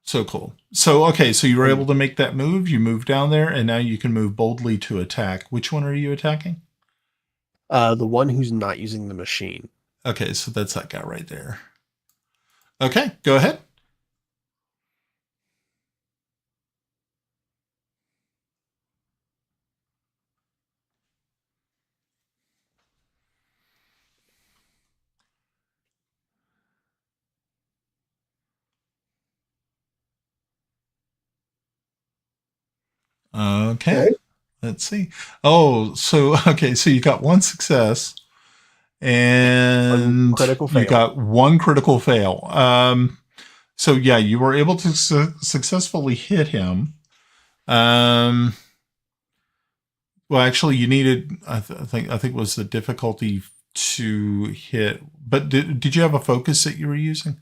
So cool. So okay, so you were able to make that move. You moved down there, and now you can move boldly to attack. Which one are you attacking? The one who's not using the machine. Okay, so that's that guy right there. Okay, go ahead. Okay. Let's see. Oh, so you got 1 success and you got 1 critical fail. So yeah, you were able to successfully hit him. Well, actually, you needed. I think it was the difficulty to hit. But did you have a focus that you were using?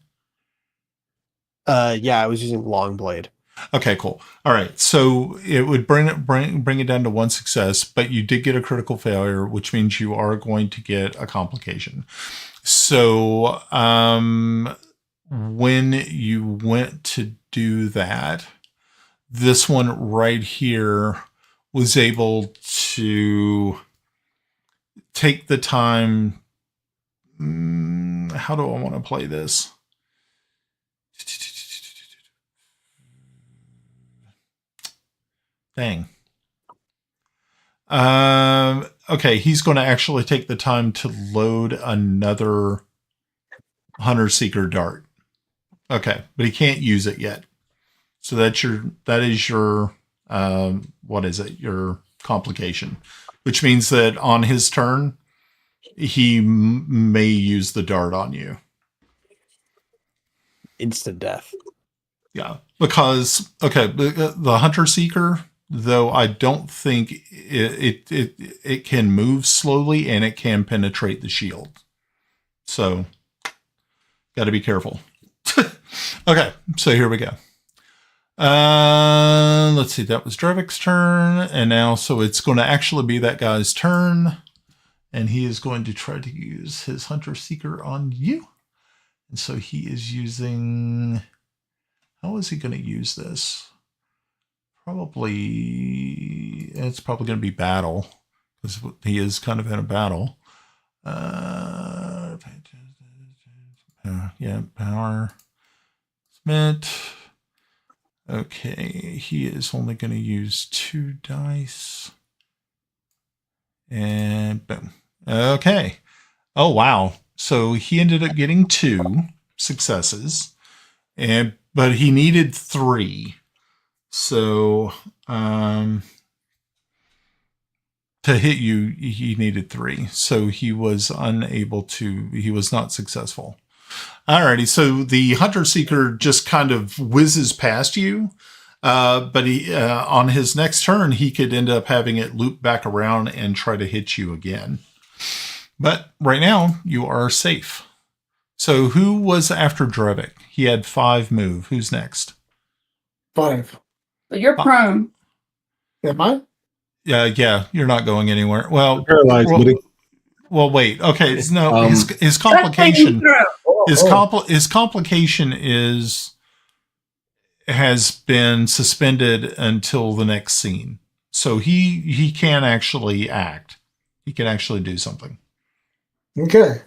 Yeah, I was using long blade. Okay, cool. All right, so it would bring it down to one success, but you did get a critical failure, which means you are going to get a complication. So when you went to do that, this one right here was able to take the time. How do I want to play this? Dang. Okay, he's going to actually take the time to load another Hunter Seeker dart. Okay, but he can't use it yet. So that is your what is it? Your complication, which means that on his turn, he may use the dart on you. Instant death. Yeah, because the Hunter Seeker, though I don't think it can move slowly and it can penetrate the shield. So got to be careful. Okay, so here we go. Let's see, that was Dravek's turn, and now so it's going to actually be that guy's turn, and he is going to try to use his Hunter Seeker on you. And so he is using. How is he going to use this? It's probably going to be battle, because he is kind of in a battle. Yeah, power. Smith. Okay, he is only going to use 2 dice. And boom. Okay. Oh, wow. So he ended up getting 2 successes, but he needed 3. So to hit you, he needed 3. So he was he was not successful. Alrighty, so the Hunter Seeker just kind of whizzes past you, but he on his next turn, he could end up having it loop back around and try to hit you again. But right now, you are safe. So who was after Dravek? He had 5 move. Who's next? 5. But you're prone. Am I? Yeah, you're not going anywhere. Well, Paralyzed, buddy. well, wait. Okay, no, his complication. His complication has been suspended until the next scene, so he can actually act. He can actually do something. Okay.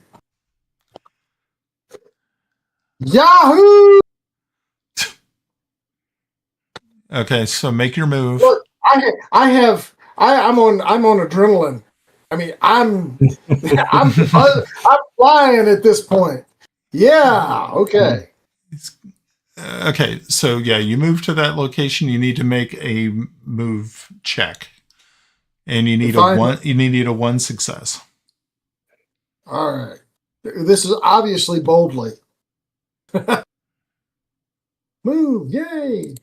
Yahoo! Okay, so make your move. Look, I'm on adrenaline. I mean, I'm flying at this point. Yeah. Okay. Okay, so yeah, you move to that location. You need to make a move check, and you need You need a 1 success. All right. This is obviously boldly. Move! Yay!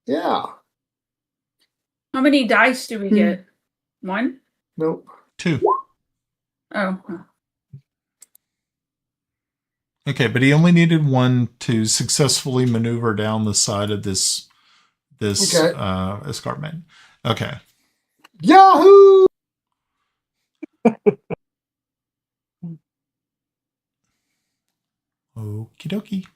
Yeah. How many dice do we get? 1? Nope. 2. Oh. Okay, but he only needed 1 to successfully maneuver down the side of this escarpment. Okay. Yahoo! Okie dokie.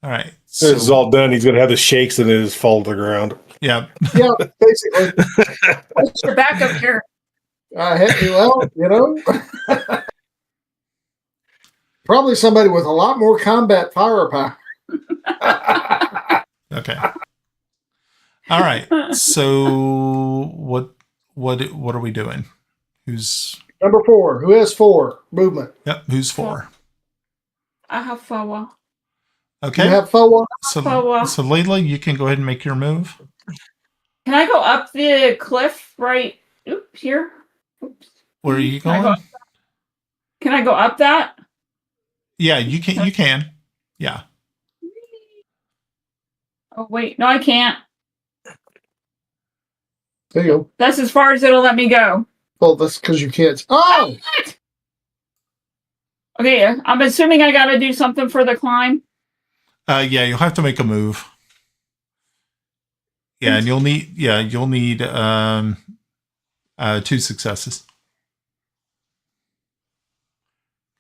All right. So this is all done. He's going to have the shakes and his fall to the ground. Yeah. Yeah, basically. What's your backup here? Probably somebody with a lot more combat firepower. Okay. All right. So what are we doing? Who's Number 4? Who has 4 movement? Yep. Who's 4? I have 4. Okay. You have 4. So Layla, you can go ahead and make your move. Can I go up the cliff right here? Oops. Where are you going? Can I go up that? Yeah, you can. You can. Yeah. Oh wait, no, I can't. There you go. That's as far as it'll let me go. Well, that's because you can't. Oh! Okay, I'm assuming I gotta do something for the climb. Yeah, you'll have to make a move. Yeah, and you'll need 2 successes.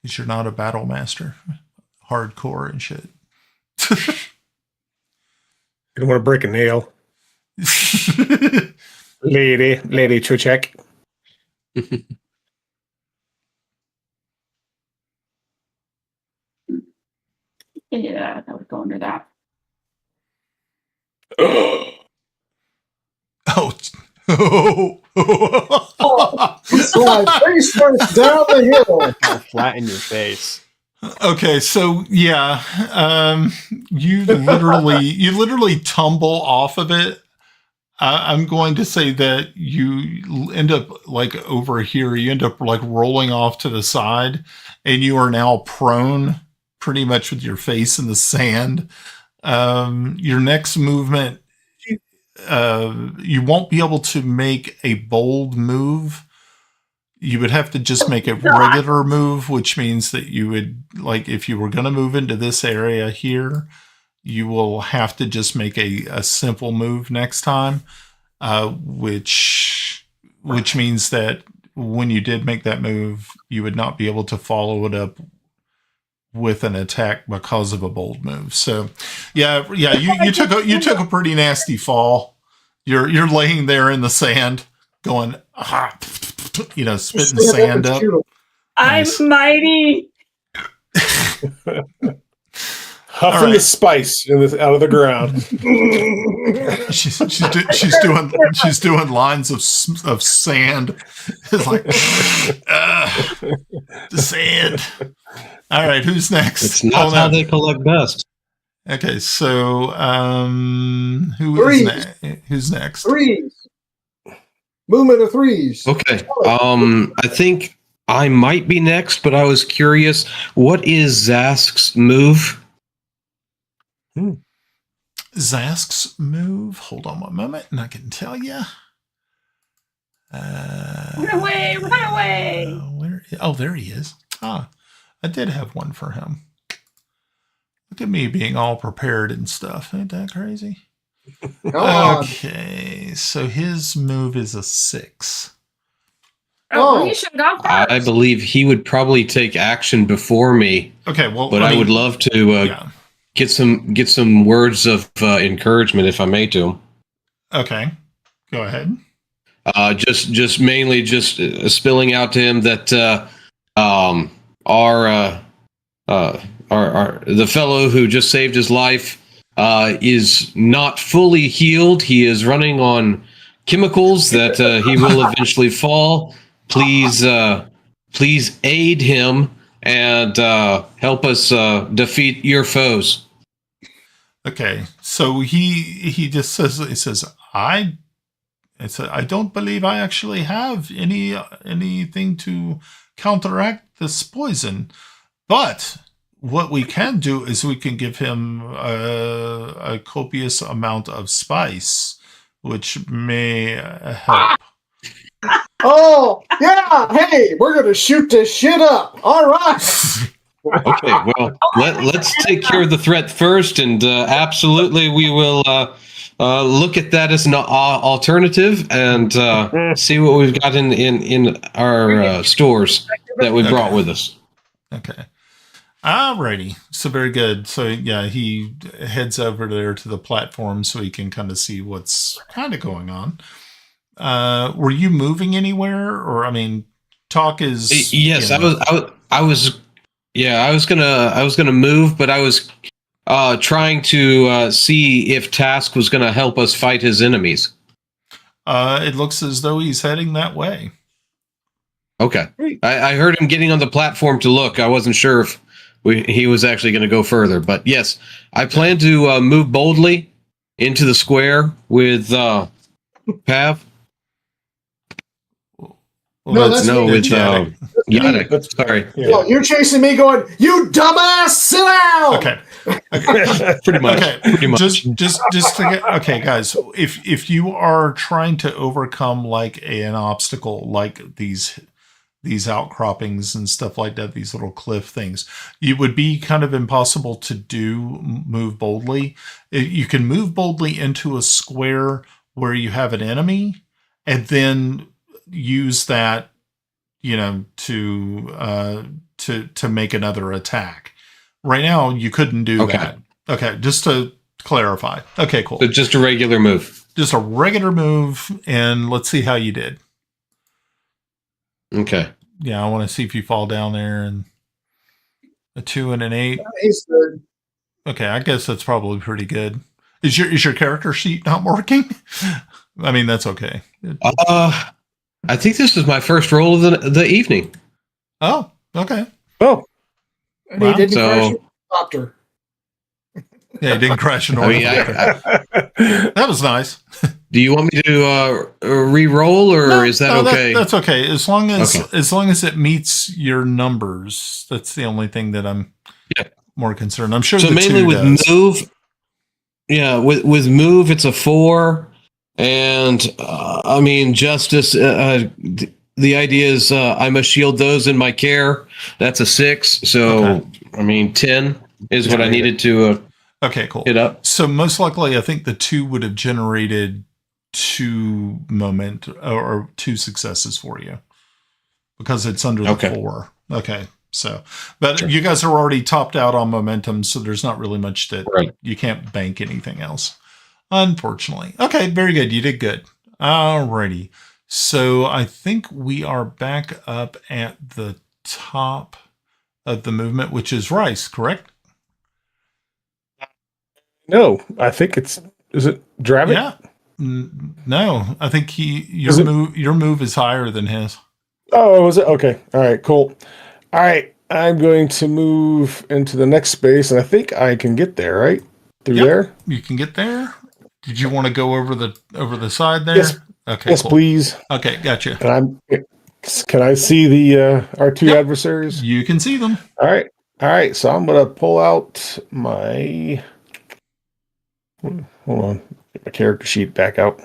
Because you're not a battle master. Hardcore and shit. You don't want to break a nail. Lady Chotek. Yeah, that would go under that. Oh. Slide face first down the hill. Flat in your face. Okay, so yeah, you literally tumble off of it. I'm going to say that you end up like over here. You end up like rolling off to the side, and you are now prone, pretty much with your face in the sand. Your next movement, you won't be able to make a bold move. You would have to just make a regular move, which means that you would, like, if you were going to move into this area here, you will have to just make a simple move next time, which means that when you did make that move, you would not be able to follow it up with an attack because of a bold move. So, yeah, you took a pretty nasty fall. You're laying there in the sand, going, spitting sand up. I'm Nice. mighty. Huffing the spice out of the ground. she's doing lines of sand. It's like the sand. All right, who's next? It's not how they collect dust. Okay, so who's next? Threes. Movement of threes. Okay. I think I might be next, but I was curious. What is Zask's move? Zask's move. Hold on one moment, and I can tell you. Run away! Run away! There he is. I did have one for him. Look at me being all prepared and stuff. Ain't that crazy? Okay, so his move is a 6. Oh, he should go first. I believe he would probably take action before me. Okay, well, but I would love to get some words of encouragement, if I may, to him. Okay, go ahead. Just mainly spilling out to him that the fellow who just saved his life is not fully healed. He is running on chemicals that he will eventually fall. Please aid him and help us defeat your foes. Okay, so he just says, I don't believe I actually have anything to counteract this poison, but what we can do is we can give him a copious amount of spice, which may help. Oh, yeah. Hey, we're going to shoot this shit up. All right. Okay, well, let's take care of the threat first, and absolutely we will look at that as an alternative and see what we've got in our stores that we brought with us. Okay. Alrighty. So very good. So yeah, he heads over there to the platform so he can kind of see what's kind of going on. Were you moving anywhere, or talk is? Yes, I was gonna move, but I was trying to see if Task was gonna help us fight his enemies. It looks as though he's heading that way. Okay, I heard him getting on the platform to look. I wasn't sure if he was actually going to go further, but yes, I plan to move boldly into the square with Pav. With Yadek. That's Sorry. Yeah. Well, you're chasing me going, you dumbass, sit down! Okay. Pretty much. Okay. Pretty much. Just to get, okay, guys. If you are trying to overcome like an obstacle, like these outcroppings and stuff like that, these little cliff things, it would be kind of impossible to move boldly. You can move boldly into a square where you have an enemy, and then use that, to make another attack. Right now, you couldn't do that. Okay, just to clarify. Okay, cool. So just a regular move. Just a regular move, and let's see how you did. Okay. Yeah, I want to see if you fall down there, and a 2 and an 8. He's good. Okay, I guess that's probably pretty good. Is your character sheet not working? I mean, that's okay. I think this is my first roll of the evening. Oh, okay. Oh, And he Wow. didn't crash So- your helicopter. Yeah, he didn't crash into I mean, That was nice. do you want me to re-roll, or is that okay? That's okay. As long as Okay. it meets your numbers, that's the only thing that I'm Yeah. more concerned. I'm sure So the mainly 2 with does. move, yeah, with move, it's a 4, and I mean justice. The idea is I must shield those in my care. That's a 6. So Okay. I mean 10 is what I needed to Okay, cool. hit up. So most likely, I think the 2 would have generated 2 or 2 successes for you, because it's under the Okay. 4. Okay. So, but Sure. you guys are already topped out on momentum, so there's not really much that Right. you can't bank anything else, unfortunately. Okay, very good. You did good. Alrighty. So I think we are back up at the top of the movement, which is Rhys, correct? no, I think is it Dravek? Yeah. No, I think Is it- your move is higher than his. Oh, was it? Okay. All right, cool. All right, I'm going to move into the next space, and I think I can get there, right? Through Yep. there? You can get there. Did you want to go over the side there? Yes. Okay. Yes, cool. please. Okay, gotcha. And can I see the our 2 Yep. adversaries? You can see them. All right. So I'm gonna pull out my. Hold on, get my character sheet back out.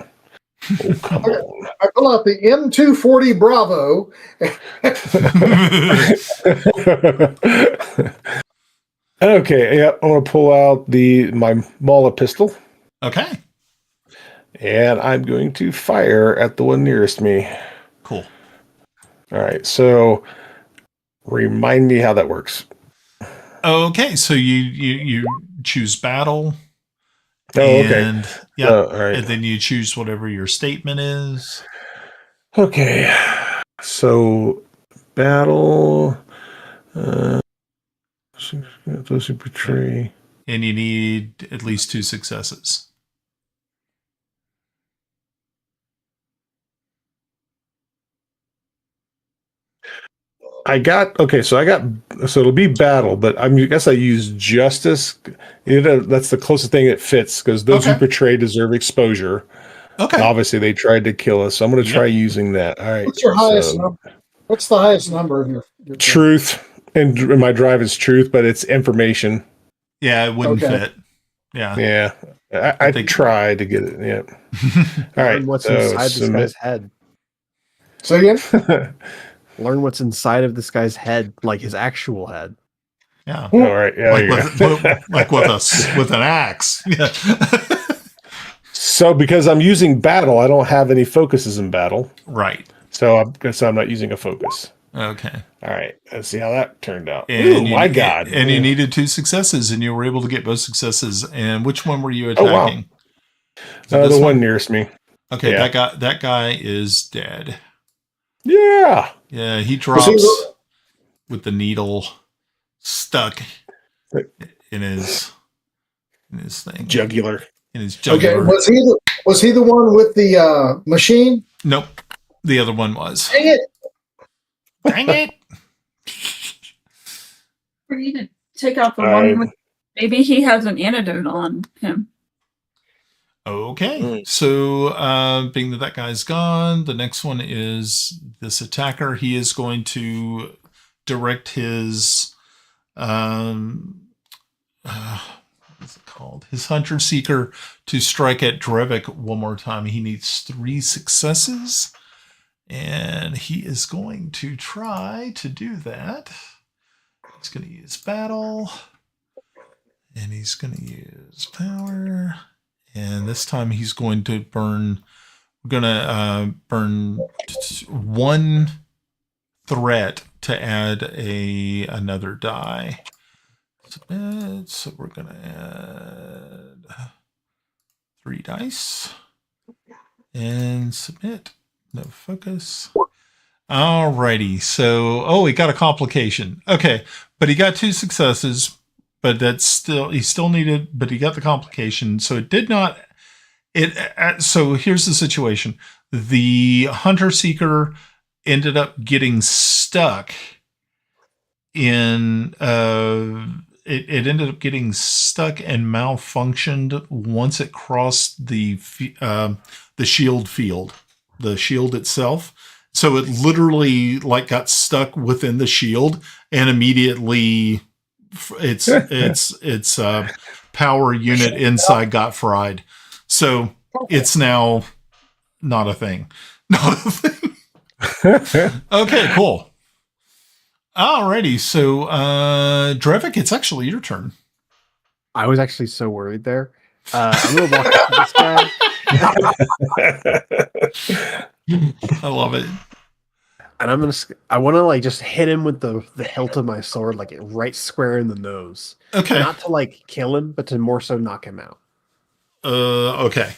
Oh, come on. I pull out the M240 Bravo. Okay, yeah, I'm gonna pull out my Mala pistol, Okay. and I'm going to fire at the one nearest me. Cool. All right, so remind me how that works. Okay, so you choose battle. Oh, okay. And yeah, All right. and then you choose whatever your statement is. Okay, so battle. Those who betray. And you need at least 2 successes. So it'll be battle, but I guess I use justice. That's the closest thing it fits, because those who Okay. betray deserve exposure. Okay. Obviously, they tried to kill us, so I'm going to try using that. All right. What's your highest so number? What's the highest number of your truth, and my drive is truth, but it's information. Yeah, it wouldn't Okay. fit. Yeah. Yeah, I think- tried to get it. Yeah. All right. Learn what's so inside this submit. guy's head. Say again? Learn what's inside of this guy's head, like his actual head. Yeah. All right. Yeah. Like there you with, go. like with an axe. Yeah. So because I'm using battle, I don't have any focuses in battle. Right. So I'm not using a focus. Okay. All right. Let's see how that turned out. And Oh you- my God. And you needed 2 successes, and you were able to get both successes. And which one were you Oh, wow. attacking? Is it the this one nearest me. Okay, yeah. that guy is dead. Yeah. Yeah, he Was he drops the- with the needle stuck in his thing. Jugular. In his Okay, jugular. was he the one with the machine? Nope. The other one was. Dang it! Dang it. We need to take out the I- one with. Maybe he has an antidote on him. Okay. So, being that guy's gone, the next one is this attacker. He is going to direct his, what's it called? His Hunter Seeker to strike at Dravek one more time. He needs 3 successes. And he is going to try to do that. He's going to use battle. And he's going to use power. And this time he's going to burn. We're going to burn 1 threat to add another die. Submit. So we're going to add 3 dice. And submit. No focus. Alrighty. So, he got a complication. Okay, but he got 2 successes, but he still needed, but he got the complication. So it did not. So here's the situation: the Hunter Seeker ended up getting stuck in. It ended up getting stuck and malfunctioned once it crossed the shield field. The shield itself. So it literally got stuck within the shield and immediately its power unit inside got fried. So it's now not a thing. Not a thing. Okay, cool. Alrighty. So Dravek, it's actually your turn. I was actually so worried there. I'm gonna walk up to this guy. I love it. And I want to just hit him with the hilt of my sword, right square in the nose. Okay. Not to kill him, but to more so knock him out. Okay.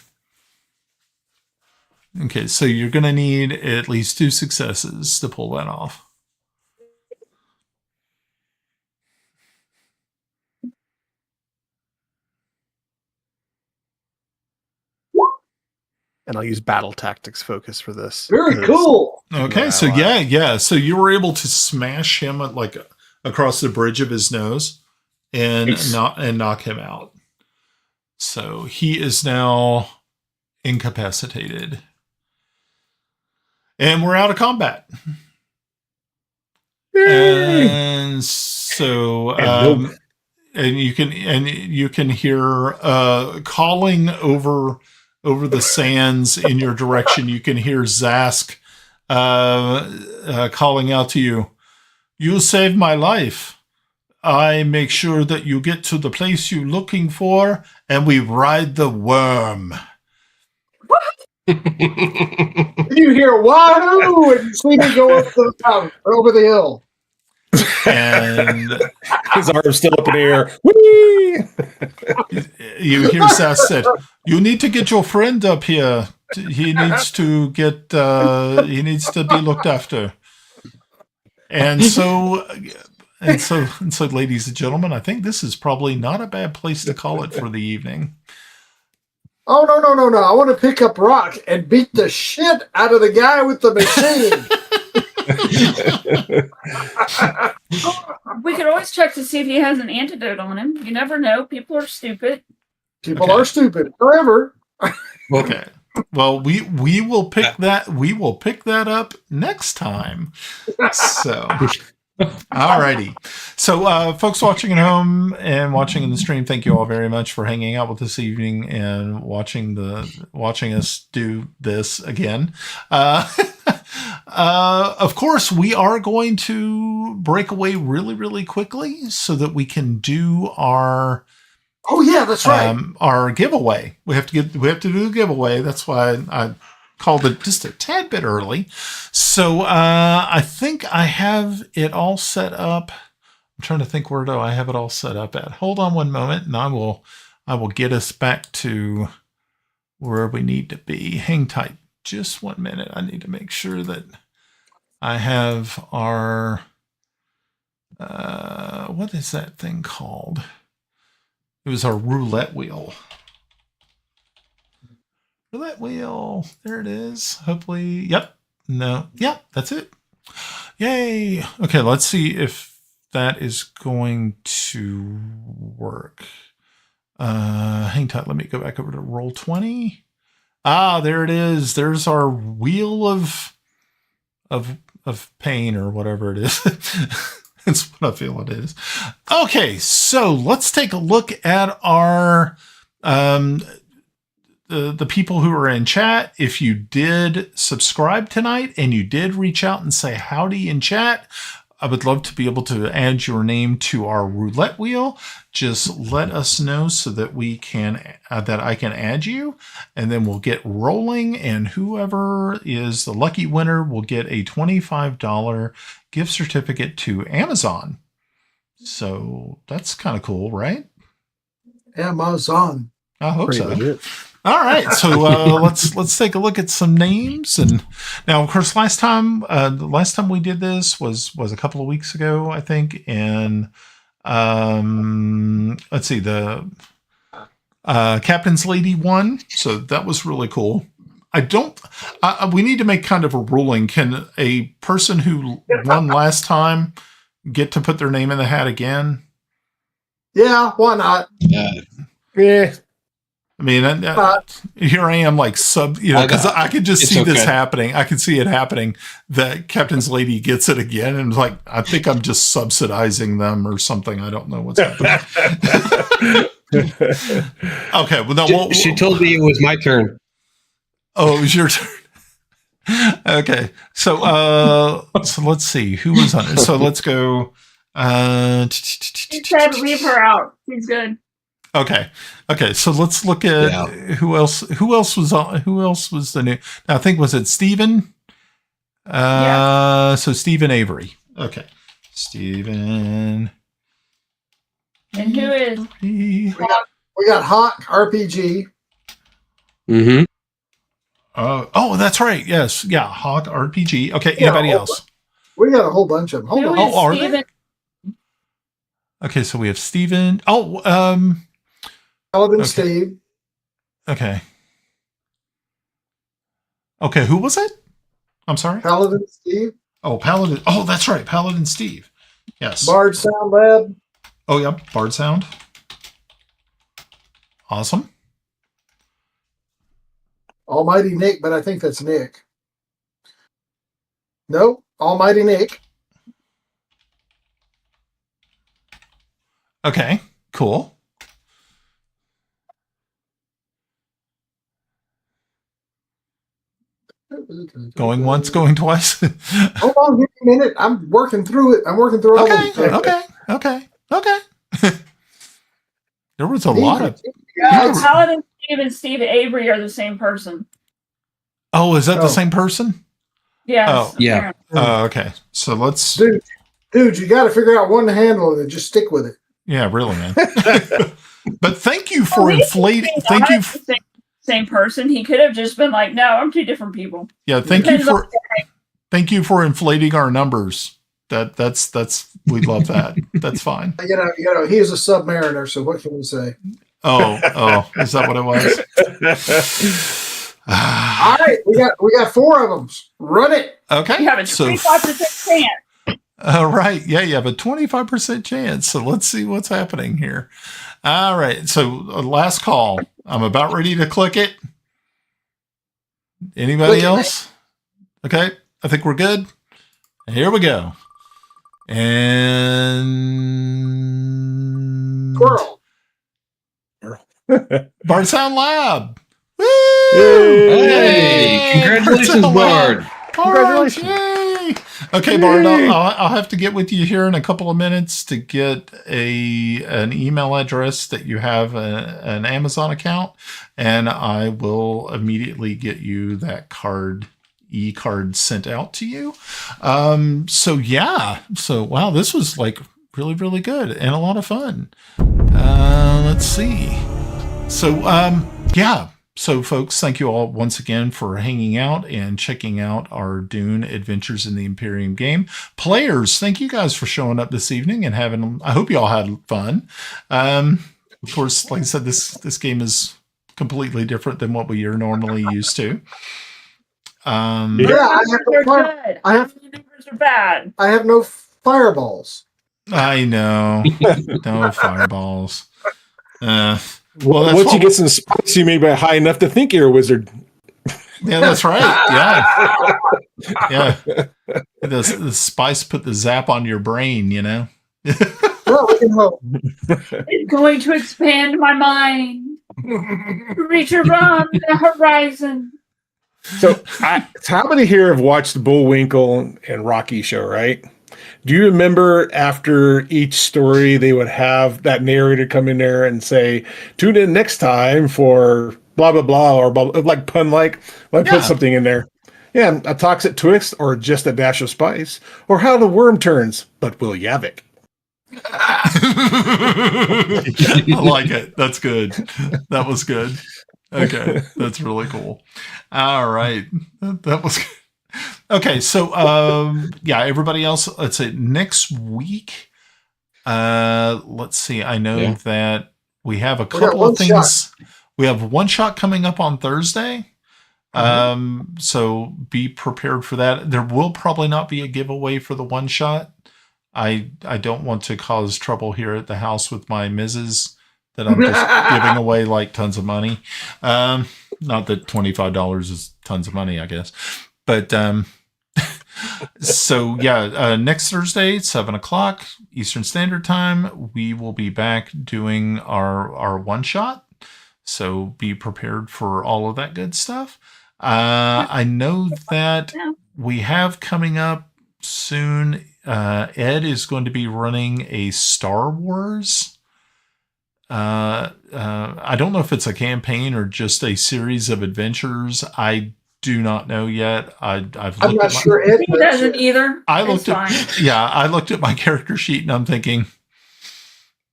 Okay, so you're gonna need at least 2 successes to pull that off. And I'll use battle tactics focus for this. Very cool. Okay, so yeah. So you were able to smash him across the bridge of his nose and knock him out. So he is now incapacitated. And we're out of combat. Yay! And so and you can hear calling over the sands in your direction. You can hear Zask calling out to you. You saved my life. I make sure that you get to the place you're looking for, and we ride the worm. You hear wahoo, and you see me go up the mountain, over the hill. And his arm's still up in the air. Whee! You hear Zask said, "You need to get your friend up here. He needs to get. He needs to be looked after." And so, ladies and gentlemen, I think this is probably not a bad place to call it for the evening. Oh, no. I want to pick up Rock and beat the shit out of the guy with the machine. We could always check to see if he has an antidote on him. You never know. People are stupid. People are stupid. However. Okay. Well, we will pick that. We will pick that up next time. So, alrighty. So, folks watching at home and watching in the stream, thank you all very much for hanging out with us this evening and watching us do this again. Of course, we are going to break away really, really quickly so that we can do our. Oh yeah, that's right. Our giveaway. We have to do the giveaway. That's why I called it just a tad bit early. So I think I have it all set up. I'm trying to think, where do I have it all set up at? Hold on one moment, and I will get us back to where we need to be. Hang tight just 1 minute. I need to make sure that I have our what is that thing called? It was our roulette wheel. Roulette wheel. There it is. Hopefully. Yep. No. Yep. That's it. Yay. Okay. Let's see if that is going to work. Hang tight. Let me go back over to roll 20. Ah, there it is. There's our wheel of pain or whatever it is. That's what I feel it is. Okay, so let's take a look at our the people who are in chat. If you did subscribe tonight and you did reach out and say howdy in chat, I would love to be able to add your name to our roulette wheel. Just let us know so that we can that I can add you, and then we'll get rolling. And whoever is the lucky winner will get a $25 gift certificate to Amazon. So that's kind of cool, right? Amazon. I hope Pretty so. legit. All right, so let's take a look at some names. And now, of course, the last time we did this was a couple of weeks ago, I think. And let's see, the Captain's Lady won, so that was really cool. We need to make kind of a ruling. Can a person who won last time get to put their name in the hat again? Yeah, why not? Yeah. I mean, here I am, like because I could just see this happening. I could see it happening that Captain's Lady gets it again, and like I think I'm just subsidizing them or something. I don't know what's happening. Okay, well, no, She told me it was my turn. Oh, it was your turn. Okay, so let's see who was on it. So let's go. She said leave her out. She's good. Okay. So let's look at who else was on. Who else was the new? I think was it Stephen? So Stephen Avery. Okay, Stephen. And who is? We got Hawk RPG. Mm-hmm. Oh, that's right. Yes, yeah, Hawk RPG. Okay, anybody else? We got a whole bunch of them. Hold on. Are they? Okay, so we have Stephen. Paladin okay. Steve. Okay, who was it? I'm sorry? Paladin Steve. Oh, Paladin. Oh, that's right. Paladin Steve. Yes. Bard Sound Lab. Oh, yeah. Bard Sound. Awesome. Almighty Nick, but I think that's Nick. No, Almighty Nick. Okay, cool. Going once, going twice. Hold on, give me a minute. I'm working through it. I'm working through all of it. Okay. There was a lot of. Paladin Steve and Steve Avery are the same person. Oh, is that the same person? Yes. Oh, yeah. Oh, okay. So let's. Dude, you got to figure out one to handle it and just stick with it. Yeah, really, man. But thank you for inflating. Thank you. Same person. He could have just been like, "No, I'm two different people." Yeah, thank you for inflating our numbers. That's we love that. That's fine. You know, he is a submariner, so what can we say? Oh, is that what it was? All right, we got 4 of them. Run it. Okay. You have a 25% chance. All right. Yeah, you have a 25% chance. So let's see what's happening here. All right. So last call. I'm about ready to click it. Anybody else? Okay. I think we're good. Here we go. And Squirrel. Bard Sound Lab. Woo! Hey, congratulations, Bard. Congratulations. Yay! Okay, Bard, I'll have to get with you here in a couple of minutes to get an email address that you have an Amazon account, and I will immediately get you that e-card sent out to you. So wow, this was like really, really good and a lot of fun. Let's see. So folks, thank you all once again for hanging out and checking out our Dune Adventures in the Imperium game. Players, thank you guys for showing up this evening and I hope you all had fun. Of course, like I said, this game is completely different than what we are normally used to. Yeah, I have numbers are bad. I have no fireballs. I know. No fireballs. Well, that's Once what you get some spice, you may be high enough to think you're a wizard. Yeah, that's right. Yeah. The spice put the zap on your brain, you know? Well, we can hope. It's going to expand my mind. Reach around the horizon. So how many here have watched Bullwinkle and Rocky show, right? Do you remember after each story they would have that narrator come in there and say, tune in next time for blah, blah, blah, or blah, like pun like put something in there. Yeah, a toxic twist or just a dash of spice or how the worm turns, but will Yadek. I like it. That's good. That was good. Okay. That's really cool. All right. That was good. Okay, so everybody else, let's say next week. Let's see. I know that we have a couple of things. We have one shot coming up on Thursday. So be prepared for that. There will probably not be a giveaway for the one shot. I don't want to cause trouble here at the house with my missus that I'm just giving away like tons of money. Not that $25 is tons of money, I guess. But so next Thursday, 7:00 Eastern Standard Time, we will be back doing our one shot. So be prepared for all of that good stuff. I know that we have coming up soon. Ed is going to be running a Star Wars. I don't know if it's a campaign or just a series of adventures. I do not know yet. I'm not sure. Ed doesn't either. I looked at my character sheet and I'm thinking,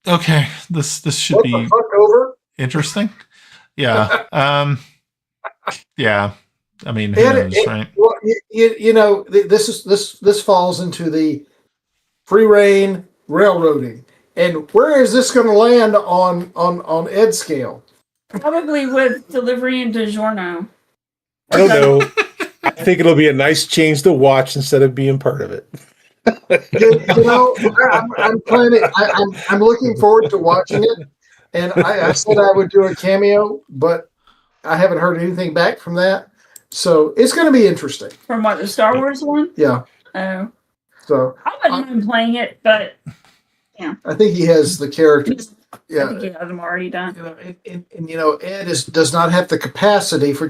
okay, this should be interesting. Yeah. Yeah. I mean, who knows, right? Well, you know, this falls into the free reign railroading. And where is this going to land on Ed's scale? Probably with delivery and DiGiorno. I don't know. I think it'll be a nice change to watch instead of being part of it. You know, I'm planning. I'm looking forward to watching it. And I said I would do a cameo, but I haven't heard anything back from that. So it's going to be interesting. From what, the Star Wars one? Yeah. Oh. So I wouldn't mind playing it, but yeah. I think he has the characters. Yeah. I think he has them already done. And you know, Ed does not have the capacity for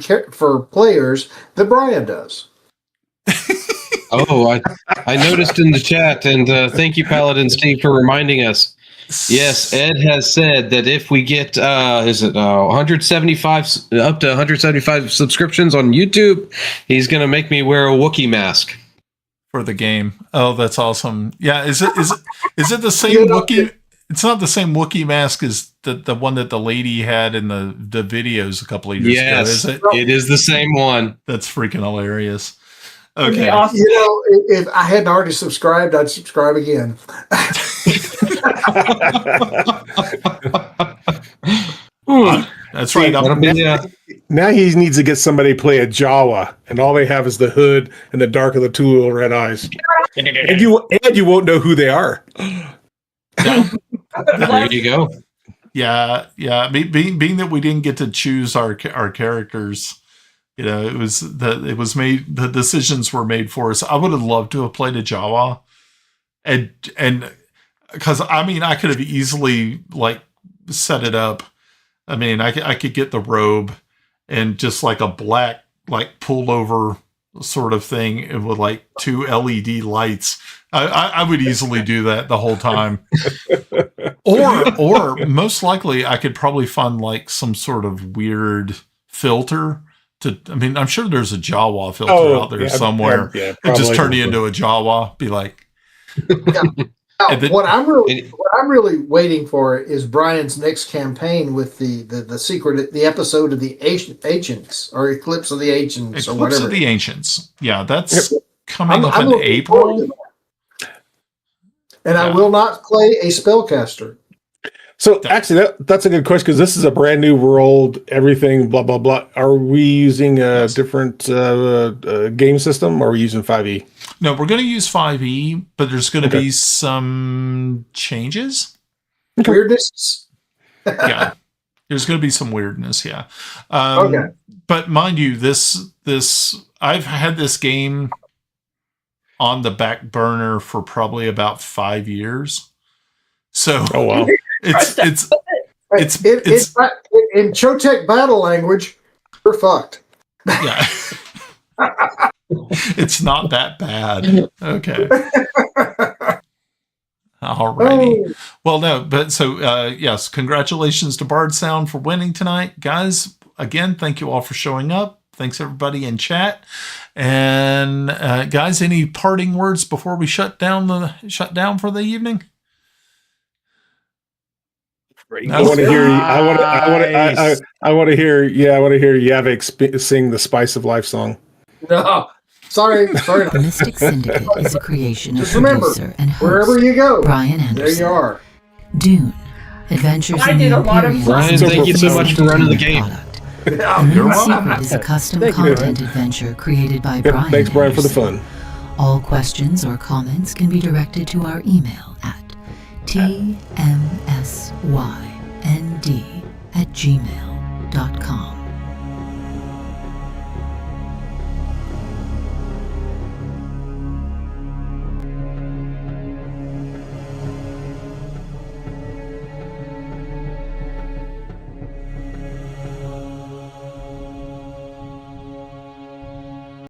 players that Brian does. Oh, I noticed in the chat, and thank you, Paladin Steve, for reminding us. Yes, Ed has said that if we get 175 up to 175 subscriptions on YouTube, he's going to make me wear a Wookiee mask for the game. Oh, that's awesome! Yeah, is it the same Wookiee? It's not the same Wookiee mask as the one that the lady had in the videos a couple of years ago, is it? It is the same one. That's freaking hilarious. Okay. Awesome. You know, if I hadn't already subscribed, I'd subscribe again. That's right. Now he needs to get somebody to play a Jawa, and all they have is the hood and the dark of the two little red eyes. and you won't know who they are. There you go. Yeah. Being that we didn't get to choose our characters, you know, the decisions were made for us. I would have loved to have played a Jawa, and because I could have easily like set it up. I mean, I could get the robe and just like a black like pullover sort of thing, and with like 2 LED lights. I would easily do that the whole time. Or most likely I could probably find like some sort of weird filter I'm sure there's a Jawa filter out there somewhere. And just turn you into a Jawa. Be like, what I'm really waiting for is Brian's next campaign with the secret, the episode of the Ancients or Eclipse of the Ancients or whatever. Eclipse of the Ancients. Yeah, that's coming up in April. And I will not play a spellcaster. So actually, that's a good question because this is a brand new world. Everything, blah blah blah. Are we using a different game system, or are we using 5e? No, we're going to use 5e, but there's going to be some changes. Weirdness. Yeah. There's going to be some weirdness, yeah. Okay. But mind you, this I've had this game on the back burner for probably about 5 years. So Oh wow. it's in Chotek battle language, we're fucked. yeah. It's not that bad. Okay. Alrighty. Oh, Well, no, but so yes, congratulations to Bard Sound for winning tonight, guys. Again, thank you all for showing up. Thanks everybody in chat. And guys, any parting words before we shut down for the evening? I want to hear. I want to hear. Yeah, I want to hear Yadek sing the "Spice of Life" song. no. Sorry. The Mystic Syndicate is a creation of Just remember, producer and host wherever you go, Brian there Anderson. you are. Dune, Adventures I in did the a lot of Imperium. Brian, is a thank you so much for running the game. product. Yeah, The you're Moon welcome. Secret is a custom Thank you, content adventure created by Yep, Brian thanks, Brian, for the Anderson. fun. All questions or comments can be directed to our email at tmsynd@gmail.com.